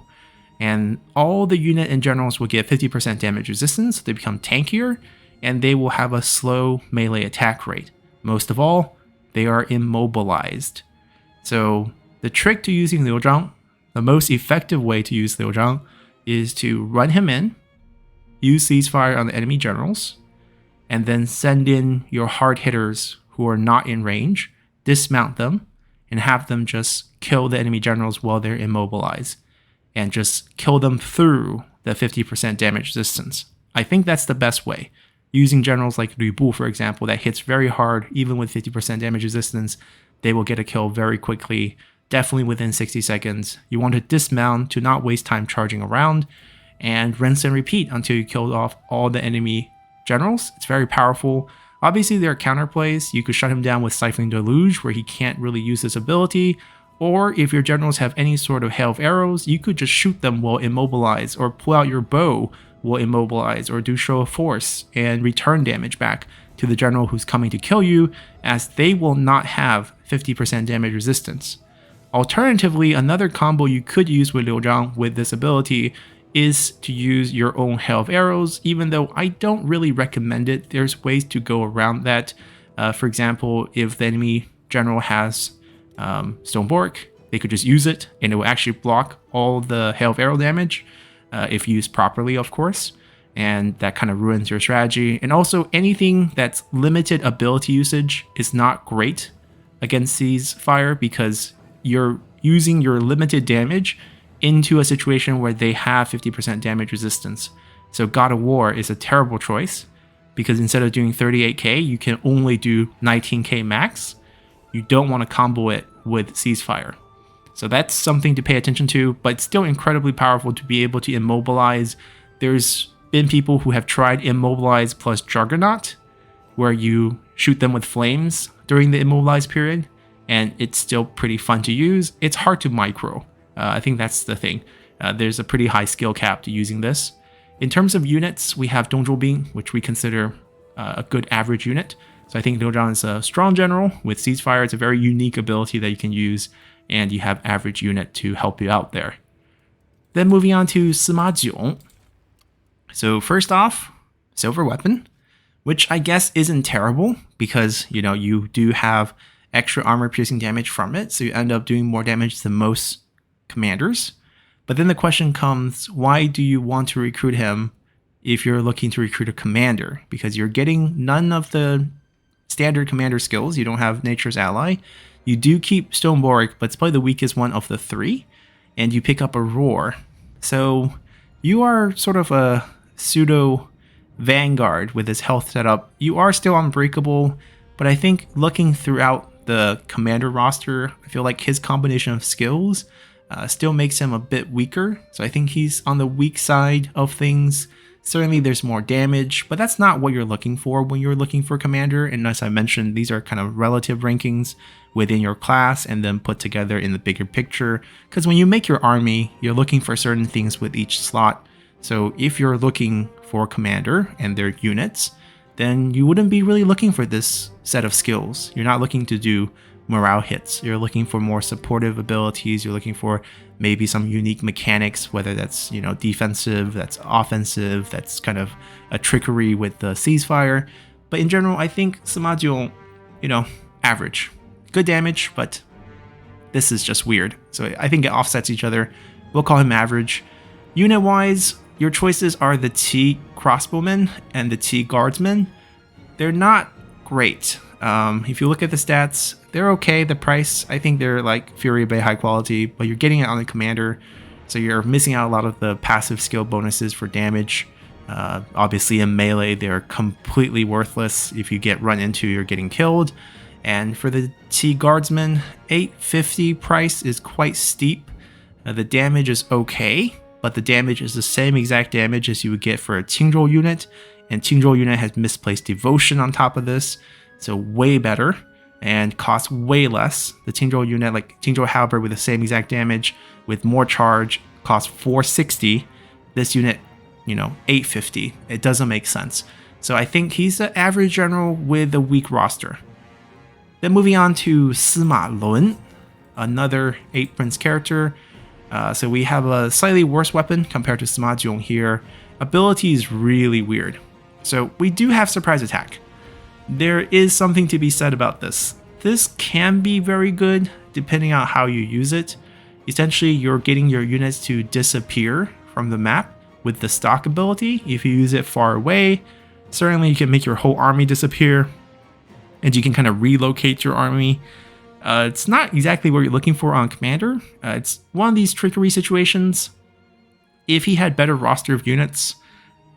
And all the unit and generals will get 50% damage resistance, they become tankier, and they will have a slow melee attack rate. Most of all, they are immobilized. So the trick to using Liu Zhang, the most effective way to use Liu Zhang, is to run him in, use ceasefire on the enemy generals, and then send in your hard hitters who are not in range, dismount them, and have them just kill the enemy generals while they're immobilized, and just kill them through the 50% damage resistance. I think that's the best way. Using generals like Lü Bu, for example, that hits very hard, even with 50% damage resistance, they will get a kill very quickly, definitely within 60 seconds. You want to dismount to not waste time charging around, and rinse and repeat until you kill off all the enemy generals. It's very powerful. Obviously, there are counterplays. You could shut him down with Stifling Deluge, where he can't really use this ability, or if your generals have any sort of hail of arrows, you could just shoot them while immobilized, or pull out your bow while immobilized, or do show of force and return damage back to the general who's coming to kill you, as they will not have 50% damage resistance. Alternatively, another combo you could use with Liu Zhang with this ability is to use your own hail of arrows, even though I don't really recommend it. There's ways to go around that. For example, if the enemy general has Stoneborg, they could just use it and it will actually block all the hail of arrow damage if used properly, of course. And that kind of ruins your strategy. And also, anything that's limited ability usage is not great against ceasefire, because you're using your limited damage into a situation where they have 50% damage resistance. So God of War is a terrible choice, because instead of doing 38k, you can only do 19k max. You don't want to combo it with ceasefire. So that's something to pay attention to, but it's still incredibly powerful to be able to immobilize. There's been people who have tried immobilize plus Juggernaut, where you shoot them with flames during the immobilized period, and it's still pretty fun to use. It's hard to micro. I think that's the thing. There's a pretty high skill cap to using this. In terms of units, we have Dongzhou Bing, which we consider a good average unit. So I think Liu Zhang is a strong general. With ceasefire, it's a very unique ability that you can use, and you have average unit to help you out there. Then moving on to Sima Jiong. So first off, silver weapon, which I guess isn't terrible, because you do have extra armor piercing damage from it, so you end up doing more damage than most commanders. But then the question comes, why do you want to recruit him if you're looking to recruit a commander? Because you're getting none of the standard commander skills. You don't have Nature's Ally. You do keep Stoneborg, but it's probably the weakest one of the three, and you pick up a Roar. So you are sort of a pseudo Vanguard with this health setup. You are still unbreakable, but I think looking throughout the commander roster, I feel like his combination of skills still makes him a bit weaker. So I think he's on the weak side of things. Certainly there's more damage, but that's not what you're looking for when you're looking for commander. And as I mentioned, these are kind of relative rankings within your class and then put together in the bigger picture. Because when you make your army, you're looking for certain things with each slot. So if you're looking for commander and their units, then you wouldn't be really looking for this set of skills. You're not looking to do morale hits. You're looking for more supportive abilities. You're looking for maybe some unique mechanics, whether that's defensive, that's offensive, that's kind of a trickery with the ceasefire. But in general, I think Sima Jiong, average. Good damage, but this is just weird. So I think it offsets each other. We'll call him average. Unit-wise, your choices are the T crossbowmen and the T guardsmen. They're not great. If you look at the stats, they're okay. The price, I think they're like Fury Bay high quality, but you're getting it on the commander, so you're missing out a lot of the passive skill bonuses for damage. Obviously in melee, they're completely worthless. If you get run into, you're getting killed. And for the T guardsmen, 850 price is quite steep. The damage is okay, but the damage is the same exact damage as you would get for a Qingzhou unit, and Qingzhou unit has misplaced devotion on top of this, so way better and costs way less. The Qingzhou unit, like Qingzhou Halberd with the same exact damage with more charge, costs 460. This unit, 850. It doesn't make sense. So I think he's the average general with a weak roster. Then moving on to Sima Lun, another 8 Prince character. So we have a slightly worse weapon compared to Sima Jiong here. Ability is really weird. So we do have surprise attack. There is something to be said about this. This can be very good depending on how you use it. Essentially, you're getting your units to disappear from the map with the stock ability. If you use it far away, certainly you can make your whole army disappear, and you can kind of relocate your army. It's not exactly what you're looking for on Commander. It's one of these trickery situations. If he had better roster of units,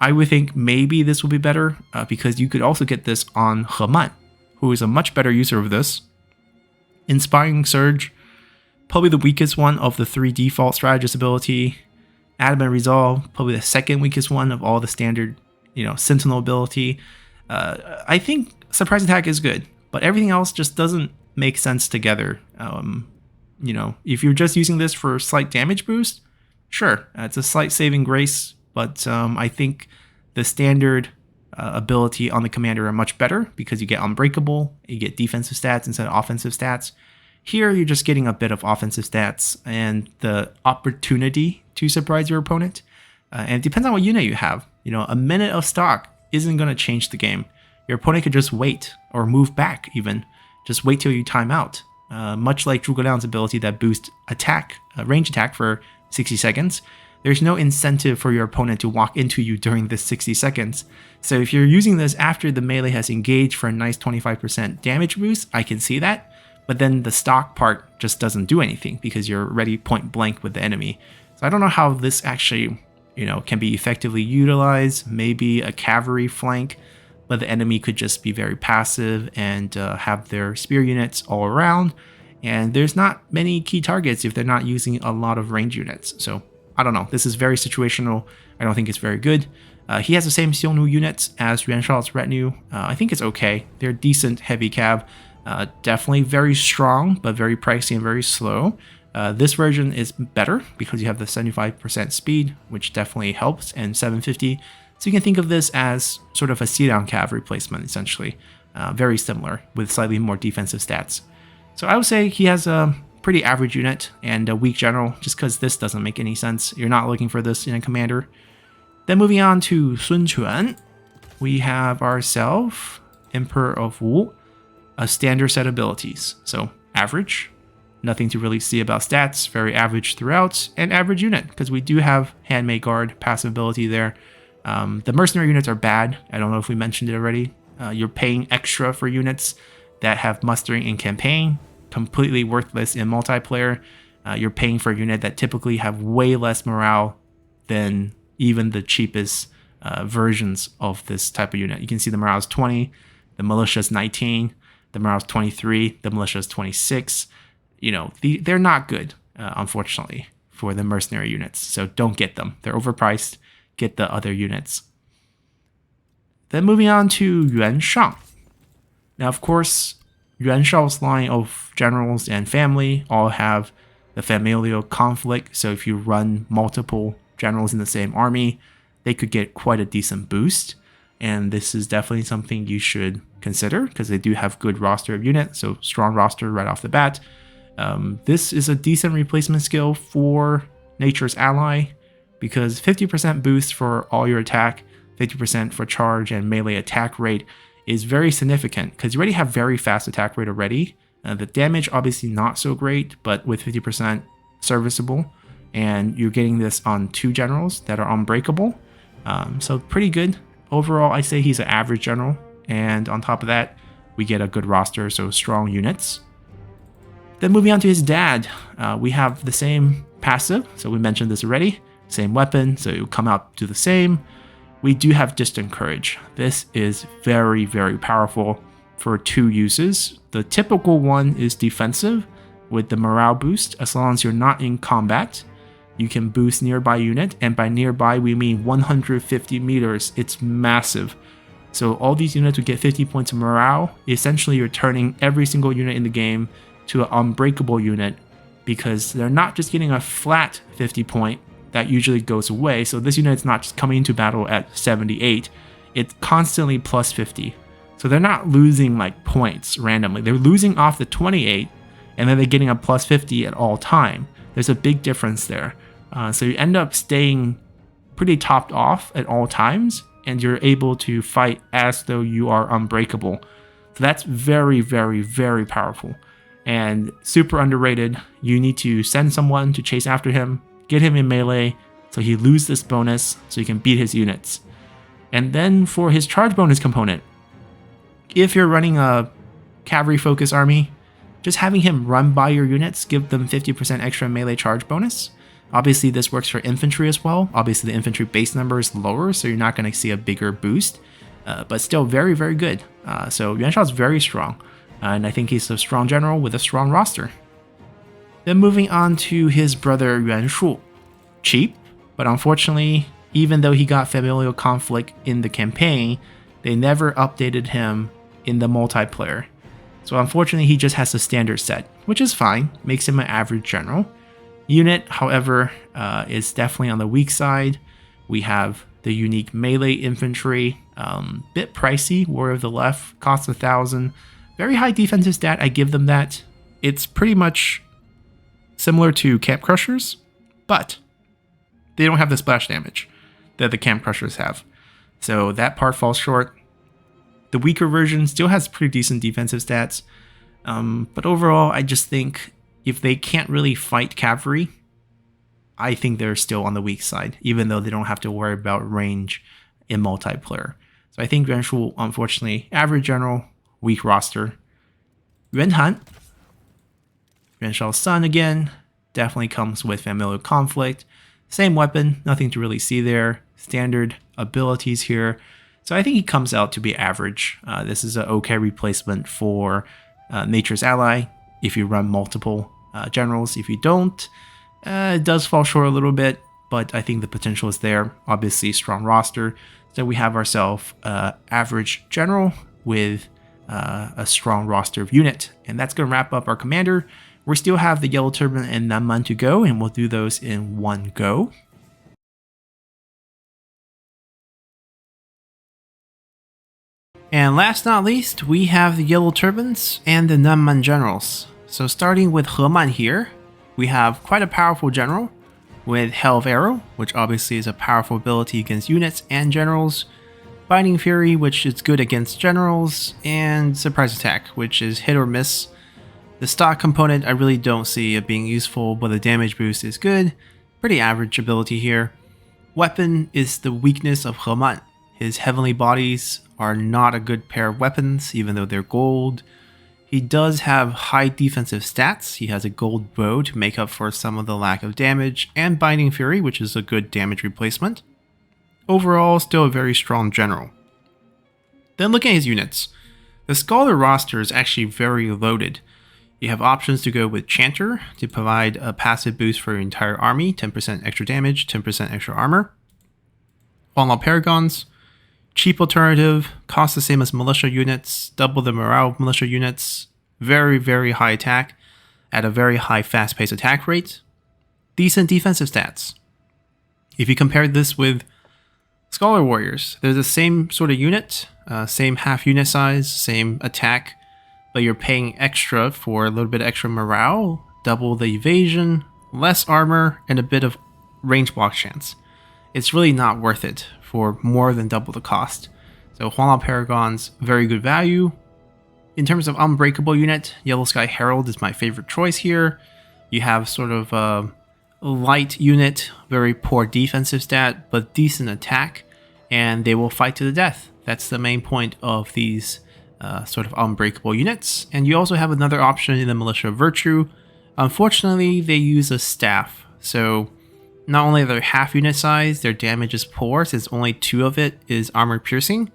I would think maybe this will be better, because you could also get this on Heman, who is a much better user of this. Inspiring Surge, probably the weakest one of the 3 default strategist ability. Adamant Resolve, probably the second weakest one of all the standard, Sentinel ability. I think Surprise Attack is good, but everything else just doesn't make sense together. If you're just using this for slight damage boost, sure, it's a slight saving grace, but I think the standard ability on the commander are much better because you get Unbreakable, you get defensive stats instead of offensive stats. Here, you're just getting a bit of offensive stats and the opportunity to surprise your opponent. And it depends on what unit you have. A minute of stock isn't going to change the game. Your opponent could just wait or move back even. Just wait till you time out. Much like Zhuge Liang's ability that boosts attack, range attack for 60 seconds, there's no incentive for your opponent to walk into you during this 60 seconds. So if you're using this after the melee has engaged for a nice 25% damage boost, I can see that. But then the stock part just doesn't do anything because you're already point blank with the enemy. So I don't know how this actually, can be effectively utilized. Maybe a cavalry flank, but the enemy could just be very passive and have their spear units all around. And there's not many key targets if they're not using a lot of range units. So I don't know. This is very situational. I don't think it's very good. He has the same Xiongnu units as Yuan Shao's retinue. I think it's okay. They're decent heavy cav. Definitely very strong, but very pricey and very slow. This version is better because you have the 75% speed, which definitely helps, and 750. So you can think of this as sort of a Xiliang cav replacement, essentially. Very similar, with slightly more defensive stats. So I would say he has a pretty average unit and a weak general, just because this doesn't make any sense. You're not looking for this in a commander. Then moving on to Sun Quan, we have ourselves Emperor of Wu, a standard set abilities. So average, nothing to really see about stats, very average throughout, and average unit, because we do have Handmaid Guard passive ability there. The mercenary units are bad. I don't know if we mentioned it already. You're paying extra for units that have mustering in campaign, completely worthless in multiplayer. You're paying for a unit that typically have way less morale than even the cheapest versions of this type of unit. You can see the morale is 20, the militia is 19, the morale is 23, the militia is 26. They're not good, unfortunately, for the mercenary units. So don't get them. They're overpriced. Get the other units. Then moving on to Yuan Shang. Now, of course, Yuan Shao's line of generals and family all have the familial conflict. So if you run multiple generals in the same army, they could get quite a decent boost. And this is definitely something you should consider because they do have good roster of units. So strong roster right off the bat. This is a decent replacement skill for Nature's Ally, because 50% boost for all your attack, 50% for charge and melee attack rate is very significant because you already have very fast attack rate already. The damage obviously not so great, but with 50% serviceable, and you're getting this on 2 generals that are unbreakable. So pretty good. Overall, I say he's an average general, and on top of that, we get a good roster, so strong units. Then moving on to his dad, we have the same passive, so we mentioned this already. Same weapon, so it will come out to the same. We do have Distant Courage. This is very, very powerful for 2 uses. The typical one is defensive with the morale boost. As long as you're not in combat, you can boost nearby unit, and by nearby we mean 150 meters. It's massive. So all these units will get 50 points of morale. Essentially, you're turning every single unit in the game to an unbreakable unit because they're not just getting a flat 50 point that usually goes away. So this unit is not just coming into battle at 78, it's constantly plus 50. So they're not losing like points randomly. They're losing off the 28 and then they're getting a plus 50 at all time. There's a big difference there. So you end up staying pretty topped off at all times and you're able to fight as though you are unbreakable. So that's very, very, very powerful and super underrated. You need to send someone to chase after him, get him in melee, So he loses this bonus so he can beat his units. And then for his charge bonus component, if you're running a cavalry focus army, just having him run by your units, give them 50% extra melee charge bonus. Obviously this works for infantry as well. Obviously the infantry base number is lower, so you're not going to see a bigger boost, but still very, very good. So Yuan Shao is very strong, and I think he's a strong general with a strong roster. Then moving on to his brother Yuan Shu. Cheap, but unfortunately, even though he got familial conflict in the campaign, they never updated him in the multiplayer. So unfortunately, he just has the standard set, which is fine, makes him an average general. Unit, however, is definitely on the weak side. We have the unique melee infantry, bit pricey, Warrior of the Left, costs 1,000. Very high defensive stat, I give them that. It's pretty much similar to Camp Crushers, but they don't have the splash damage that the Camp Crushers have. So that part falls short. The weaker version still has pretty decent defensive stats, but overall, I just think if they can't really fight cavalry, I think they're still on the weak side, even though they don't have to worry about range in multiplayer. So I think Yuan Shu, unfortunately, average general, weak roster. Yuan Han, Yuan Shao's son again, definitely comes with familial conflict. Same weapon, nothing to really see there. Standard abilities here. So I think he comes out to be average. This is an okay replacement for Nature's Ally if you run multiple generals. If you don't, it does fall short a little bit, but I think the potential is there. Obviously, strong roster. So we have ourselves average general with a strong roster of unit. And that's going to wrap up our commander. We still have the Yellow Turban and Nanman to go, and we'll do those in one go. And last not least, we have the Yellow Turbans and the Nanman generals. So starting with He Man here, we have quite a powerful general with Hell of Arrow, which obviously is a powerful ability against units and generals, Binding Fury, which is good against generals, and Surprise Attack, which is hit or miss. The stock component I really don't see it being useful, but the damage boost is good. Pretty average ability here. Weapon is the weakness of He Man. His heavenly bodies are not a good pair of weapons, even though they're gold. He does have high defensive stats. He has a gold bow to make up for some of the lack of damage, and Binding Fury, which is a good damage replacement. Overall, still a very strong general. Then looking at his units, the Scholar roster is actually very loaded. You have options to go with Chanter to provide a passive boost for your entire army, 10% extra damage, 10% extra armor. Huanglao Paragons, cheap alternative, costs the same as militia units, double the morale of militia units, very, very high attack at a very high fast-paced attack rate. Decent defensive stats. If you compare this with Scholar Warriors, they're the same sort of unit, same half unit size, same attack, but you're paying extra for a little bit extra morale, double the evasion, less armor, and a bit of range block chance. It's really not worth it for more than double the cost. So Huanglao Paragons, very good value. In terms of unbreakable unit, Yellow Sky Herald is my favorite choice here. You have sort of a light unit, very poor defensive stat, but decent attack, and they will fight to the death. That's the main point of these sort of unbreakable units. And you also have another option in the Militia of Virtue. Unfortunately, they use a staff, so not only are they half unit size, their damage is poor since only 2 of it is armor piercing.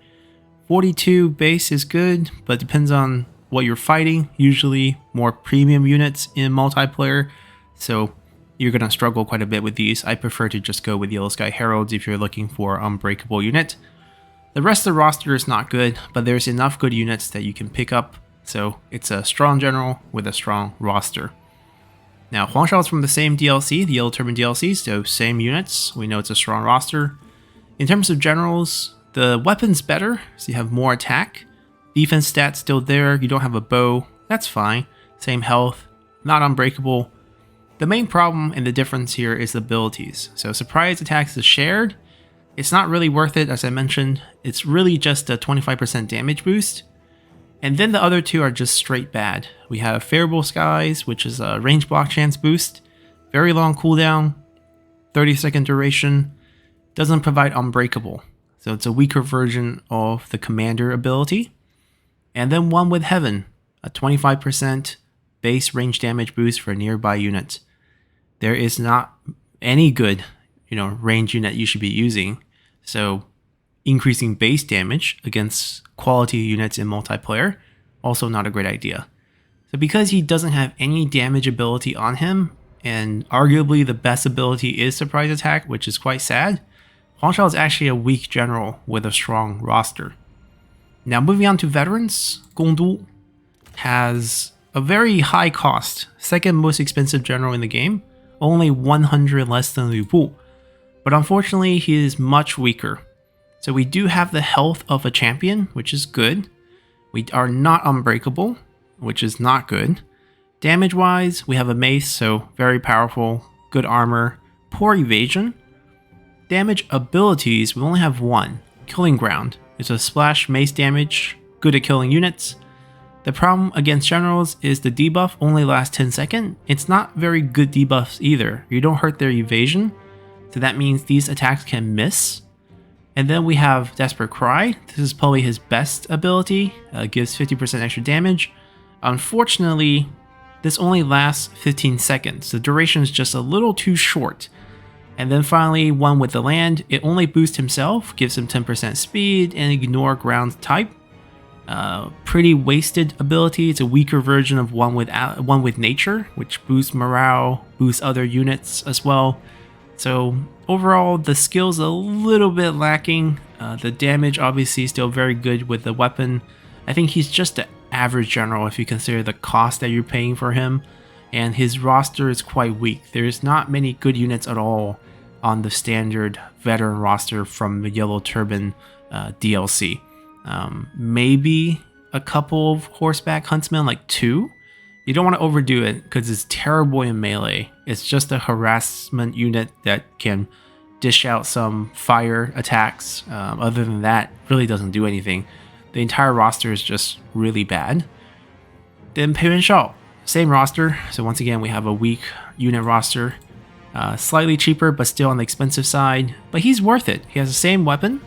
42 base is good, but depends on what you're fighting. Usually more premium units in multiplayer, so you're going to struggle quite a bit with these. I prefer to just go with Yellow Sky Heralds if you're looking for unbreakable unit. The rest of the roster is not good, but there's enough good units that you can pick up, so it's a strong general with a strong roster. Now, Huang Shao is from the same DLC, the Yellow Turban DLC, so same units. We know it's a strong roster. In terms of generals, the weapon's better, so you have more attack. Defense stats still there, you don't have a bow, that's fine. Same health, not unbreakable. The main problem and the difference here is the abilities. So surprise attacks is shared. It's not really worth it, as I mentioned. It's really just a 25% damage boost. And then the other two are just straight bad. We have Favorable Skies, which is a range block chance boost. Very long cooldown. 30-second duration. Doesn't provide Unbreakable, so it's a weaker version of the Commander ability. And then one with Heaven, a 25% base range damage boost for nearby units. There is not any good, range unit you should be using, so increasing base damage against quality units in multiplayer, also not a great idea. So because he doesn't have any damage ability on him, and arguably the best ability is Surprise Attack, which is quite sad, Huang Shao is actually a weak general with a strong roster. Now moving on to veterans, Gong Du has a very high cost, second most expensive general in the game, only 100 less than Lu Bu, but unfortunately he is much weaker. So we do have the health of a champion, which is good. We are not unbreakable, which is not good. Damage wise, we have a mace, so very powerful, good armor, poor evasion. Damage abilities, we only have one, Killing Ground. It's a splash mace damage, good at killing units. The problem against generals is the debuff only lasts 10 seconds. It's not very good debuffs either. You don't hurt their evasion, so that means these attacks can miss. And then we have Desperate Cry. This is probably his best ability, gives 50% extra damage. Unfortunately, this only lasts 15 seconds. The duration is just a little too short. And then finally, one with the land. It only boosts himself, gives him 10% speed, and ignore ground type. Pretty wasted ability. It's a weaker version of one with nature, which boosts morale, boosts other units as well. So overall, the skill's a little bit lacking. The damage obviously is still very good with the weapon. I think he's just an average general if you consider the cost that you're paying for him. And his roster is quite weak. There's not many good units at all on the standard veteran roster from the Yellow Turban DLC. Maybe a couple of horseback huntsmen, like 2. You don't want to overdo it because it's terrible in melee. It's just a harassment unit that can dish out some fire attacks. Other than that, really doesn't do anything. The entire roster is just really bad. Then Pei Yuan Shao, same roster. So once again, we have a weak unit roster. Slightly cheaper, but still on the expensive side. But he's worth it. He has the same weapon.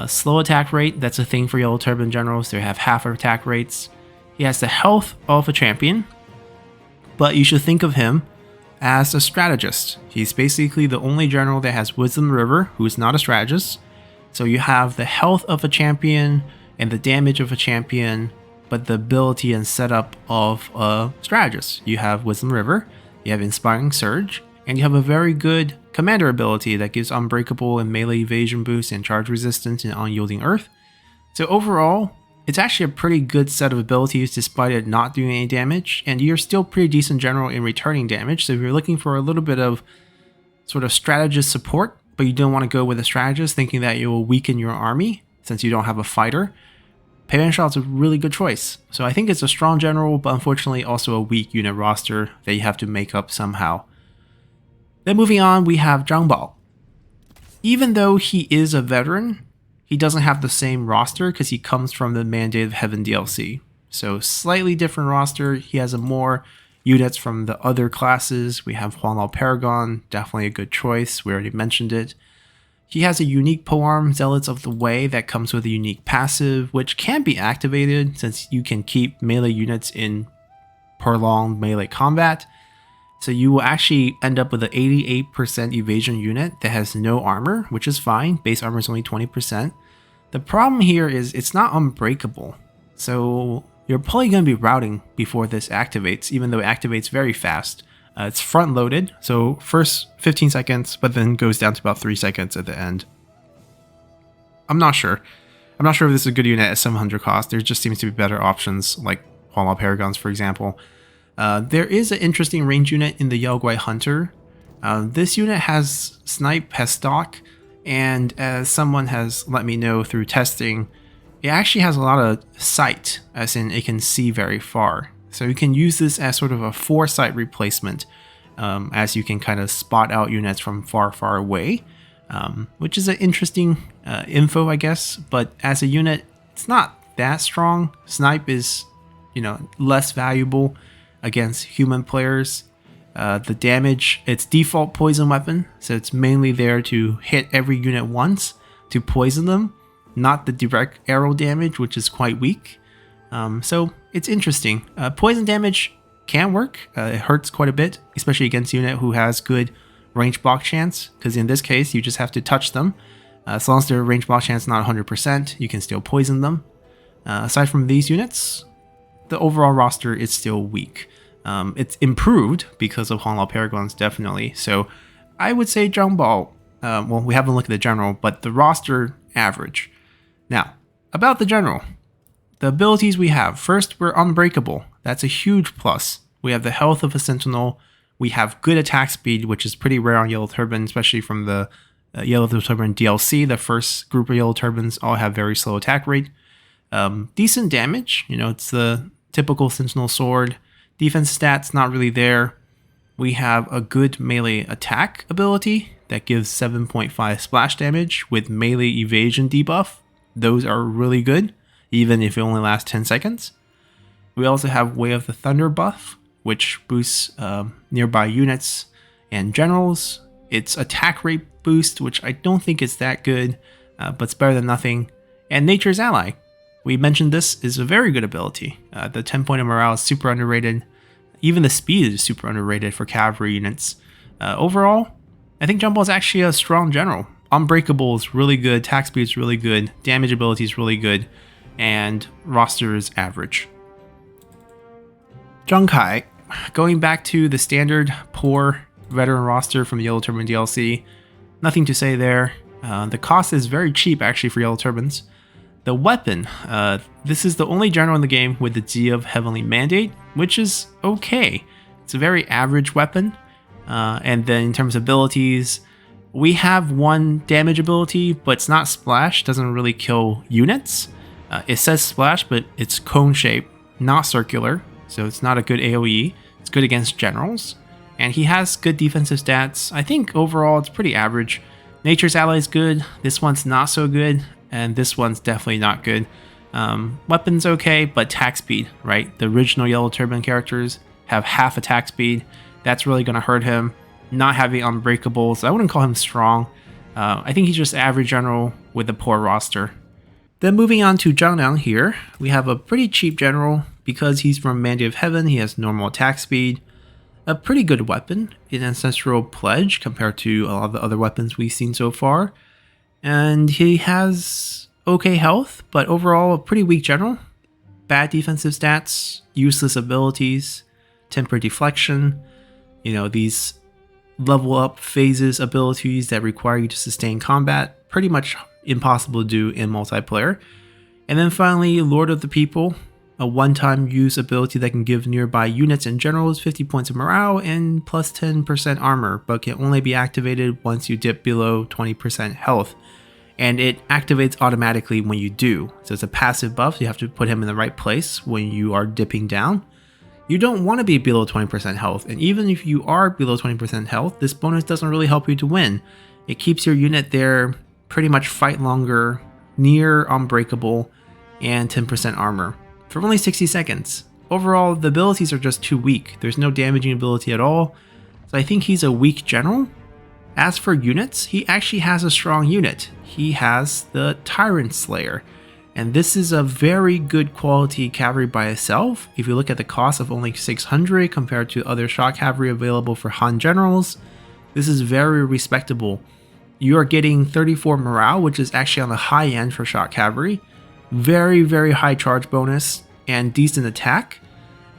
Slow attack rate, that's a thing for Yellow Turban generals. They have half attack rates. He has the health of a champion, but you should think of him as a strategist. He's basically the only general that has Wisdom River, who is not a strategist. So you have the health of a champion and the damage of a champion, but the ability and setup of a strategist. You have Wisdom River, you have Inspiring Surge, and you have a very good commander ability that gives Unbreakable and melee evasion boost and charge resistance in Unyielding Earth. So overall, it's actually a pretty good set of abilities despite it not doing any damage, and you're still pretty decent general in returning damage. So if you're looking for a little bit of sort of strategist support, but you don't want to go with a strategist thinking that you will weaken your army since you don't have a fighter, Pei Yuan Shao is a really good choice. So I think it's a strong general, but unfortunately also a weak unit roster that you have to make up somehow. Then moving on, we have Zhang Bao. Even though he is a veteran, he doesn't have the same roster because he comes from the Mandate of Heaven DLC. So slightly different roster. He has more units from the other classes. We have Huanglao Paragon, definitely a good choice. We already mentioned it. He has a unique polearm, Zealots of the Way, that comes with a unique passive, which can be activated since you can keep melee units in prolonged melee combat. So you will actually end up with an 88% evasion unit that has no armor, which is fine. Base armor is only 20%. The problem here is it's not unbreakable. So you're probably going to be routing before this activates, even though it activates very fast. It's front loaded, so first 15 seconds, but then goes down to about 3 seconds at the end. I'm not sure. I'm not sure if this is a good unit at 700 cost. There just seems to be better options, like Huanglao Paragons, for example. There is an interesting range unit in the Yao Guai Hunter. This unit has snipe, has stock, and as someone has let me know through testing, it actually has a lot of sight, as in it can see very far. So you can use this as sort of a foresight replacement, as you can kind of spot out units from far, far away, which is an interesting info, I guess. But as a unit, it's not that strong. Snipe is, less valuable against human players. The damage, it's default poison weapon, so it's mainly there to hit every unit once to poison them, not the direct arrow damage, which is quite weak. So it's interesting. Poison damage can work. It hurts quite a bit, especially against a unit who has good range block chance, because in this case, you just have to touch them. As long as their range block chance is not 100%, you can still poison them. Aside from these units, the overall roster is still weak. It's improved because of Honglao Paragons, definitely. So I would say Zhangbao, well, we haven't looked at the general, but the roster average. Now, about the general. The abilities we have. First, we're unbreakable. That's a huge plus. We have the health of a Sentinel. We have good attack speed, which is pretty rare on Yellow Turban, especially from the Yellow Turban DLC. The first group of Yellow Turbans all have very slow attack rate. Decent damage. It's the typical Sentinel sword. Defense stats, not really there. We have a good melee attack ability that gives 7.5 splash damage with melee evasion debuff. Those are really good, even if it only lasts 10 seconds. We also have Way of the Thunder buff, which boosts nearby units and generals. It's attack rate boost, which I don't think is that good, but it's better than nothing. And Nature's Ally. We mentioned this is a very good ability. The 10-point of morale is super underrated. Even the speed is super underrated for cavalry units. Overall, I think Zhangbao is actually a strong general. Unbreakable is really good, attack speed is really good, damage ability is really good, and roster is average. Zhang Kai, going back to the standard poor veteran roster from the Yellow Turban DLC, nothing to say there. The cost is very cheap actually for Yellow Turbans. The weapon, this is the only general in the game with the Ji of Heavenly Mandate, which is okay. It's a very average weapon. And then in terms of abilities, we have one damage ability, but it's not splash, doesn't really kill units. It says splash, but it's cone shape, not circular, so it's not a good AoE. It's good against generals, and he has good defensive stats. I think overall it's pretty average. Nature's Ally is good, this one's not so good, and this one's definitely not good. Weapon's okay, but attack speed, right? The original Yellow Turban characters have half attack speed. That's really going to hurt him. Not having unbreakables, I wouldn't call him strong. I think he's just average general with a poor roster. Then moving on to Zhang Liang here, we have a pretty cheap general. Because he's from Mandate of Heaven, he has normal attack speed. A pretty good weapon in Ancestral Pledge compared to a lot of the other weapons we've seen so far. And he has okay health, but overall a pretty weak general. Bad defensive stats, useless abilities, temper deflection, these level up phases abilities that require you to sustain combat, pretty much impossible to do in multiplayer. And then finally, Lord of the People, a one-time use ability that can give nearby units and generals 50 points of morale and plus 10% armor, but can only be activated once you dip below 20% health. And it activates automatically when you do. So it's a passive buff, you have to put him in the right place when you are dipping down. You don't want to be below 20% health, and even if you are below 20% health, this bonus doesn't really help you to win. It keeps your unit there pretty much fight longer, near unbreakable, and 10% armor for only 60 seconds. Overall, the abilities are just too weak. There's no damaging ability at all, so I think he's a weak general. As for units, he actually has a strong unit. He has the Tyrant Slayer, and this is a very good quality cavalry by itself. If you look at the cost of only 600 compared to other shock cavalry available for Han generals, this is very respectable. You are getting 34 morale, which is actually on the high end for shock cavalry. Very, very high charge bonus and decent attack.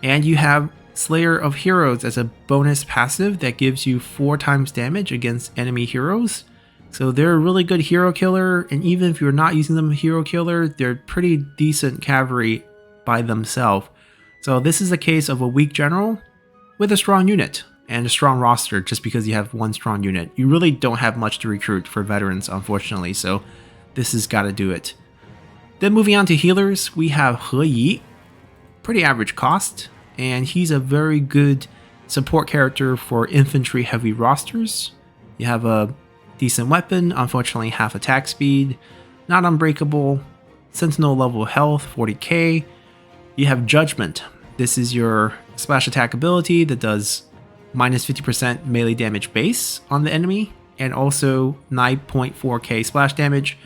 And you have Slayer of Heroes as a bonus passive that gives you 4 times damage against enemy heroes. So they're a really good hero killer, and even if you're not using them as a hero killer, they're pretty decent cavalry by themselves. So this is a case of a weak general with a strong unit and a strong roster just because you have one strong unit. You really don't have much to recruit for veterans, unfortunately, so this has got to do it. Then moving on to healers, we have He Yi, pretty average cost, and he's a very good support character for infantry heavy rosters. You have a decent weapon, unfortunately half attack speed, not unbreakable, sentinel level health 40k. You have Judgment. This is your splash attack ability that does minus 50% melee damage base on the enemy, and also 9.4k splash damage,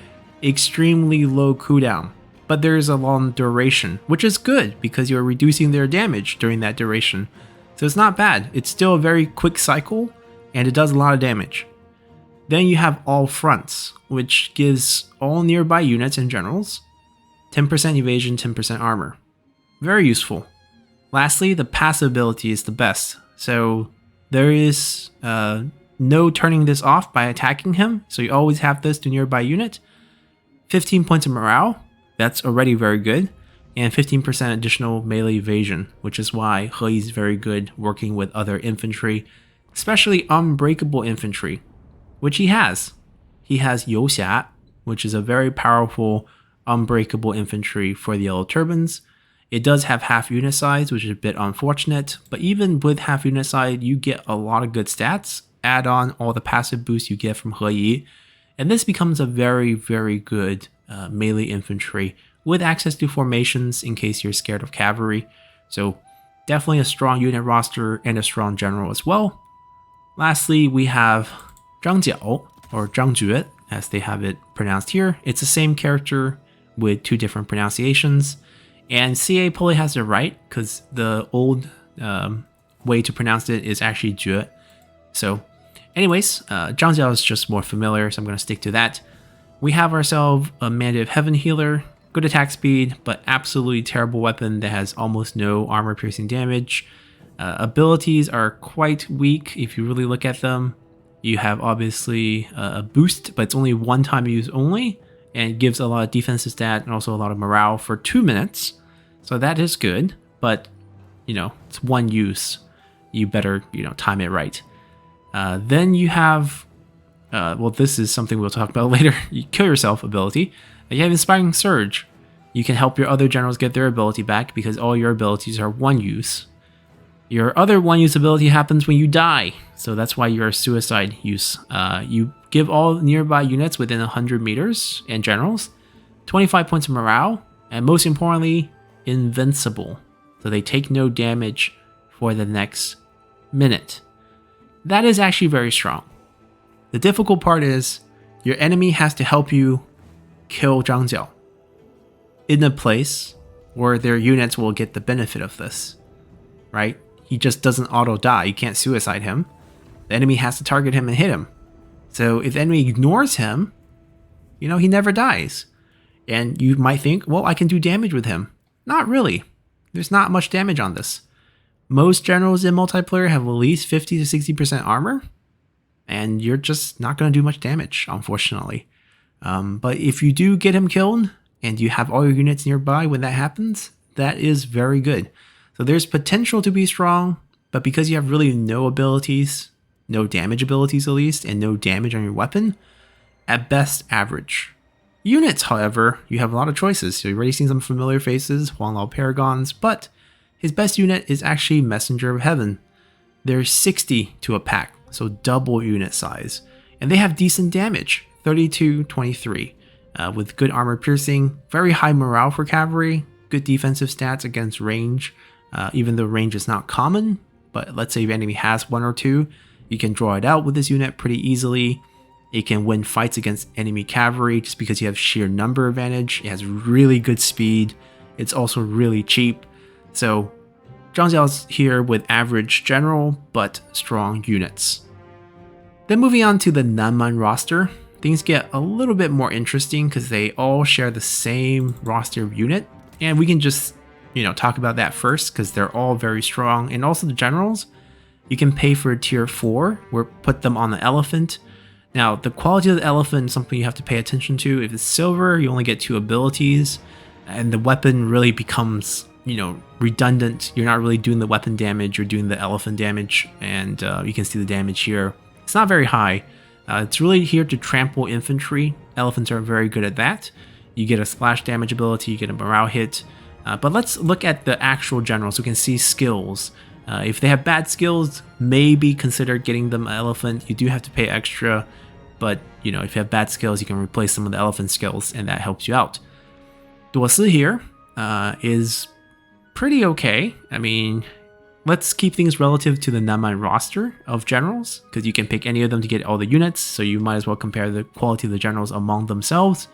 extremely low cooldown. But there's a long duration, which is good because you're reducing their damage during that duration. So it's not bad. It's still a very quick cycle, and it does a lot of damage. Then you have all fronts, which gives all nearby units and generals 10% evasion, 10% armor. Very useful. Lastly, the passive ability is the best. So there is no turning this off by attacking him. So you always have this to nearby unit. 15 points of morale. That's already very good. And 15% additional melee evasion, which is why He Yi is very good working with other infantry, especially unbreakable infantry, which he has. He has Youxia, which is a very powerful unbreakable infantry for the Yellow Turbans. It does have half unit size, which is a bit unfortunate, but even with half unit size, you get a lot of good stats. Add on all the passive boosts you get from He Yi, and this becomes a very, very good melee infantry with access to formations in case you're scared of cavalry. So definitely a strong unit roster and a strong general as well. Lastly, we have Zhang Jiao, or Zhang Jue, as they have it pronounced here. It's the same character with two different pronunciations. And CA probably has it right, because the old way to pronounce it is actually Jue. So anyways, Zhang Jiao is just more familiar, so I'm going to stick to that. We have ourselves a Mandate of Heaven healer, good attack speed, but absolutely terrible weapon that has almost no armor piercing damage. Abilities are quite weak if you really look at them. You have obviously a boost, but it's only one time use only, and it gives a lot of defensive stat and also a lot of morale for 2 minutes. So that is good, but it's one use. You better time it right. Then you have well, this is something we'll talk about later. You kill yourself ability. You have Inspiring Surge. You can help your other generals get their ability back because all your abilities are one use. Your other one use ability happens when you die, so that's why you're a suicide use. You give all nearby units within 100 meters and generals 25 points of morale, and most importantly, invincible. So they take no damage for the next minute. That is actually very strong. The difficult part is your enemy has to help you kill Zhang Jiao in a place where their units will get the benefit of this, right? He just doesn't auto die. You can't suicide him. The enemy has to target him and hit him. So if the enemy ignores him, he never dies. And you might think, well, I can do damage with him. Not really. There's not much damage on this. Most generals in multiplayer have at least 50 to 60% armor, and you're just not going to do much damage, unfortunately. But if you do get him killed, and you have all your units nearby when that happens, that is very good. So there's potential to be strong, but because you have really no abilities, no damage abilities at least, and no damage on your weapon, at best average. Units, however, you have a lot of choices. So you've already seen some familiar faces, Huanglao Paragons, but his best unit is actually Messenger of Heaven. There's 60 to a pack, so double unit size. And they have decent damage, 32-23, with good armor piercing, very high morale for cavalry, good defensive stats against range, even though range is not common. But let's say if enemy has one or two, you can draw it out with this unit pretty easily. It can win fights against enemy cavalry just because you have sheer number advantage. It has really good speed. It's also really cheap. So Zhang Jiao's here with average general, but strong units. Then moving on to the Nanman roster, things get a little bit more interesting because they all share the same roster unit. And we can just, talk about that first because they're all very strong. And also the generals, you can pay for a tier 4 or put them on the elephant. Now, the quality of the elephant is something you have to pay attention to. If it's silver, you only get 2 abilities, and the weapon really becomes, redundant. You're not really doing the weapon damage, you're doing the elephant damage, and you can see the damage here. It's not very high. It's really here to trample infantry. Elephants are very good at that. You get a splash damage ability, you get a morale hit. But let's look at the actual generals so we can see skills. If they have bad skills, maybe consider getting them an elephant. You do have to pay extra, but if you have bad skills, you can replace some of the elephant skills, and that helps you out. Duosi here is pretty okay. I mean, Let's keep things relative to the Nanman roster of generals, because you can pick any of them to get all the units, so you might as well compare the quality of the generals among themselves.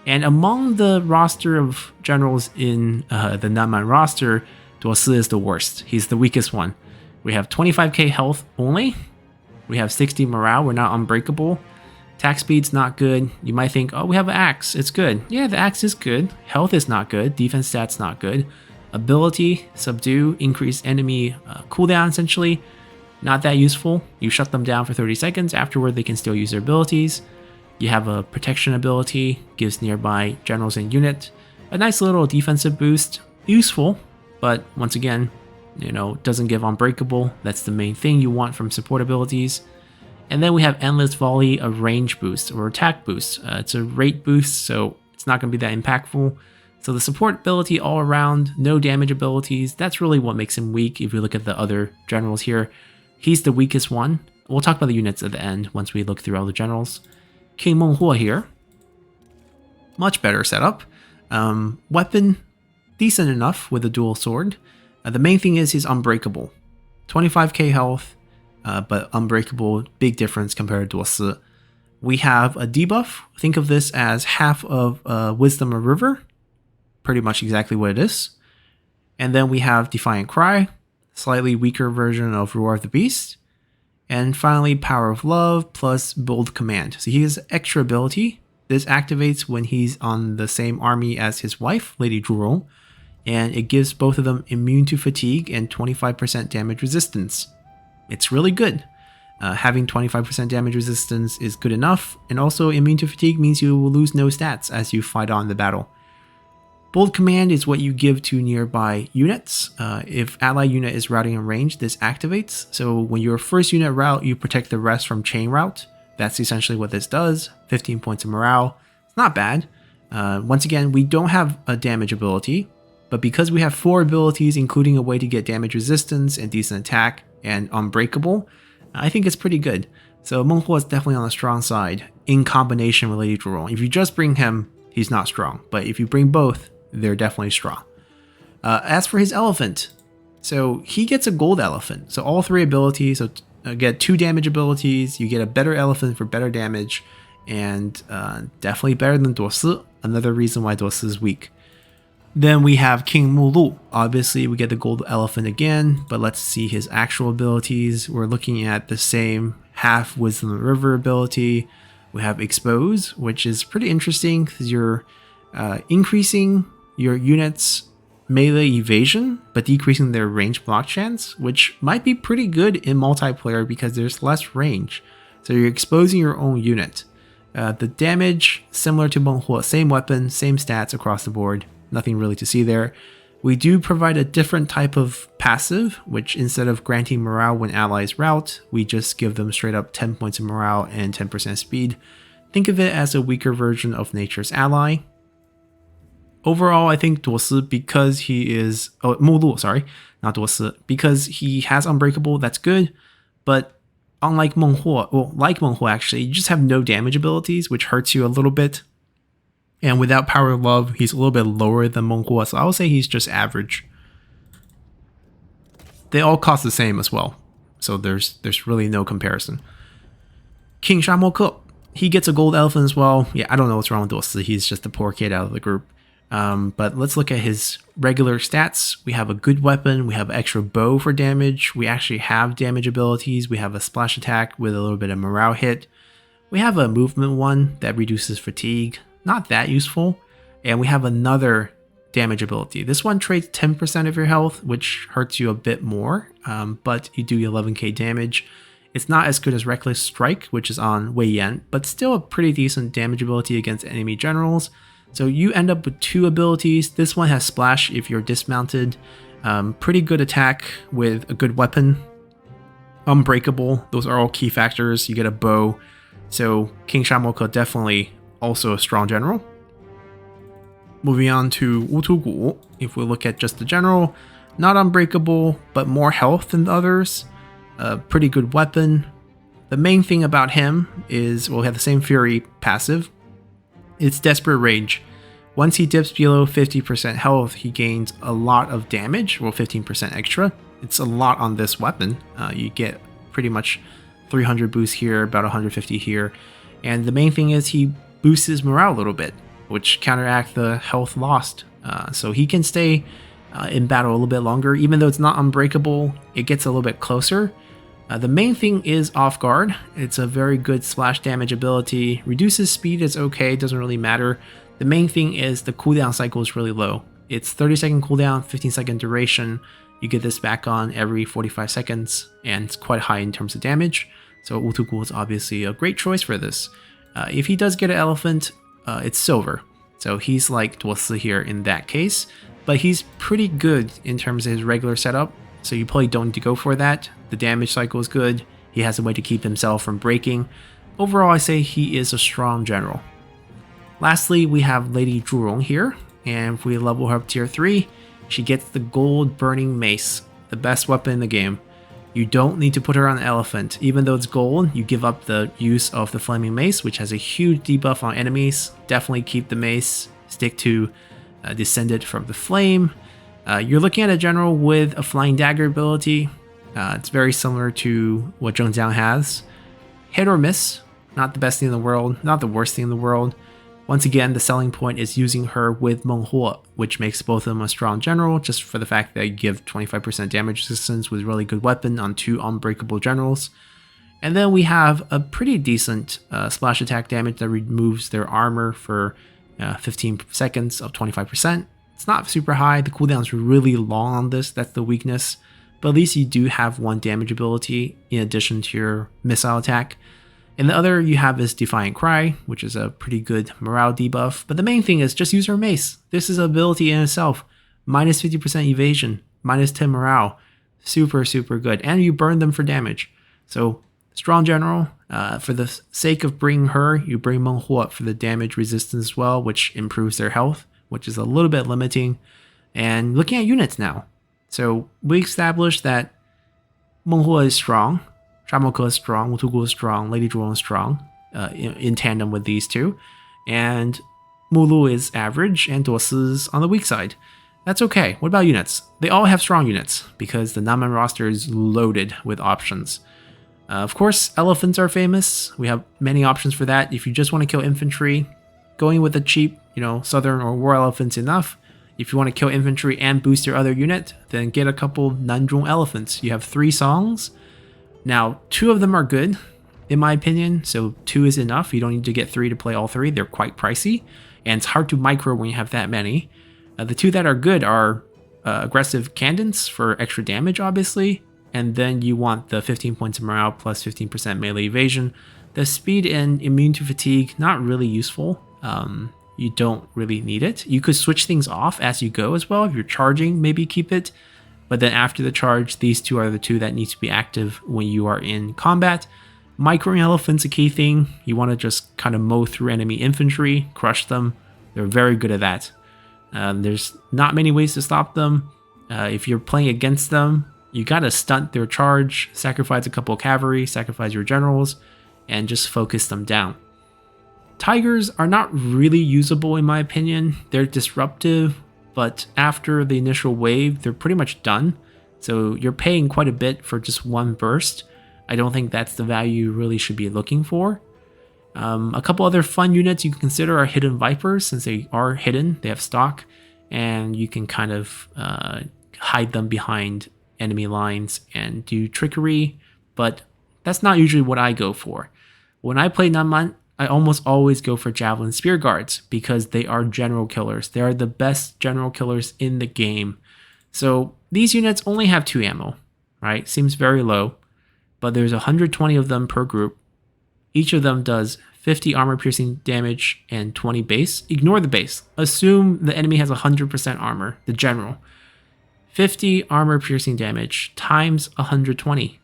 And among the roster of generals in the Nanman roster, Duo Si is the worst. He's the weakest one. We have 25k health only. We have 60 morale. We're not unbreakable. Attack speed's not good. You might think, oh, we have an axe. It's good. Yeah, the axe is good. Health is not good. Defense stats not good. Ability, subdue, increase enemy cooldown essentially. Not that useful. You shut them down for 30 seconds. Afterward, they can still use their abilities. You have a protection ability, gives nearby generals and unit a nice little defensive boost. Useful, but once again, doesn't give unbreakable. That's the main thing you want from support abilities. And then we have Endless Volley, a range boost or attack boost. It's a rate boost, so it's not going to be that impactful. So the support ability all around, no damage abilities, that's really what makes him weak. If we look at the other generals here, he's the weakest one. We'll talk about the units at the end once we look through all the generals. King Meng Huo here, much better setup. Weapon, decent enough with a dual sword. The main thing is he's unbreakable. 25k health, but unbreakable, big difference compared to Duo Si. We have a debuff. Think of this as half of Wisdom of River. Pretty much exactly what it is. And then we have Defiant Cry, slightly weaker version of Roar of the Beast. And finally, Power of Love plus Bold Command. So he has extra ability. This activates when he's on the same army as his wife, Lady Zhurong, and it gives both of them immune to fatigue and 25% damage resistance. It's really good. Having 25% damage resistance is good enough, and also immune to fatigue means you will lose no stats as you fight on the battle. Bold Command is what you give to nearby units. If ally unit is routing in range, this activates. So when your first unit route, you protect the rest from chain route. That's essentially what this does. 15 points of morale. It's not bad. Once again, we don't have a damage ability, but because we have 4 abilities, including a way to get damage resistance and decent attack and unbreakable, I think it's pretty good. So Meng Huo is definitely on the strong side in combination with Lady Zhurong. If you just bring him, he's not strong. But if you bring both, they're definitely strong. As for his elephant, so he gets a gold elephant. So all 3 abilities, so get 2 damage abilities, you get a better elephant for better damage, and definitely better than Duo Si, another reason why Duo Si is weak. Then we have King Mulu. Obviously, we get the gold elephant again, but let's see his actual abilities. We're looking at the same half Wisdom of the River ability. We have Expose, which is pretty interesting because you're increasing your unit's melee evasion, but decreasing their range block chance, which might be pretty good in multiplayer because there's less range. So you're exposing your own unit. The damage, similar to Meng Huo, same weapon, same stats across the board. Nothing really to see there. We do provide a different type of passive, which instead of granting morale when allies rout, we just give them straight up 10 points of morale and 10% speed. Think of it as a weaker version of Nature's Ally. Overall, I think Duo Si, because he is... Oh, Mulu, sorry. Not Duo Si. Because he has Unbreakable, that's good. But unlike Meng Huo, well, like Meng Huo actually, you just have no damage abilities, which hurts you a little bit. And without Power of Love, he's a little bit lower than Meng Huo, so I would say he's just average. They all cost the same as well, so there's really no comparison. King Shamo Ke, he gets a gold elephant as well. Yeah, I don't know what's wrong with Duo Si, he's just the poor kid out of the group. But let's look at his regular stats. We have a good weapon, we have extra bow for damage, we actually have damage abilities, we have a splash attack with a little bit of morale hit. We have a movement one that reduces fatigue. Not that useful. And we have another damage ability. This one trades 10% of your health, which hurts you a bit more, but you do 11k damage. It's not as good as Reckless Strike, which is on Wei Yan, but still a pretty decent damage ability against enemy generals. So you end up with 2 abilities. This one has Splash if you're dismounted. Pretty good attack with a good weapon. Unbreakable, those are all key factors. You get a bow. So King Shamo Ke definitely also a strong general. Moving on to Wutu Gu. If we look at just the general, not unbreakable, but more health than the others. A pretty good weapon. The main thing about him is, well, we have the same Fury passive. It's Desperate Rage. Once he dips below 50% health, he gains a lot of damage, well, 15% extra. It's a lot on this weapon. You get pretty much 300 boost here, about 150 here. And the main thing is he boosts his morale a little bit, which counteract the health lost. So he can stay in battle a little bit longer. Even though it's not unbreakable, it gets a little bit closer. The main thing is off guard. It's a very good splash damage ability. Reduces speed is okay, doesn't really matter. The main thing is the cooldown cycle is really low. It's 30-second cooldown, 15-second duration. You get this back on every 45 seconds, and it's quite high in terms of damage. So Utukul is obviously a great choice for this. If he does get an elephant, it's silver. So he's like Duosi here in that case, but he's pretty good in terms of his regular setup. So you probably don't need to go for that. The damage cycle is good. He has a way to keep himself from breaking. Overall, I say he is a strong general. Lastly, we have Lady Zhurong here, and if we level her up tier 3, she gets the gold burning mace, the best weapon in the game. You don't need to put her on an elephant. Even though it's gold, you give up the use of the flaming mace, which has a huge debuff on enemies. Definitely keep the mace, stick to Descended from the Flame. You're looking at a general with a flying dagger ability. It's very similar to what Zhengjiang has. Hit or miss, not the best thing in the world, not the worst thing in the world. Once again, the selling point is using her with Meng Huo, which makes both of them a strong general, just for the fact that you give 25% damage resistance with really good weapon on 2 unbreakable generals. And then we have a pretty decent splash attack damage that removes their armor for 15 seconds of 25%. It's not super high, the cooldown's really long on this, that's the weakness. But at least you do have 1 damage ability in addition to your missile attack. And the other you have is Defiant Cry, which is a pretty good morale debuff. But the main thing is just use her mace. This is an ability in itself. Minus 50% evasion, minus 10 morale. Super, super good. And you burn them for damage. So, strong general. For the sake of bringing her, you bring Meng Huo up for the damage resistance as well, which improves their health, which is a little bit limiting. And looking at units now. So, we established that Meng Huo is strong. Shamoke is strong, Utukul is strong, Lady Zhurong is strong, in tandem with these two. And Mulu is average, and Duosi is on the weak side. That's okay. What about units? They all have strong units, because the Nanman roster is loaded with options. Of course, elephants are famous. We have many options for that. If you just want to kill infantry, going with the cheap, southern or war elephants enough. If you want to kill infantry and boost your other unit, then get a couple Nanzhong elephants. You have 3 songs. Now, 2 of them are good, in my opinion, so 2 is enough. You don't need to get 3 to play all 3. They're quite pricey, and it's hard to micro when you have that many. The 2 that are good are aggressive Candence for extra damage, obviously, and then you want the 15 points of morale plus 15% melee evasion. The speed and immune to fatigue, not really useful. You don't really need it. You could switch things off as you go as well. If you're charging, maybe keep it. But then after the charge, these 2 are the 2 that need to be active when you are in combat. Microing elephant's a key thing. You want to just kind of mow through enemy infantry, crush them. They're very good at that. There's not many ways to stop them. If you're playing against them, you got to stunt their charge, sacrifice a couple of cavalry, sacrifice your generals, and just focus them down. Tigers are not really usable in my opinion. They're disruptive, but after the initial wave, they're pretty much done. So you're paying quite a bit for just 1 burst. I don't think that's the value you really should be looking for. A couple other fun units you can consider are Hidden Vipers, since they are hidden, they have stock, and you can kind of hide them behind enemy lines and do trickery, but that's not usually what I go for. When I play Nanman, I almost always go for Javelin Spear Guards because they are general killers. They are the best general killers in the game. So these units only have 2 ammo, right? Seems very low, but there's 120 of them per group. Each of them does 50 armor piercing damage and 20 base. Ignore the base. Assume the enemy has 100% armor, the general. 50 armor piercing damage times 120.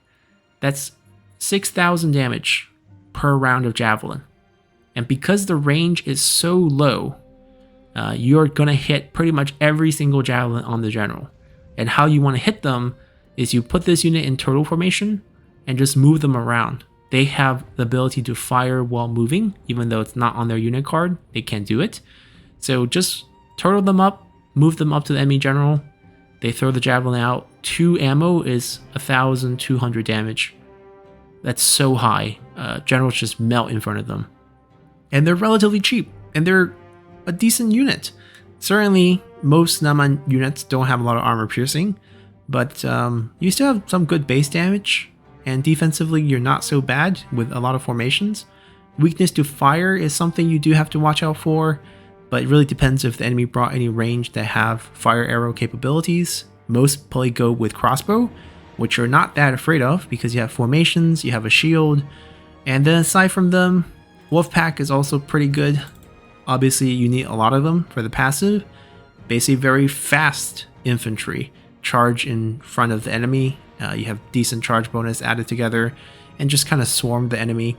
That's 6,000 damage per round of Javelin. And because the range is so low, you're going to hit pretty much every single Javelin on the general. And how you want to hit them is you put this unit in turtle formation and just move them around. They have the ability to fire while moving, even though it's not on their unit card. They can't do it. So just turtle them up, move them up to the enemy general. They throw the javelin out. 2 ammo is 1,200 damage. That's so high. Generals just melt in front of them. And they're relatively cheap. And they're a decent unit. Certainly, most Nanman units don't have a lot of armor piercing. But you still have some good base damage. And defensively, you're not so bad with a lot of formations. Weakness to fire is something you do have to watch out for. But it really depends if the enemy brought any range that have fire arrow capabilities. Most probably go with crossbow, which you're not that afraid of because you have formations, you have a shield. And then aside from them, Wolfpack is also pretty good. Obviously, you need a lot of them for the passive. Basically, very fast infantry. Charge in front of the enemy. You have decent charge bonus added together and just kind of swarm the enemy.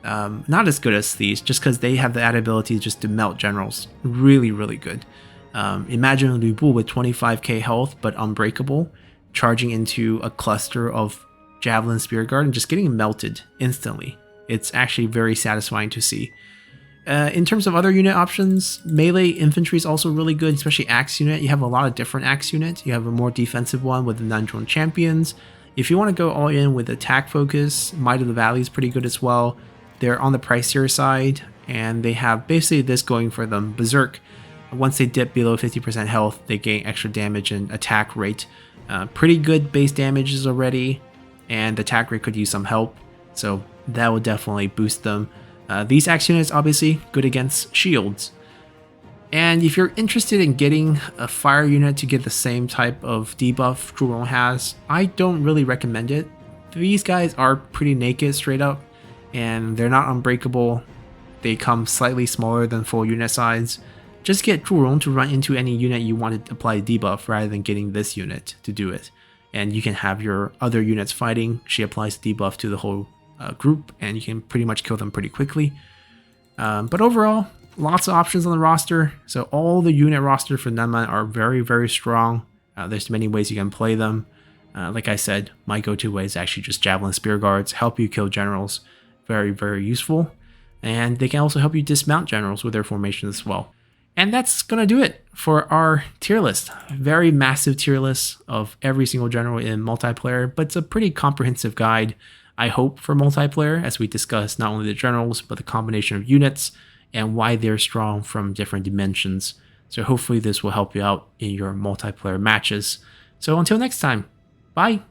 Not as good as these, just because they have the added ability just to melt generals. Really, really good. Imagine Lu Bu with 25k health, but unbreakable, charging into a cluster of Javelin Spear Guard and just getting melted instantly. It's actually very satisfying to see. In terms of other unit options, melee infantry is also really good, especially Axe unit. You have a lot of different Axe units. You have a more defensive one with the Nanjuan Champions. If you want to go all in with attack focus, Might of the Valley is pretty good as well. They're on the pricier side, and they have basically this going for them. Berserk, once they dip below 50% health, they gain extra damage and attack rate. Pretty good base damages already, and attack rate could use some help, so that will definitely boost them. These Axe units obviously good against shields. And if you're interested in getting a fire unit to get the same type of debuff Zhu Rong has, I don't really recommend it. These guys are pretty naked straight up, and they're not unbreakable. They come slightly smaller than full unit size. Just get Zhu Rong to run into any unit you want to apply debuff rather than getting this unit to do it. And you can have your other units fighting. She applies debuff to the whole group, and you can pretty much kill them pretty quickly. But overall, lots of options on the roster. So all the unit roster for Nanman are very, very strong. There's many ways you can play them. Like I said, my go-to way is actually just Javelin Spear Guards, help you kill generals. Very, very useful. And they can also help you dismount generals with their formation as well. And that's going to do it for our tier list. Very massive tier list of every single general in multiplayer, but it's a pretty comprehensive guide, I hope, for multiplayer, as we discuss not only the generals, but the combination of units and why they're strong from different dimensions. So hopefully this will help you out in your multiplayer matches. So until next time, bye!